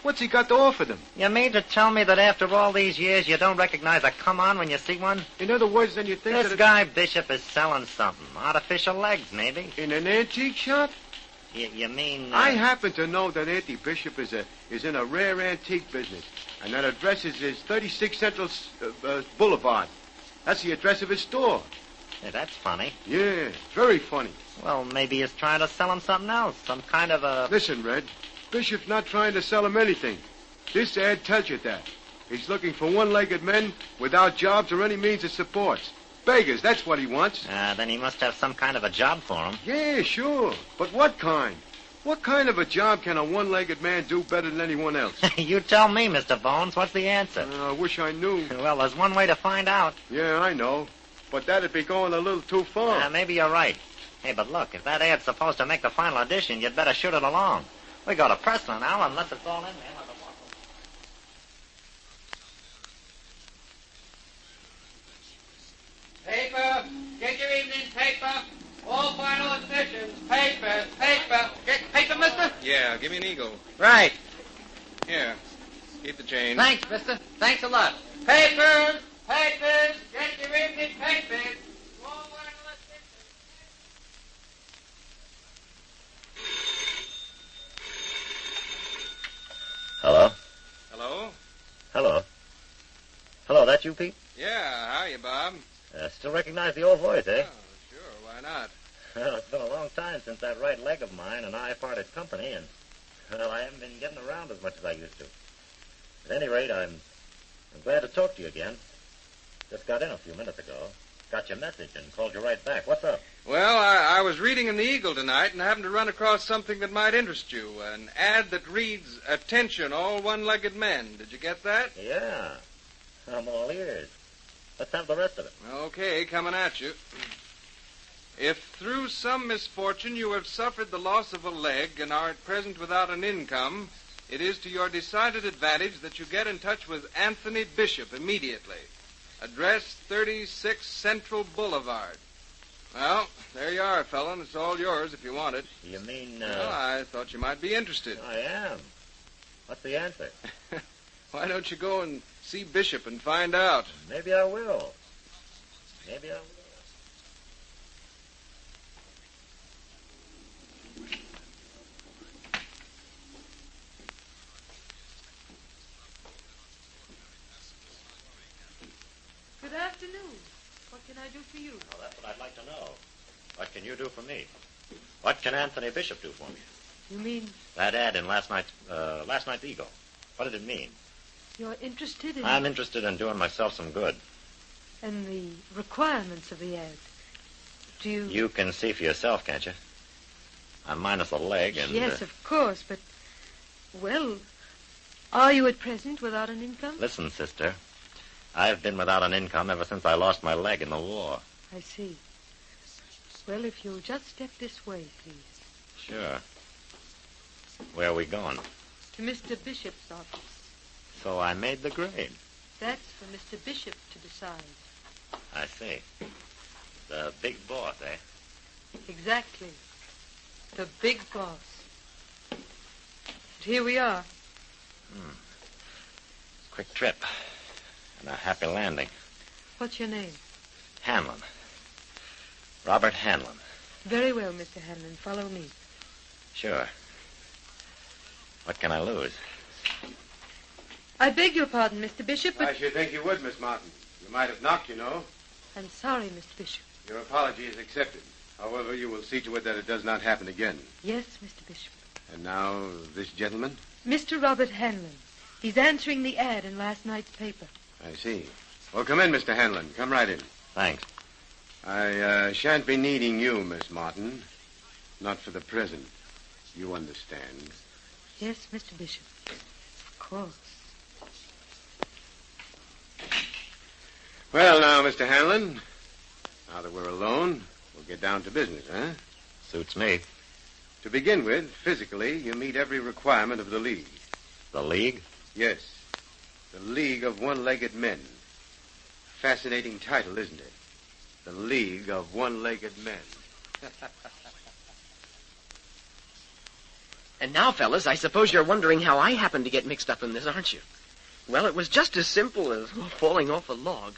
Speaker 10: What's he got to offer them?
Speaker 16: You mean to tell me that after all these years you don't recognize a come-on when you see one?
Speaker 10: In other words, then you think
Speaker 16: this guy Bishop is selling something. Artificial legs, maybe.
Speaker 10: In an antique shop?
Speaker 16: You mean...
Speaker 10: I happen to know that Auntie Bishop is in a rare antique business, and that address is 36 Central Boulevard. That's the address of his store.
Speaker 16: Hey, that's funny.
Speaker 10: Yeah, very funny.
Speaker 16: Well, maybe he's trying to sell him something else, some kind of a...
Speaker 10: Listen, Red, Bishop's not trying to sell him anything. This ad tells you that. He's looking for one-legged men without jobs or any means of support. Beggars, that's what he wants.
Speaker 16: Then he must have some kind of a job for him.
Speaker 10: Yeah, sure. But what kind? What kind of a job can a one-legged man do better than anyone else?
Speaker 16: You tell me, Mr. Bones. What's the answer?
Speaker 10: I wish I knew.
Speaker 16: Well, there's one way to find out.
Speaker 10: Yeah, I know. But that'd be going a little too far.
Speaker 16: Maybe you're right. Hey, but look, if that ad's supposed to make the final edition, you'd better shoot it along. We go to press it now unless it's all in there.
Speaker 18: Paper. Get your evening paper. All final editions. Paper. Get paper, mister?
Speaker 15: Yeah, give me an eagle.
Speaker 18: Right.
Speaker 15: Here. Keep the change.
Speaker 18: Thanks, mister. Thanks a lot. Papers. Get your evening papers. All final editions.
Speaker 16: Hello?
Speaker 15: Hello,
Speaker 16: that you, Pete?
Speaker 15: Yeah, how are you, Bob?
Speaker 16: Still recognize the old voice, eh?
Speaker 15: Oh, sure, why not?
Speaker 16: Well, it's been a long time since that right leg of mine and I parted company, and, well, I haven't been getting around as much as I used to. At any rate, I'm glad to talk to you again. Just got in a few minutes ago. Got your message and called you right back. What's up?
Speaker 15: Well, I was reading in the Eagle tonight and happened to run across something that might interest you. An ad that reads, "Attention, all one-legged men." Did you get that?
Speaker 16: Yeah. I'm all ears. Let's have the rest of it.
Speaker 15: Okay, coming at you. If through some misfortune you have suffered the loss of a leg and are at present without an income, it is to your decided advantage that you get in touch with Anthony Bishop immediately. Address 36 Central Boulevard. Well, there you are, fella, and it's all yours if you want it.
Speaker 16: You mean,
Speaker 15: Well, I thought you might be interested.
Speaker 16: I am. What's the answer?
Speaker 15: Why don't you go and see Bishop and find out?
Speaker 16: Maybe I will.
Speaker 14: Maybe I'll...
Speaker 5: Good afternoon. What can I do for you?
Speaker 14: Well, that's what I'd like to know. What can you do for me? What can Anthony Bishop do for me?
Speaker 5: You mean
Speaker 14: That ad in last night's Eagle. What did it mean?
Speaker 5: you're interested in...
Speaker 14: I'm interested in doing myself some good.
Speaker 5: And the requirements of the ad. Do you...
Speaker 14: You can see for yourself, can't you? I'm minus a leg and...
Speaker 5: Yes, of course, but... Well, are you at present without an income?
Speaker 14: Listen, sister. I've been without an income ever since I lost my leg in the war.
Speaker 5: I see. Well, if you'll just step this way, please.
Speaker 14: Sure. Where are we going?
Speaker 5: To Mr. Bishop's office.
Speaker 14: So I made the grade.
Speaker 5: That's for Mr. Bishop to decide.
Speaker 14: I see. The big boss, eh?
Speaker 5: Exactly. The big boss. And here we are.
Speaker 14: Quick trip. And a happy landing.
Speaker 5: What's your name?
Speaker 14: Hanlon. Robert Hanlon.
Speaker 5: Very well, Mr. Hanlon. Follow me.
Speaker 14: Sure. What can I lose?
Speaker 5: I beg your pardon, Mr. Bishop, but...
Speaker 1: I should think you would, Miss Martin. You might have knocked, you know.
Speaker 5: I'm sorry, Mr. Bishop.
Speaker 1: Your apology is accepted. However, you will see to it that it does not happen again.
Speaker 5: Yes, Mr. Bishop.
Speaker 1: And now, this gentleman?
Speaker 5: Mr. Robert Hanlon. He's answering the ad in last night's paper.
Speaker 1: I see. Well, come in, Mr. Hanlon. Come right in.
Speaker 14: Thanks.
Speaker 1: I shan't be needing you, Miss Martin. Not for the present. You understand.
Speaker 5: Yes, Mr. Bishop. Of course.
Speaker 1: Well, now, Mr. Hanlon, now that we're alone, we'll get down to business, huh?
Speaker 14: Suits me.
Speaker 1: To begin with, physically, you meet every requirement of the League.
Speaker 14: The League?
Speaker 1: Yes. The League of One-Legged Men. Fascinating title, isn't it? The League of One-Legged Men.
Speaker 4: And now, fellas, I suppose you're wondering how I happened to get mixed up in this, aren't you? Well, it was just as simple as falling off a log.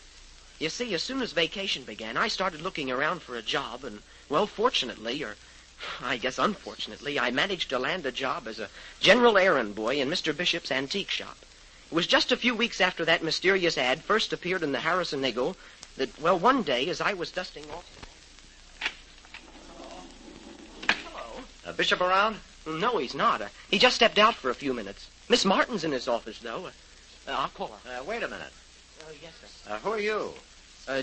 Speaker 4: You see, as soon as vacation began, I started looking around for a job, and, well, fortunately, or I guess unfortunately, I managed to land a job as a general errand boy in Mr. Bishop's antique shop. It was just a few weeks after that mysterious ad first appeared in the Harrison Eagle that, well, one day, as I was dusting off... Hello.
Speaker 14: Bishop around?
Speaker 4: No, he's not. He just stepped out for a few minutes. Miss Martin's in his office, though. I'll call her.
Speaker 14: Wait a minute.
Speaker 4: Yes, sir.
Speaker 14: Who are you?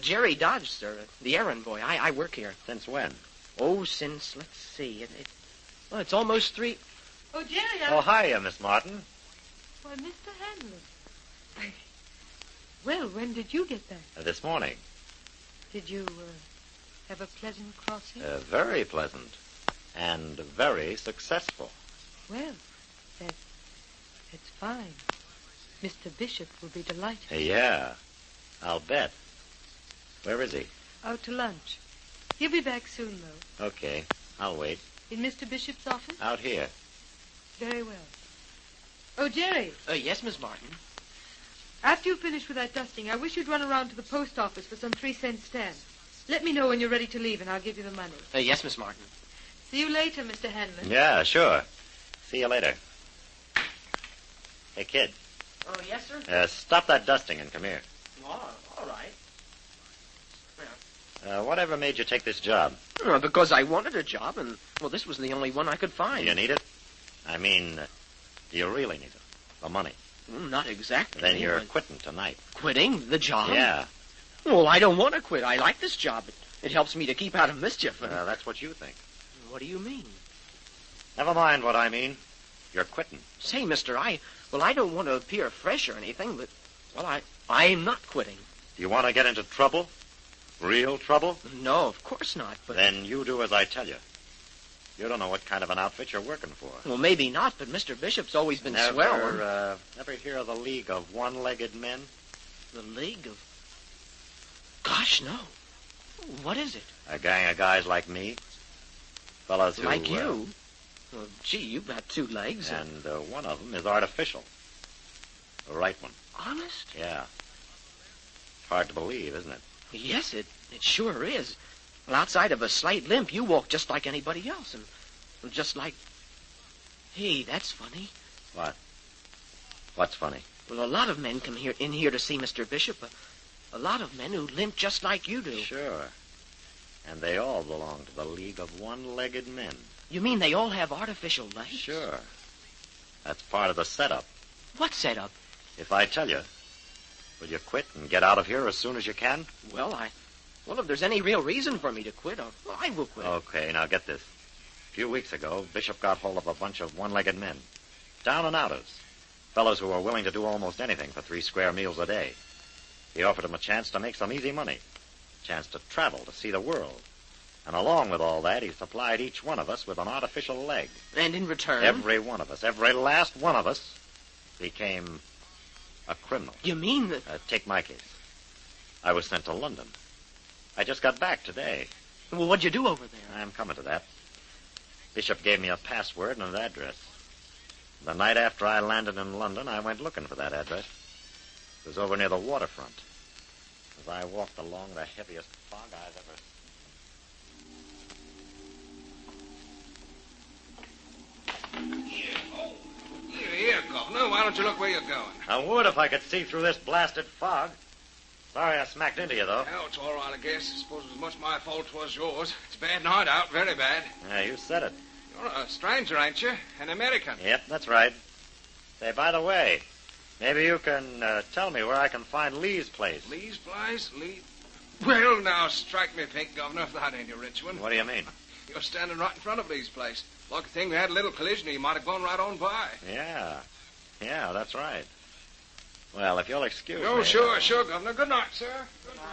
Speaker 4: Jerry Dodge, sir. The errand boy. I work here.
Speaker 14: Since when?
Speaker 4: Oh, since, let's see. Well, it's almost 3...
Speaker 5: Oh, Jerry,
Speaker 14: Oh, hiya, Miss Martin.
Speaker 5: Why, Mr. Hanlon. Well, when did you get back?
Speaker 14: This morning.
Speaker 5: Did you have a pleasant crossing?
Speaker 14: Very pleasant. And very successful.
Speaker 5: Well, that's fine. Mr. Bishop will be delighted.
Speaker 14: Yeah, I'll bet. Where is he?
Speaker 5: Out to lunch. He'll be back soon, though.
Speaker 14: Okay, I'll wait.
Speaker 5: In Mr. Bishop's office?
Speaker 14: Out here.
Speaker 5: Very well. Oh, Jerry.
Speaker 4: Yes, Miss Martin.
Speaker 5: After you finish with that dusting, I wish you'd run around to the post office for some 3-cent stamps. Let me know when you're ready to leave, and I'll give you the money.
Speaker 4: Yes, Miss Martin.
Speaker 5: See you later, Mr. Hanlon.
Speaker 14: Yeah, sure. See you later. Hey, kid.
Speaker 4: Oh, yes, sir?
Speaker 14: Stop that dusting and come here.
Speaker 4: Oh, all right.
Speaker 14: Whatever made you take this job?
Speaker 4: Because I wanted a job, and, well, this was the only one I could find.
Speaker 14: Do you need it? I mean, do you really need it? The money?
Speaker 4: Not exactly.
Speaker 14: Then you're quitting tonight.
Speaker 4: Quitting? The job?
Speaker 14: Yeah.
Speaker 4: Well, I don't want to quit. I like this job. It helps me to keep out of mischief.
Speaker 14: That's what you think.
Speaker 4: What do you mean?
Speaker 14: Never mind what I mean. You're quitting.
Speaker 4: Say, mister, I don't want to appear fresh or anything, but, well, I'm not quitting.
Speaker 14: Do you want to get into trouble? Real trouble?
Speaker 4: No, of course not, but...
Speaker 14: Then you do as I tell you. You don't know what kind of an outfit you're working for.
Speaker 4: Well, maybe not, but Mr. Bishop's always been swell.
Speaker 14: Never hear of the League of One-Legged Men?
Speaker 4: The League of... Gosh, no. What is it?
Speaker 14: A gang of guys like me. Fellas who...
Speaker 4: Like you? Well, gee, you've got 2 legs.
Speaker 14: And one of them is artificial. The right one.
Speaker 4: Honest?
Speaker 14: Yeah. Hard to believe, isn't it?
Speaker 4: Yes, it sure is. Well, outside of a slight limp, you walk just like anybody else. And just like... Hey, that's funny.
Speaker 14: What? What's funny?
Speaker 4: Well, a lot of men come in here to see Mr. Bishop. A lot of men who limp just like you do.
Speaker 14: Sure. And they all belong to the League of One-Legged Men.
Speaker 4: You mean they all have artificial legs?
Speaker 14: Sure. That's part of the setup.
Speaker 4: What setup?
Speaker 14: If I tell you, will you quit and get out of here as soon as you can?
Speaker 4: Well, if there's any real reason for me to quit, I will quit.
Speaker 14: Okay, now get this. A few weeks ago, Bishop got hold of a bunch of one-legged men. Down and outers. Fellows who were willing to do almost anything for 3 square meals a day. He offered them a chance to make some easy money. A chance to travel, to see the world. And along with all that, he supplied each one of us with an artificial leg.
Speaker 4: And in return?
Speaker 14: Every one of us, every last one of us, became a criminal.
Speaker 4: You mean that...
Speaker 14: Take my case. I was sent to London. I just got back today.
Speaker 4: Well, what'd you do over there?
Speaker 14: I'm coming to that. Bishop gave me a password and an address. The night after I landed in London, I went looking for that address. It was over near the waterfront. As I walked along the heaviest fog I've ever seen.
Speaker 15: Here, Governor. Why don't you look where you're going?
Speaker 14: I would if I could see through this blasted fog. Sorry I smacked into you, though.
Speaker 15: Oh, it's all right, I guess. I suppose it was much my fault it was yours. It's bad night out, very bad.
Speaker 14: Yeah, you said it.
Speaker 15: You're a stranger, ain't you? An American.
Speaker 14: Yep, that's right. Say, by the way, maybe you can tell me where I can find Lee's place.
Speaker 15: Lee's place? Lee? Well, now, strike me pink, Governor, if that ain't a rich one.
Speaker 14: What do you mean?
Speaker 15: You're standing right in front of Lee's place. Lucky thing we had a little collision. He might have gone right on by.
Speaker 14: Yeah, that's right. Well, if you'll excuse me...
Speaker 15: Oh, sure, Governor. Good night, sir. Good night.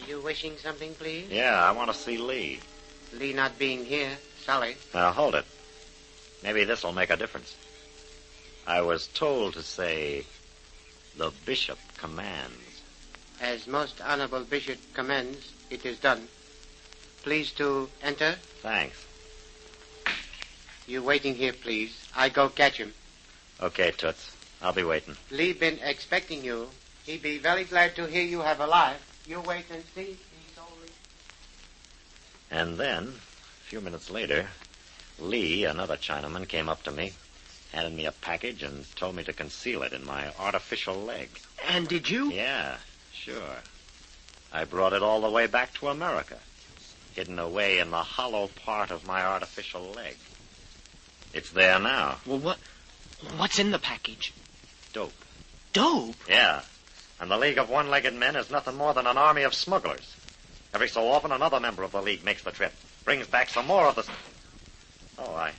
Speaker 7: You wishing something, please?
Speaker 14: Yeah, I want to see Lee.
Speaker 7: Lee not being here. Sorry.
Speaker 14: Now, hold it. Maybe this will make a difference. I was told to say, the bishop commands.
Speaker 7: As most honorable bishop commands, it is done. Please to enter.
Speaker 14: Thanks.
Speaker 7: You waiting here, please. I go catch him.
Speaker 14: Okay, Toots. I'll be waiting.
Speaker 7: Lee been expecting you. He be very glad to hear you have alive. You wait and see.
Speaker 14: And then, a few minutes later, Lee, another Chinaman, came up to me, handed me a package, and told me to conceal it in my artificial leg.
Speaker 4: And did you?
Speaker 14: Yeah, sure. I brought it all the way back to America, hidden away in the hollow part of my artificial leg. It's there now.
Speaker 4: Well, what's in the package?
Speaker 14: Dope.
Speaker 4: Dope?
Speaker 14: Yeah. And the League of One-Legged Men is nothing more than an army of smugglers. Every so often, another member of the League makes the trip, brings back some more of the... Hiya,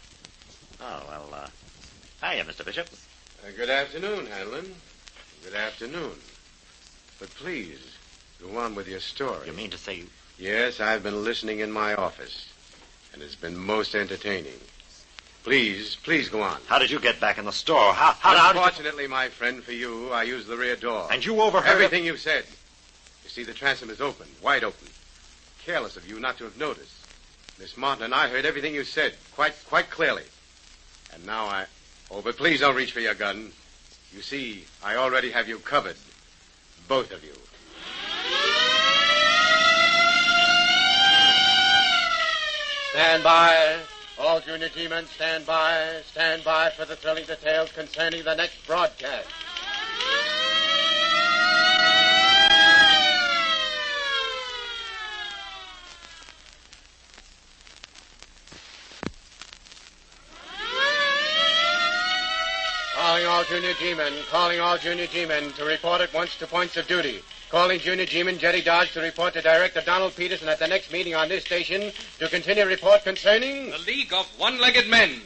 Speaker 14: Mr. Bishop.
Speaker 1: Good afternoon, Hanlon. Good afternoon. But please, go on with your story.
Speaker 14: You mean to say you...
Speaker 1: Yes, I've been listening in my office, and it's been most entertaining. Please go on.
Speaker 14: How did you get back in the store? How
Speaker 1: Unfortunately, my friend, for you, I used the rear door.
Speaker 14: And you overheard...
Speaker 1: Everything you said. You see, the transom is open, wide open. Careless of you not to have noticed. Miss Martin and I heard everything you said, quite clearly. And now I... Oh, but please don't reach for your gun. You see, I already have you covered. Both of you.
Speaker 7: Stand by. All junior G-men, stand by. Stand by for the thrilling details concerning the next broadcast. Calling all junior G-men to report at once to points of duty. Calling junior G-man Jetty Dodge to report to Director Donald Peterson at the next meeting on this station to continue report concerning...
Speaker 15: The League of One-Legged Men.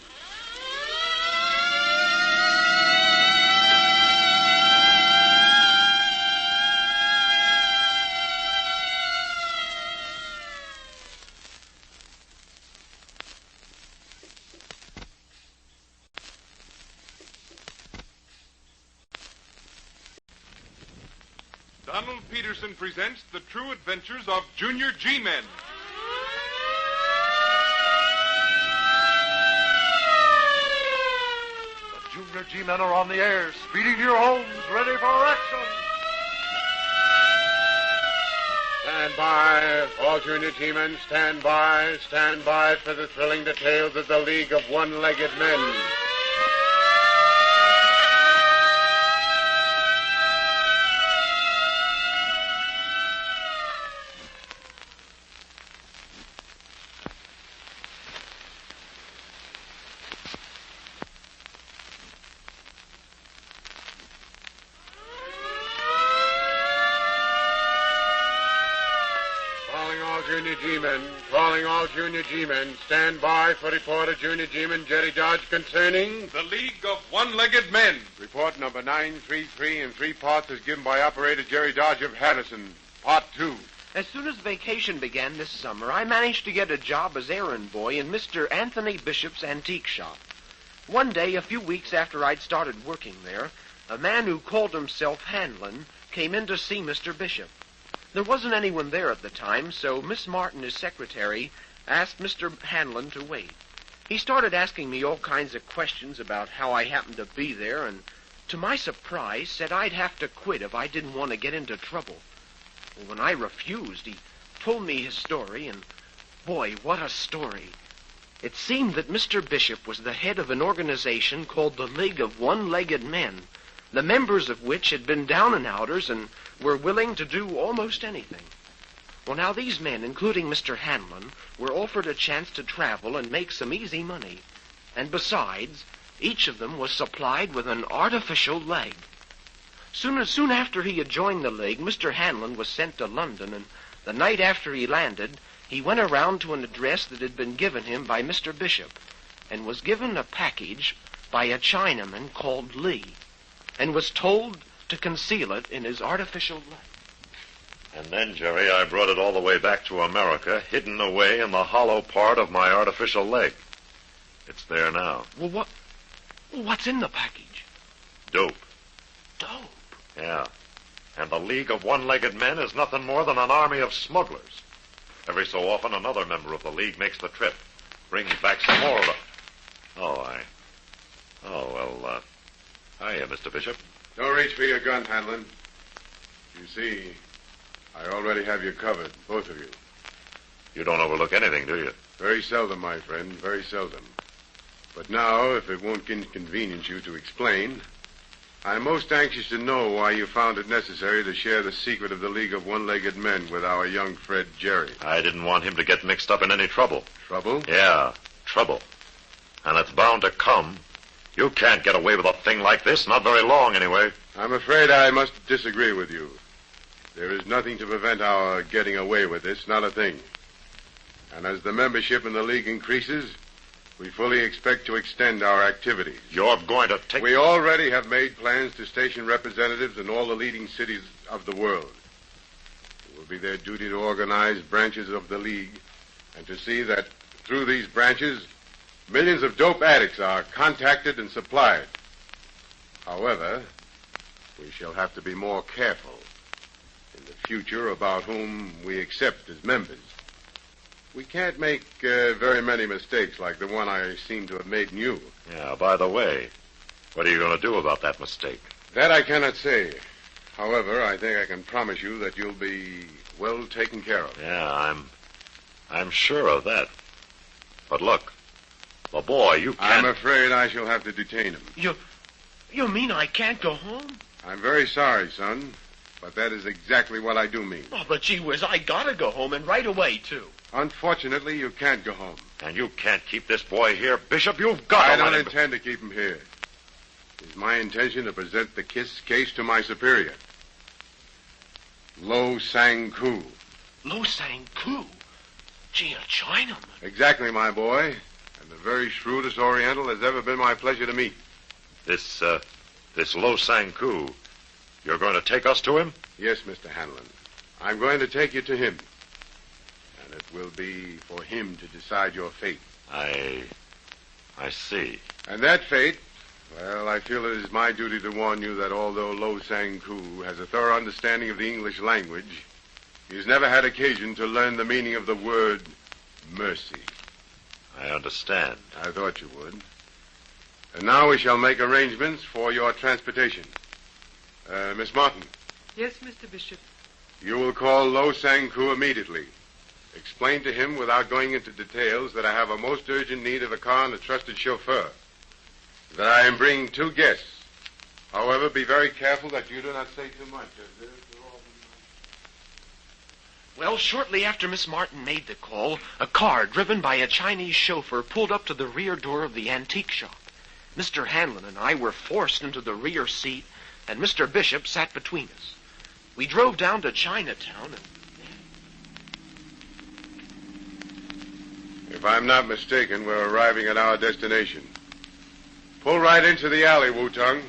Speaker 12: Donald Peterson presents The True Adventures of Junior G-Men.
Speaker 20: Junior G-men are on the air, speeding to your homes, ready for action.
Speaker 21: Stand by, all Junior G-men, stand by for the thrilling details of the League of One-Legged Men. Calling all Junior G-men. Stand by for report of Junior G-man Jerry Dodge concerning
Speaker 12: the League of One-Legged Men.
Speaker 21: Report number 933 in 3 parts is given by Operator Jerry Dodge of Harrison. Part 2.
Speaker 4: As soon as vacation began this summer, I managed to get a job as errand boy in Mr. Anthony Bishop's antique shop. One day, a few weeks after I'd started working there, a man who called himself Hanlon came in to see Mr. Bishop. There wasn't anyone there at the time, so Miss Martin, his secretary, asked Mr. Hanlon to wait. He started asking me all kinds of questions about how I happened to be there, and to my surprise said I'd have to quit if I didn't want to get into trouble. Well, when I refused, he told me his story, and boy, what a story. It seemed that Mr. Bishop was the head of an organization called the League of One-Legged Men, the members of which had been down and outers and were willing to do almost anything. Well, now these men, including Mr. Hanlon, were offered a chance to travel and make some easy money. And besides, each of them was supplied with an artificial leg. Soon after he had joined the League, Mr. Hanlon was sent to London, and the night after he landed, he went around to an address that had been given him by Mr. Bishop, and was given a package by a Chinaman called Lee, and was told to conceal it in his artificial leg.
Speaker 14: And then, Jerry, I brought it all the way back to America, hidden away in the hollow part of my artificial leg. It's there now.
Speaker 4: Well, what's in the package?
Speaker 14: Dope.
Speaker 4: Dope?
Speaker 14: Yeah. And the League of One-Legged Men is nothing more than an army of smugglers. Every so often, another member of the League makes the trip, brings back some more of it. Hiya, Mr. Bishop.
Speaker 21: Don't reach for your gun, Hanlon. You see, I already have you covered, both of you.
Speaker 14: You don't overlook anything, do you?
Speaker 21: Very seldom, my friend, very seldom. But now, if it won't inconvenience you to explain, I'm most anxious to know why you found it necessary to share the secret of the League of One-Legged Men with our young Fred Jerry.
Speaker 14: I didn't want him to get mixed up in any trouble.
Speaker 21: Trouble?
Speaker 14: Yeah, trouble. And it's bound to come. You can't get away with a thing like this, not very long anyway.
Speaker 21: I'm afraid I must disagree with you. There is nothing to prevent our getting away with this, not a thing. And as the membership in the League increases, we fully expect to extend our activities.
Speaker 14: You're going to take...
Speaker 21: We already have made plans to station representatives in all the leading cities of the world. It will be their duty to organize branches of the League and to see that through these branches, millions of dope addicts are contacted and supplied. However, we shall have to be more careful in the future about whom we accept as members. We can't make very many mistakes like the one I seem to have made in you.
Speaker 14: Yeah, by the way, what are you going to do about that mistake?
Speaker 21: That I cannot say. However, I think I can promise you that you'll be well taken care of.
Speaker 14: Yeah, I'm sure of that. But look, the boy, you can't...
Speaker 21: I'm afraid I shall have to detain him.
Speaker 4: You mean I can't go home?
Speaker 21: I'm very sorry, son, but that is exactly what I do mean.
Speaker 4: Oh, but gee whiz, I gotta go home, and right away, too.
Speaker 21: Unfortunately, you can't go home.
Speaker 14: And you can't keep this boy here, Bishop. You've got to
Speaker 21: I don't intend to keep him here. It's my intention to present the case to my superior, Lo Sang-Koo.
Speaker 4: Lo Sang-Koo? Gee, a Chinaman.
Speaker 21: Exactly, my boy. And the very shrewdest Oriental has ever been my pleasure to meet.
Speaker 14: This Lo Sang-Koo, you're going to take us to him?
Speaker 21: Yes, Mr. Hanlon. I'm going to take you to him. And it will be for him to decide your fate.
Speaker 14: I see.
Speaker 21: And that fate, well, I feel it is my duty to warn you that although Lo Sang-Koo has a thorough understanding of the English language, he has never had occasion to learn the meaning of the word mercy.
Speaker 14: I understand.
Speaker 21: I thought you would. And now we shall make arrangements for your transportation. Miss Martin,
Speaker 5: Yes, Mr. Bishop.
Speaker 21: you will call Lo Sang-Ku immediately. Explain to him, without going into details, that I have a most urgent need of a car and a trusted chauffeur. That I am bringing 2 guests. However, be very careful that you do not say too much.
Speaker 2: Well, shortly after Miss Martin made the call, a car driven by a Chinese chauffeur pulled up to the rear door of the antique shop. Mr. Hanlon and I were forced into the rear seat, and Mr. Bishop sat between us. We drove down to Chinatown and...
Speaker 21: If I'm not mistaken, we're arriving at our destination. Pull right into the alley, Wu-Tung,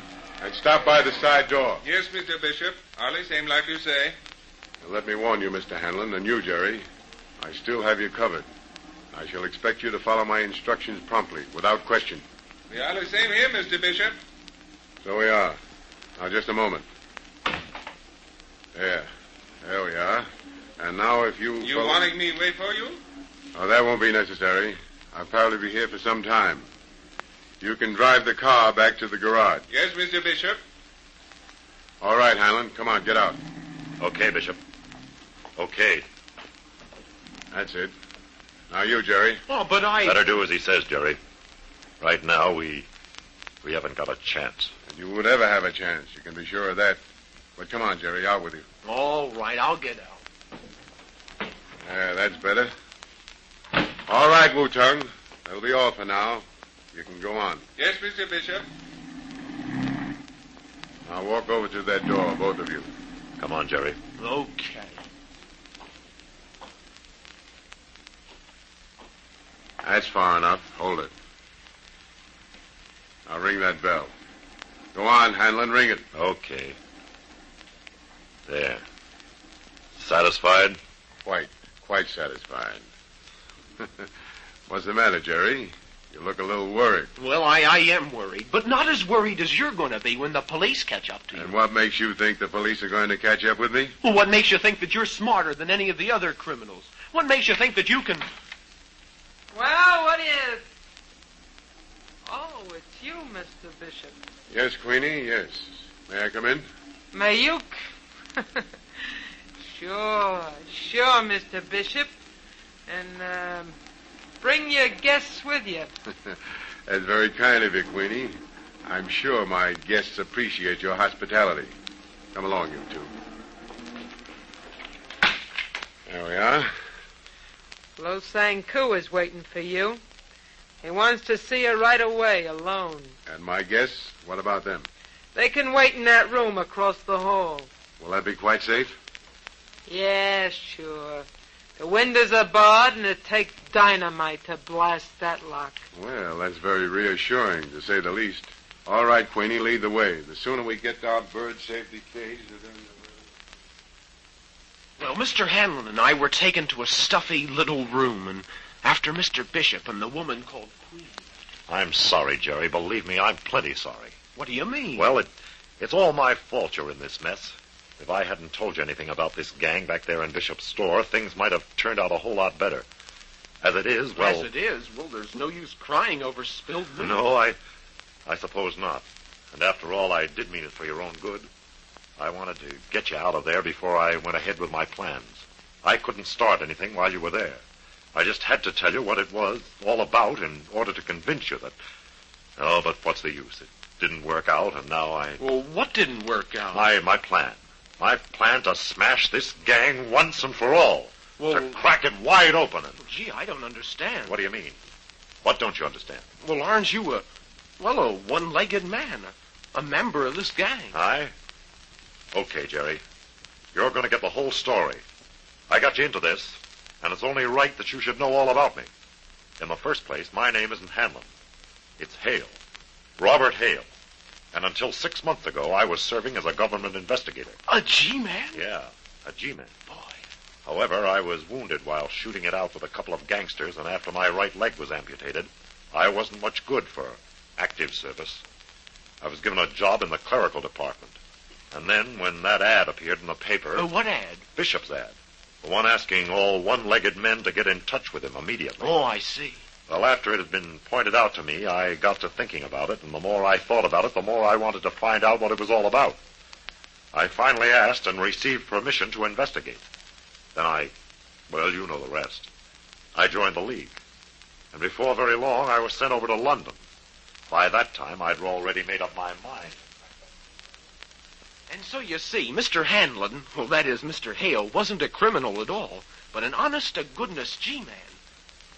Speaker 21: and stop by the side door.
Speaker 15: Yes, Mr. Bishop. Alley, same like you say.
Speaker 21: Now, let me warn you, Mr. Hanlon, and you, Jerry, I still have you covered. I shall expect you to follow my instructions promptly, without question.
Speaker 15: The alley, same here, Mr. Bishop.
Speaker 21: So we are. Now, just a moment. There we are. And now if you...
Speaker 15: You wanting me to wait for you?
Speaker 21: Oh, that won't be necessary. I'll probably be here for some time. You can drive the car back to the garage.
Speaker 15: Yes, Mr. Bishop.
Speaker 21: All right, Hanlon. Come on, get out.
Speaker 14: Okay, Bishop. Okay.
Speaker 21: That's it. Now you, Jerry.
Speaker 2: Oh, but I...
Speaker 14: Better do as he says, Jerry. Right now, we haven't got a chance.
Speaker 21: And you would ever have a chance. You can be sure of that. But come on, Jerry. Out with you.
Speaker 2: All right, I'll get out.
Speaker 21: Yeah, that's better. All right, Wu-Tung. That'll be all for now. You can go on.
Speaker 15: Yes, Mr. Bishop.
Speaker 21: Now walk over to that door, both of you.
Speaker 14: Come on, Jerry.
Speaker 2: Okay.
Speaker 21: That's far enough. Hold it. Now ring that bell. Go on, Hanlon. Ring it.
Speaker 14: Okay. There. Satisfied?
Speaker 21: Quite satisfied. What's the matter, Jerry? You look a little worried.
Speaker 2: Well, I am worried, but not as worried as you're going to be when the police catch up to you.
Speaker 21: And what makes you think the police are going to catch up with me?
Speaker 2: Well, what makes you think that you're smarter than any of the other criminals? What makes you think that you can...
Speaker 5: Well, what is... Oh, it's you, Mr. Bishop.
Speaker 21: Yes, Queenie, yes. May I come in?
Speaker 5: Mayuk? Sure, Mr. Bishop. And, bring your guests with you.
Speaker 21: That's very kind of you, Queenie. I'm sure my guests appreciate your hospitality. Come along, you two. There we are.
Speaker 5: Lo Sang-Ku is waiting for you. He wants to see you right away, alone.
Speaker 21: And my guests, what about them?
Speaker 5: They can wait in that room across the hall.
Speaker 21: Will that be quite safe?
Speaker 5: Yeah, sure. The windows are barred, and it takes dynamite to blast that lock.
Speaker 21: Well, that's very reassuring, to say the least. All right, Queenie, lead the way. The sooner we get our bird safety cage,
Speaker 2: Well, Mr. Hanlon and I were taken to a stuffy little room, and after Mr. Bishop and the woman called Queen.
Speaker 14: I'm sorry, Jerry. Believe me, I'm plenty sorry.
Speaker 2: What do you mean?
Speaker 14: Well, it's all my fault you're in this mess. If I hadn't told you anything about this gang back there in Bishop's store, things might have turned out a whole lot better. As it is, well...
Speaker 2: there's no use crying over spilled milk.
Speaker 14: No, I suppose not. And after all, I did mean it for your own good. I wanted to get you out of there before I went ahead with my plans. I couldn't start anything while you were there. I just had to tell you what it was all about in order to convince you that... Oh, but what's the use? It didn't work out, and now I...
Speaker 2: Well, what didn't work out?
Speaker 14: My plan. My plan to smash this gang once and for all.
Speaker 2: Well,
Speaker 14: to crack it wide open. And...
Speaker 2: Gee, I don't understand.
Speaker 14: What do you mean? What don't you understand?
Speaker 2: Well, aren't you a one-legged man, a member of this gang?
Speaker 14: I? Okay, Jerry. You're going to get the whole story. I got you into this, and it's only right that you should know all about me. In the first place, my name isn't Hanlon. It's Hale. Robert Hale. And until 6 months ago, I was serving as a government investigator.
Speaker 2: A G-man?
Speaker 14: Yeah, a G-man. Boy. However, I was wounded while shooting it out with a couple of gangsters, and after my right leg was amputated, I wasn't much good for active service. I was given a job in the clerical department. And then, when that ad appeared in the paper...
Speaker 2: What ad?
Speaker 14: Bishop's ad. The one asking all one-legged men to get in touch with him immediately.
Speaker 2: Oh, I see.
Speaker 14: Well, after it had been pointed out to me, I got to thinking about it, and the more I thought about it, the more I wanted to find out what it was all about. I finally asked and received permission to investigate. Then well, you know the rest. I joined the League. And before very long, I was sent over to London. By that time, I'd already made up my mind.
Speaker 2: And so you see, Mr. Hanlon, well, that is, Mr. Hale, wasn't a criminal at all, but an honest-to-goodness G-man.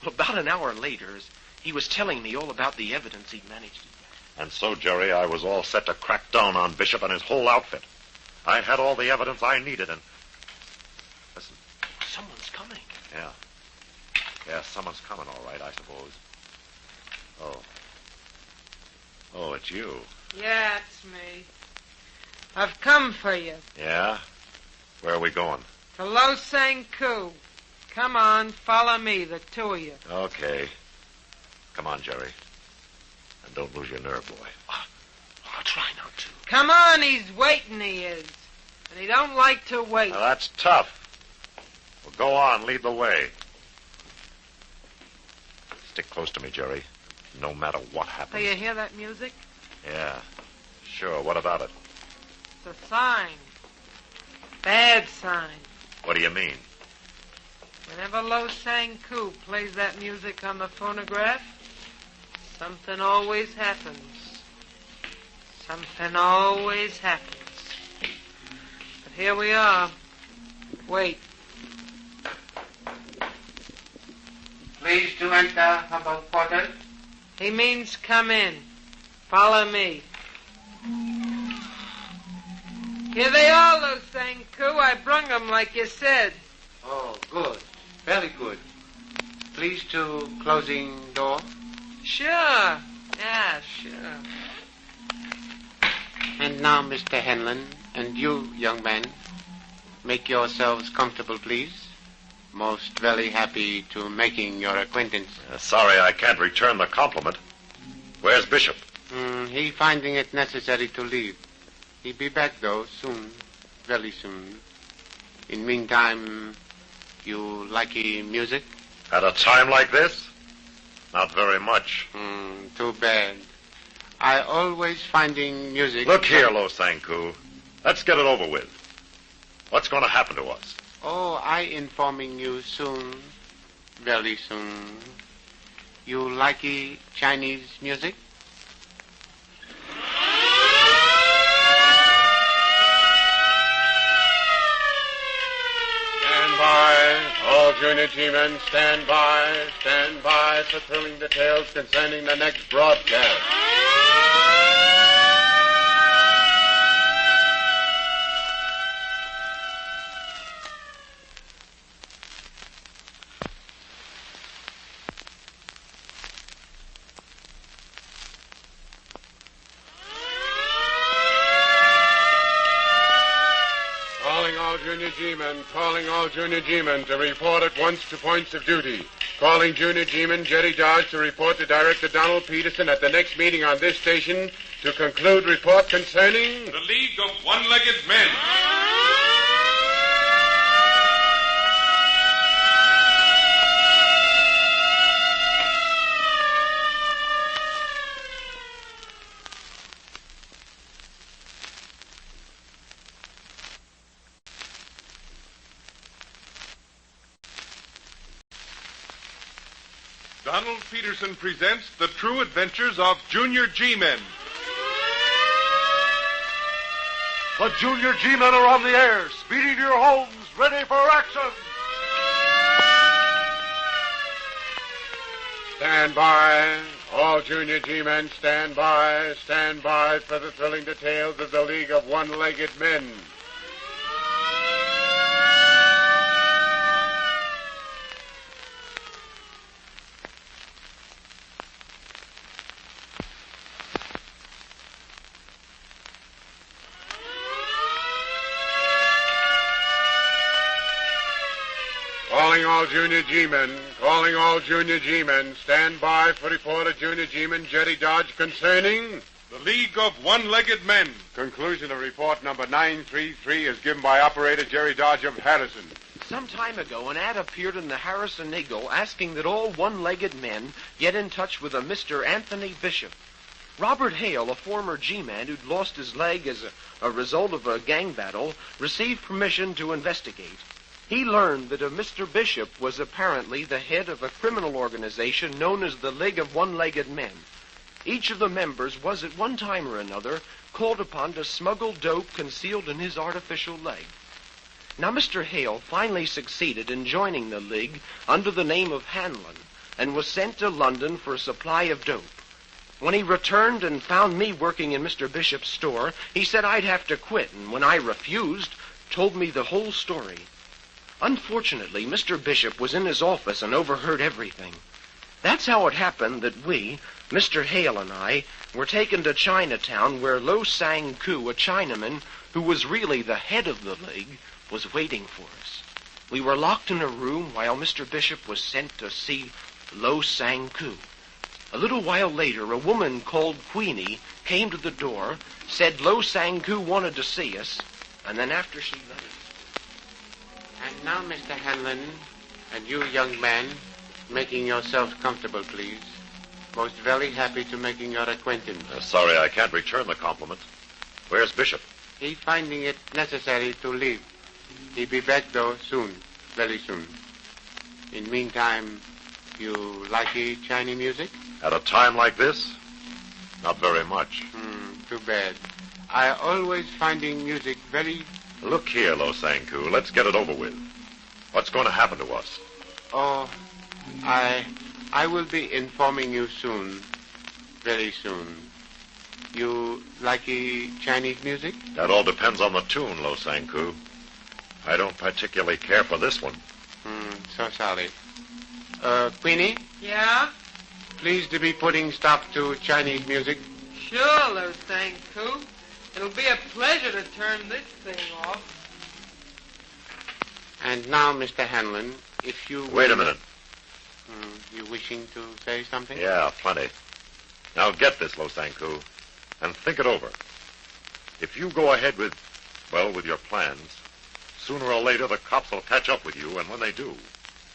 Speaker 2: Well, about an hour later, he was telling me all about the evidence he'd managed to get.
Speaker 14: And so, Jerry, I was all set to crack down on Bishop and his whole outfit. I had all the evidence I needed, and... Listen.
Speaker 2: Someone's coming.
Speaker 14: Yeah. Yeah, someone's coming, all right, I suppose. Oh, it's you.
Speaker 13: Yeah, it's me. I've come for you.
Speaker 14: Yeah? Where are we going?
Speaker 13: To Lo Sang Koo. Come on, follow me, the two of you.
Speaker 14: Okay. Come on, Jerry. And don't lose your nerve, boy.
Speaker 2: I'll try not to.
Speaker 13: Come on, he's waiting, he is. And he don't like to wait.
Speaker 14: Now, that's tough. Well, go on, lead the way. Stick close to me, Jerry. No matter what happens.
Speaker 13: Do you hear that music?
Speaker 14: Yeah. Sure, what about it?
Speaker 13: It's a sign. Bad sign.
Speaker 14: What do you mean?
Speaker 13: Whenever Lo Sang Koo plays that music on the phonograph, something always happens. Something always happens. But here we are. Wait.
Speaker 1: Please to enter Humble Portal.
Speaker 13: He means come in. Follow me. Here they are, Lo Sang Koo. I brung them like you said.
Speaker 1: Oh, good. Very good. Please to closing door.
Speaker 13: Sure. Yeah, sure.
Speaker 1: And now, Mr. Hanlon, and you, young man, make yourselves comfortable, please. Most very happy to making your acquaintance.
Speaker 14: Sorry, I can't return the compliment. Where's Bishop?
Speaker 1: He finding it necessary to leave. He be back, though, soon. Very soon. In meantime, you likey music?
Speaker 14: At a time like this? Not very much.
Speaker 1: Too bad. I always finding music...
Speaker 14: Look here, Lo Sang Koo. Let's get it over with. What's going to happen to us?
Speaker 1: Oh, I informing you soon. Very soon. You likey Chinese music?
Speaker 21: Stand by. All Junior G-men, stand by. Stand by for thrilling details concerning the next broadcast. Calling all Junior G-men to report at once to points of duty. Calling Junior G-man Jerry Dodge to report to Director Donald Peterson at the next meeting on this station to conclude report concerning...
Speaker 22: the League of One-Legged Men. Donald Peterson presents The True Adventures of Junior G-Men.
Speaker 20: The Junior G-Men are on the air, speeding to your homes, ready for action.
Speaker 21: Stand by. All Junior G-men, stand by. Stand by for the thrilling details of the League of One-Legged Men. Calling all Junior G-men. Calling all Junior G-men. Stand by for report of Junior G-man Jerry Dodge concerning...
Speaker 22: the League of One-Legged Men.
Speaker 21: Conclusion of report number 933 is given by Operator Jerry Dodge of Harrison.
Speaker 2: Some time ago, an ad appeared in the Harrison Eagle asking that all one-legged men get in touch with a Mr. Anthony Bishop. Robert Hale, a former G-man who'd lost his leg as a result of a gang battle, received permission to investigate. He learned that a Mr. Bishop was apparently the head of a criminal organization known as the League of One-Legged Men. Each of the members was at one time or another called upon to smuggle dope concealed in his artificial leg. Now, Mr. Hale finally succeeded in joining the League under the name of Hanlon and was sent to London for a supply of dope. When he returned and found me working in Mr. Bishop's store, he said I'd have to quit, and when I refused, told me the whole story. Unfortunately, Mr. Bishop was in his office and overheard everything. That's how it happened that we, Mr. Hale and I, were taken to Chinatown where Lo Sang-Koo, a Chinaman who was really the head of the League, was waiting for us. We were locked in a room while Mr. Bishop was sent to see Lo Sang-Koo. A little while later, a woman called Queenie came to the door, said Lo Sang-Koo wanted to see us, and then after she left...
Speaker 1: And now, Mr. Hanlon, and you, young man, making yourselves comfortable, please. Most very happy to making your acquaintance.
Speaker 14: Sorry, I can't return the compliment. Where's Bishop?
Speaker 1: He finding it necessary to leave. He be back, though, soon. Very soon. In meantime, you like Chinese music?
Speaker 14: At a time like this? Not very much.
Speaker 1: Too bad. I always finding music very...
Speaker 14: Look here, Lo Sang-Koo, let's get it over with. What's going to happen to us?
Speaker 1: Oh, I will be informing you soon. Very soon. You like Chinese music?
Speaker 14: That all depends on the tune, Lo Sang-Koo. I don't particularly care for this one.
Speaker 1: So sorry. Queenie?
Speaker 13: Yeah?
Speaker 1: Pleased to be putting stop to Chinese music.
Speaker 13: Sure, Lo Sang-Koo. It'll be a pleasure to turn this thing off.
Speaker 1: And now, Mr. Hanlon, if you...
Speaker 14: Wait a minute.
Speaker 1: You wishing to say something?
Speaker 14: Yeah, plenty. Now get this, Lo Sang-Koo, and think it over. If you go ahead with your plans, sooner or later the cops will catch up with you, and when they do,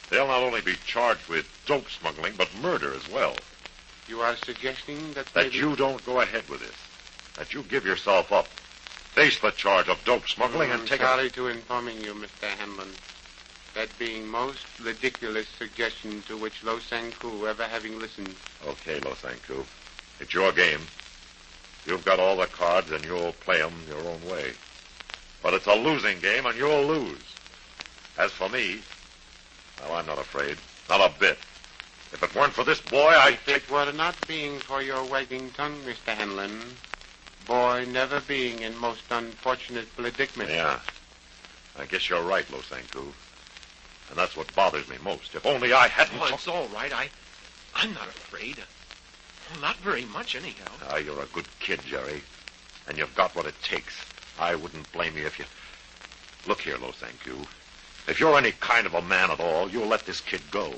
Speaker 14: they'll not only be charged with dope smuggling, but murder as well.
Speaker 1: You are suggesting that...
Speaker 14: That you don't go ahead with this. That you give yourself up. Face the charge of dope smuggling and take
Speaker 1: sorry to informing you, Mr. Hanlon. That being most ridiculous suggestion to which Lo Sang-Koo ever having listened.
Speaker 14: Okay, Lo Sang-Koo. It's your game. You've got all the cards and you'll play 'em your own way. But it's a losing game and you'll lose. As for me, well, I'm not afraid. Not a bit. If it weren't for this boy,
Speaker 1: If it were not being for your wagging tongue, Mr. Hanlon, boy never being in most unfortunate predicament.
Speaker 14: Yeah. I guess you're right, Lo Sang-Koo. And that's what bothers me most. If only I hadn't...
Speaker 2: Oh, it's all right. I'm not afraid. Well, not very much, anyhow.
Speaker 14: You're a good kid, Jerry. And you've got what it takes. I wouldn't blame you if you... Look here, Lo Sang-Koo. If you're any kind of a man at all, you'll let this kid go.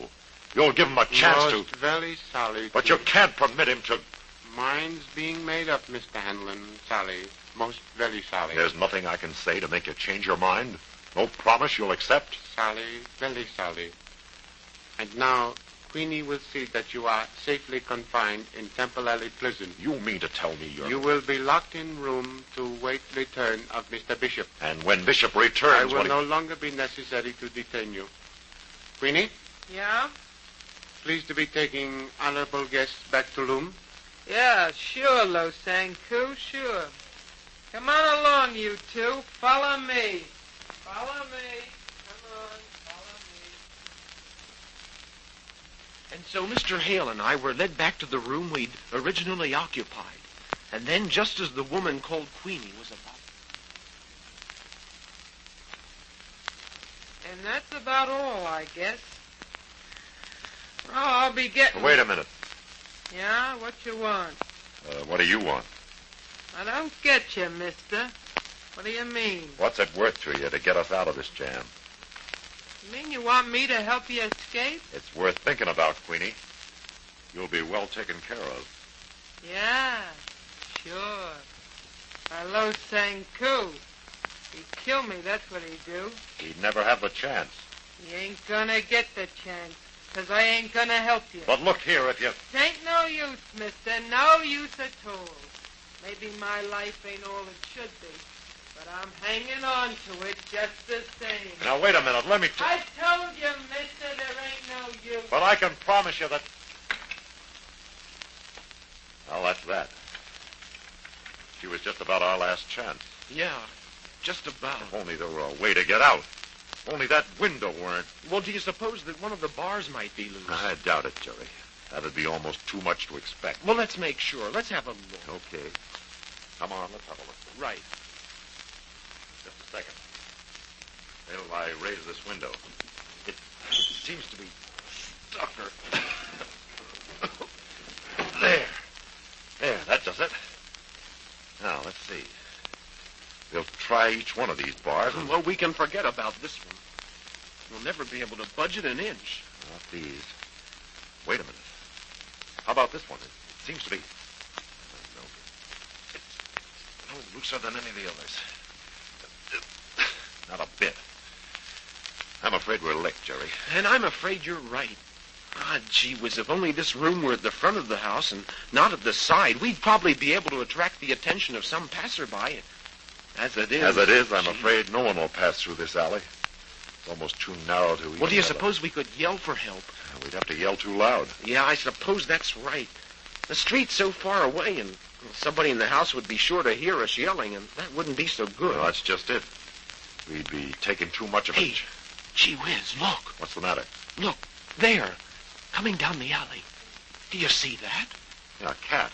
Speaker 14: You'll give him a chance to...
Speaker 1: Most very sorry.
Speaker 14: But you can't permit him to...
Speaker 1: Mind's being made up, Mr. Hanlon. Sorry. Most very sorry.
Speaker 14: There's nothing I can say to make you change your mind? No promise you'll accept?
Speaker 1: Sorry. Very sorry. And now, Queenie will see that you are safely confined in temporary prison.
Speaker 14: You mean to tell me you're...
Speaker 1: You will be locked in room to wait return of Mr. Bishop.
Speaker 14: And when Bishop returns...
Speaker 1: I will no longer be necessary to detain you. Queenie?
Speaker 13: Yeah?
Speaker 1: Pleased to be taking honorable guests back to room.
Speaker 13: Yeah, sure, Lo Sang-Koo, sure. Come on along, you two. Follow me. Follow me. Come on, follow me.
Speaker 2: And so Mr. Hale and I were led back to the room we'd originally occupied. And then, just as the woman called Queenie was about...
Speaker 13: And that's about all, I guess. Oh, I'll be getting...
Speaker 14: Wait a minute.
Speaker 13: Yeah? What you want?
Speaker 14: What do you want?
Speaker 13: I don't get you, mister. What do you mean?
Speaker 14: What's it worth to you to get us out of this jam?
Speaker 13: You mean you want me to help you escape?
Speaker 14: It's worth thinking about, Queenie. You'll be well taken care of.
Speaker 13: Yeah, sure. By Lo Sang-Koo. He'd kill me, that's what he'd do.
Speaker 14: He'd never have the chance.
Speaker 13: You ain't gonna get the chance, 'cause I ain't gonna help you.
Speaker 14: But look here, if you...
Speaker 13: Tain't no use, mister. No use at all. Maybe my life ain't all it should be, but I'm hanging on to it just the same.
Speaker 14: Now, wait a minute. Let me...
Speaker 13: I told you, mister, there ain't no use.
Speaker 14: But I can promise you that... Well, that's that. She was just about our last chance.
Speaker 2: Yeah, just about.
Speaker 14: If only there were a way to get out. If only that window weren't...
Speaker 2: Well, do you suppose that one of the bars might be loose?
Speaker 14: I doubt it, Jerry. That'd be almost too much to expect.
Speaker 2: Well, let's make sure. Let's have a look.
Speaker 14: Okay. Come on, let's have a look.
Speaker 2: Right.
Speaker 14: Just a second. Till I raise this window. It seems to be stuck or... There, that does it. Now, let's see. We'll try each one of these bars.
Speaker 2: Well, we can forget about this one. We'll never be able to budget an inch.
Speaker 14: Not these. Wait a minute. How about this one? It seems to be... No. It's no looser than any of the others. Not a bit. I'm afraid we're licked, Jerry.
Speaker 2: And I'm afraid you're right. Ah, gee whiz, if only this room were at the front of the house and not at the side, we'd probably be able to attract the attention of some passerby. As it is...
Speaker 14: I'm afraid no one will pass through this alley. It's almost too narrow to even...
Speaker 2: Well, do you suppose we could yell for help?
Speaker 14: We'd have to yell too loud.
Speaker 2: Yeah, I suppose that's right. The street's so far away, and somebody in the house would be sure to hear us yelling, and that wouldn't be so good.
Speaker 14: Well, that's just it. We'd be taking too much of it.
Speaker 2: Hey, gee whiz, look.
Speaker 14: What's the matter?
Speaker 2: Look, there, coming down the alley. Do you see that?
Speaker 14: Yeah, a cat.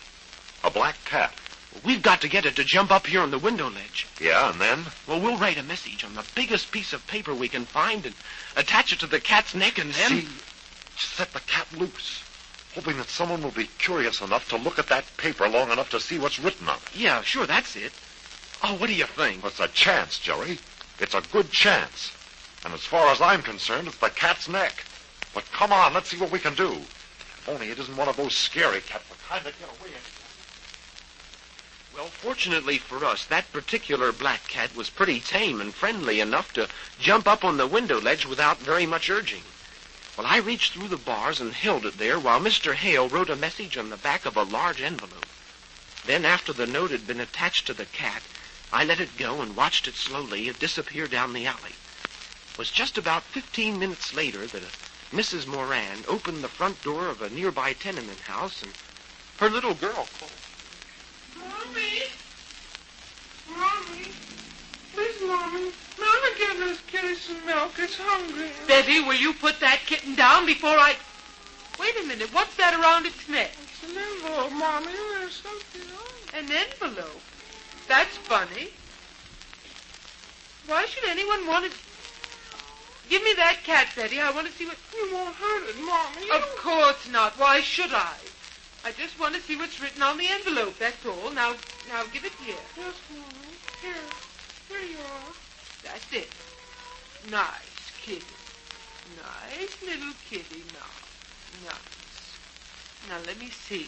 Speaker 14: A black cat.
Speaker 2: Well, we've got to get it to jump up here on the window ledge.
Speaker 14: Yeah, and then?
Speaker 2: Well, we'll write a message on the biggest piece of paper we can find and attach it to the cat's neck, and then...
Speaker 14: See, set the cat loose, hoping that someone will be curious enough to look at that paper long enough to see what's written on it.
Speaker 2: Yeah, sure, that's it. Oh, what do you think?
Speaker 14: Well, it's a chance, Jerry. It's a good chance. And as far as I'm concerned, it's the cat's neck. But come on, let's see what we can do. If only it isn't one of those scary cats, the kind that get away anytime.
Speaker 2: Well, fortunately for us, that particular black cat was pretty tame and friendly enough to jump up on the window ledge without very much urging. Well, I reached through the bars and held it there while Mr. Hale wrote a message on the back of a large envelope. Then, after the note had been attached to the cat, I let it go and watched it slowly disappear down the alley. It was just about 15 minutes later that Mrs. Moran opened the front door of a nearby tenement house, and her little girl called.
Speaker 13: Mommy! Mommy! Please, Mommy. Mama give this kitty some milk. It's hungry. Betty, will you put that kitten down before I... Wait a minute. What's that around its neck? It's an envelope, Mommy. There's something on it. An envelope? That's funny. Why should anyone want to... Give me that cat, Betty. I want to see what... You won't hurt it, Mommy. Of course not. Why should I? I just want to see what's written on the envelope, that's all. Now give it here. Yes, Mommy. Here you are. That's it. Nice kitty. Nice little kitty now. Nice. Now let me see.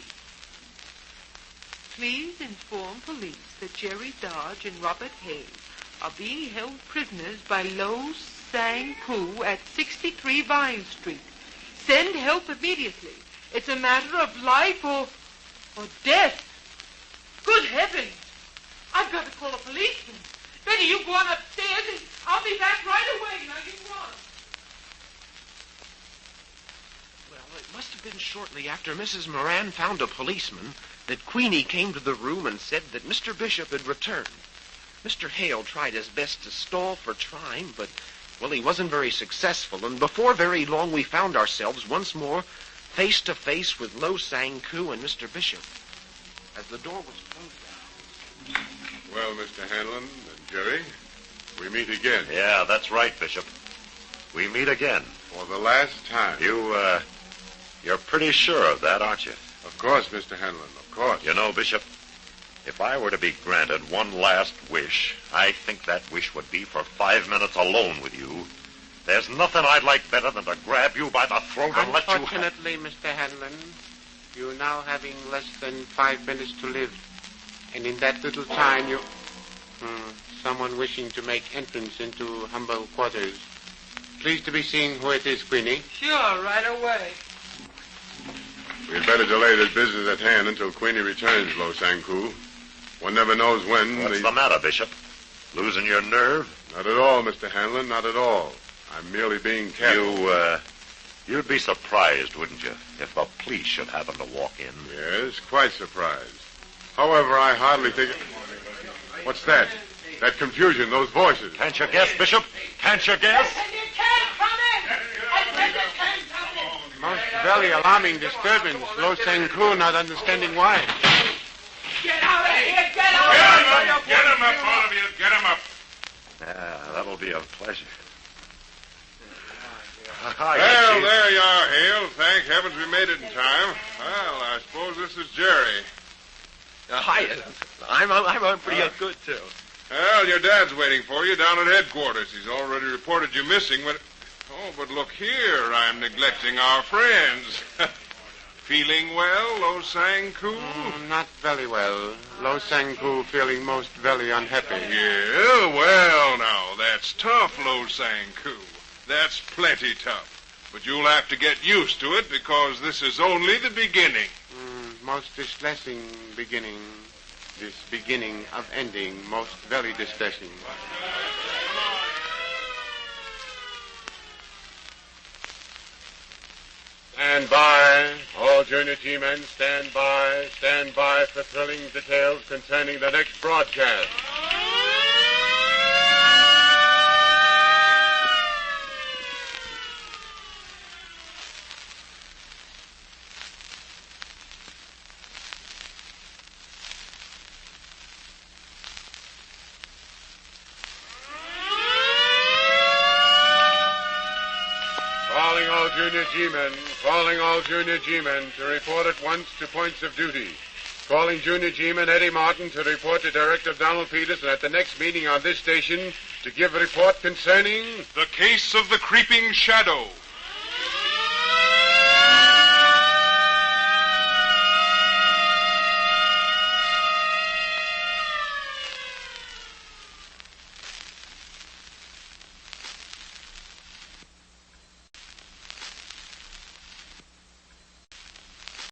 Speaker 13: Please inform police that Jerry Dodge and Robert Hale are being held prisoners by Lo Sang-Koo at 63 Vine Street. Send help immediately. It's a matter of life or death. Good heavens. I've got to call a policeman. Betty, you go on upstairs and I'll be back right away. Now you run.
Speaker 2: Well, it must have been shortly after Mrs. Moran found a policeman that Queenie came to the room and said that Mr. Bishop had returned. Mr. Hale tried his best to stall for time, but, well, he wasn't very successful, and before very long we found ourselves once more face to face with Lo Sang-Koo and Mr. Bishop. As the door was closed down...
Speaker 21: Well, Mr. Hanlon and Jerry, we meet again.
Speaker 14: Yeah, that's right, Bishop. We meet again.
Speaker 21: For the last time.
Speaker 14: You're pretty sure of that, aren't you?
Speaker 21: Of course, Mr. Hanlon, of course.
Speaker 14: You know, Bishop, if I were to be granted one last wish, I think that wish would be for 5 minutes alone with you. There's nothing I'd like better than to grab you by the throat and let you...
Speaker 3: Unfortunately, Mr. Hanlon, you're now having less than 5 minutes to live. And in that little time, someone wishing to make entrance into humble quarters. Pleased to be seeing who it is, Queenie.
Speaker 13: Sure, right away.
Speaker 21: We'd better delay this business at hand until Queenie returns, Lo Sanku. One never knows when.
Speaker 14: What's the matter, Bishop? Losing your nerve?
Speaker 21: Not at all, Mr. Hanlon, not at all. I'm merely being careful.
Speaker 14: You'd be surprised, wouldn't you, if the police should happen to walk in?
Speaker 21: Yes, quite surprised. However, I hardly think... What's that? That confusion, those voices.
Speaker 14: Can't you guess, Bishop? Can't you guess?
Speaker 3: Most very alarming disturbance. Lo Sanku not understanding why.
Speaker 13: Get out of here! Get out!
Speaker 20: Get him up, all of you. Get him up.
Speaker 14: That'll be a pleasure.
Speaker 21: Well, there you are, Hale. Thank heavens we made it in time. Well, I suppose this is Jerry.
Speaker 2: Hi. I'm pretty good, too.
Speaker 21: Well, your dad's waiting for you down at headquarters. He's already reported you missing, but... Oh, but look here. I'm neglecting our friends. Feeling well, Lo Sanku?
Speaker 3: Not very well. Lo Sanku feeling most very unhappy.
Speaker 21: Yeah, well, now, that's tough, Lo Sanku. That's plenty tough. But you'll have to get used to it because this is only the beginning.
Speaker 3: Most distressing beginning. This beginning of ending. Most very distressing.
Speaker 21: Stand by. All Junior G-men, stand by. Stand by for thrilling details concerning the next broadcast. Calling all Junior G-men to report at once to points of duty. Calling Junior G-man Eddie Martin to report to Director Donald Peterson at the next meeting on this station to give a report concerning...
Speaker 22: The case of the creeping shadow.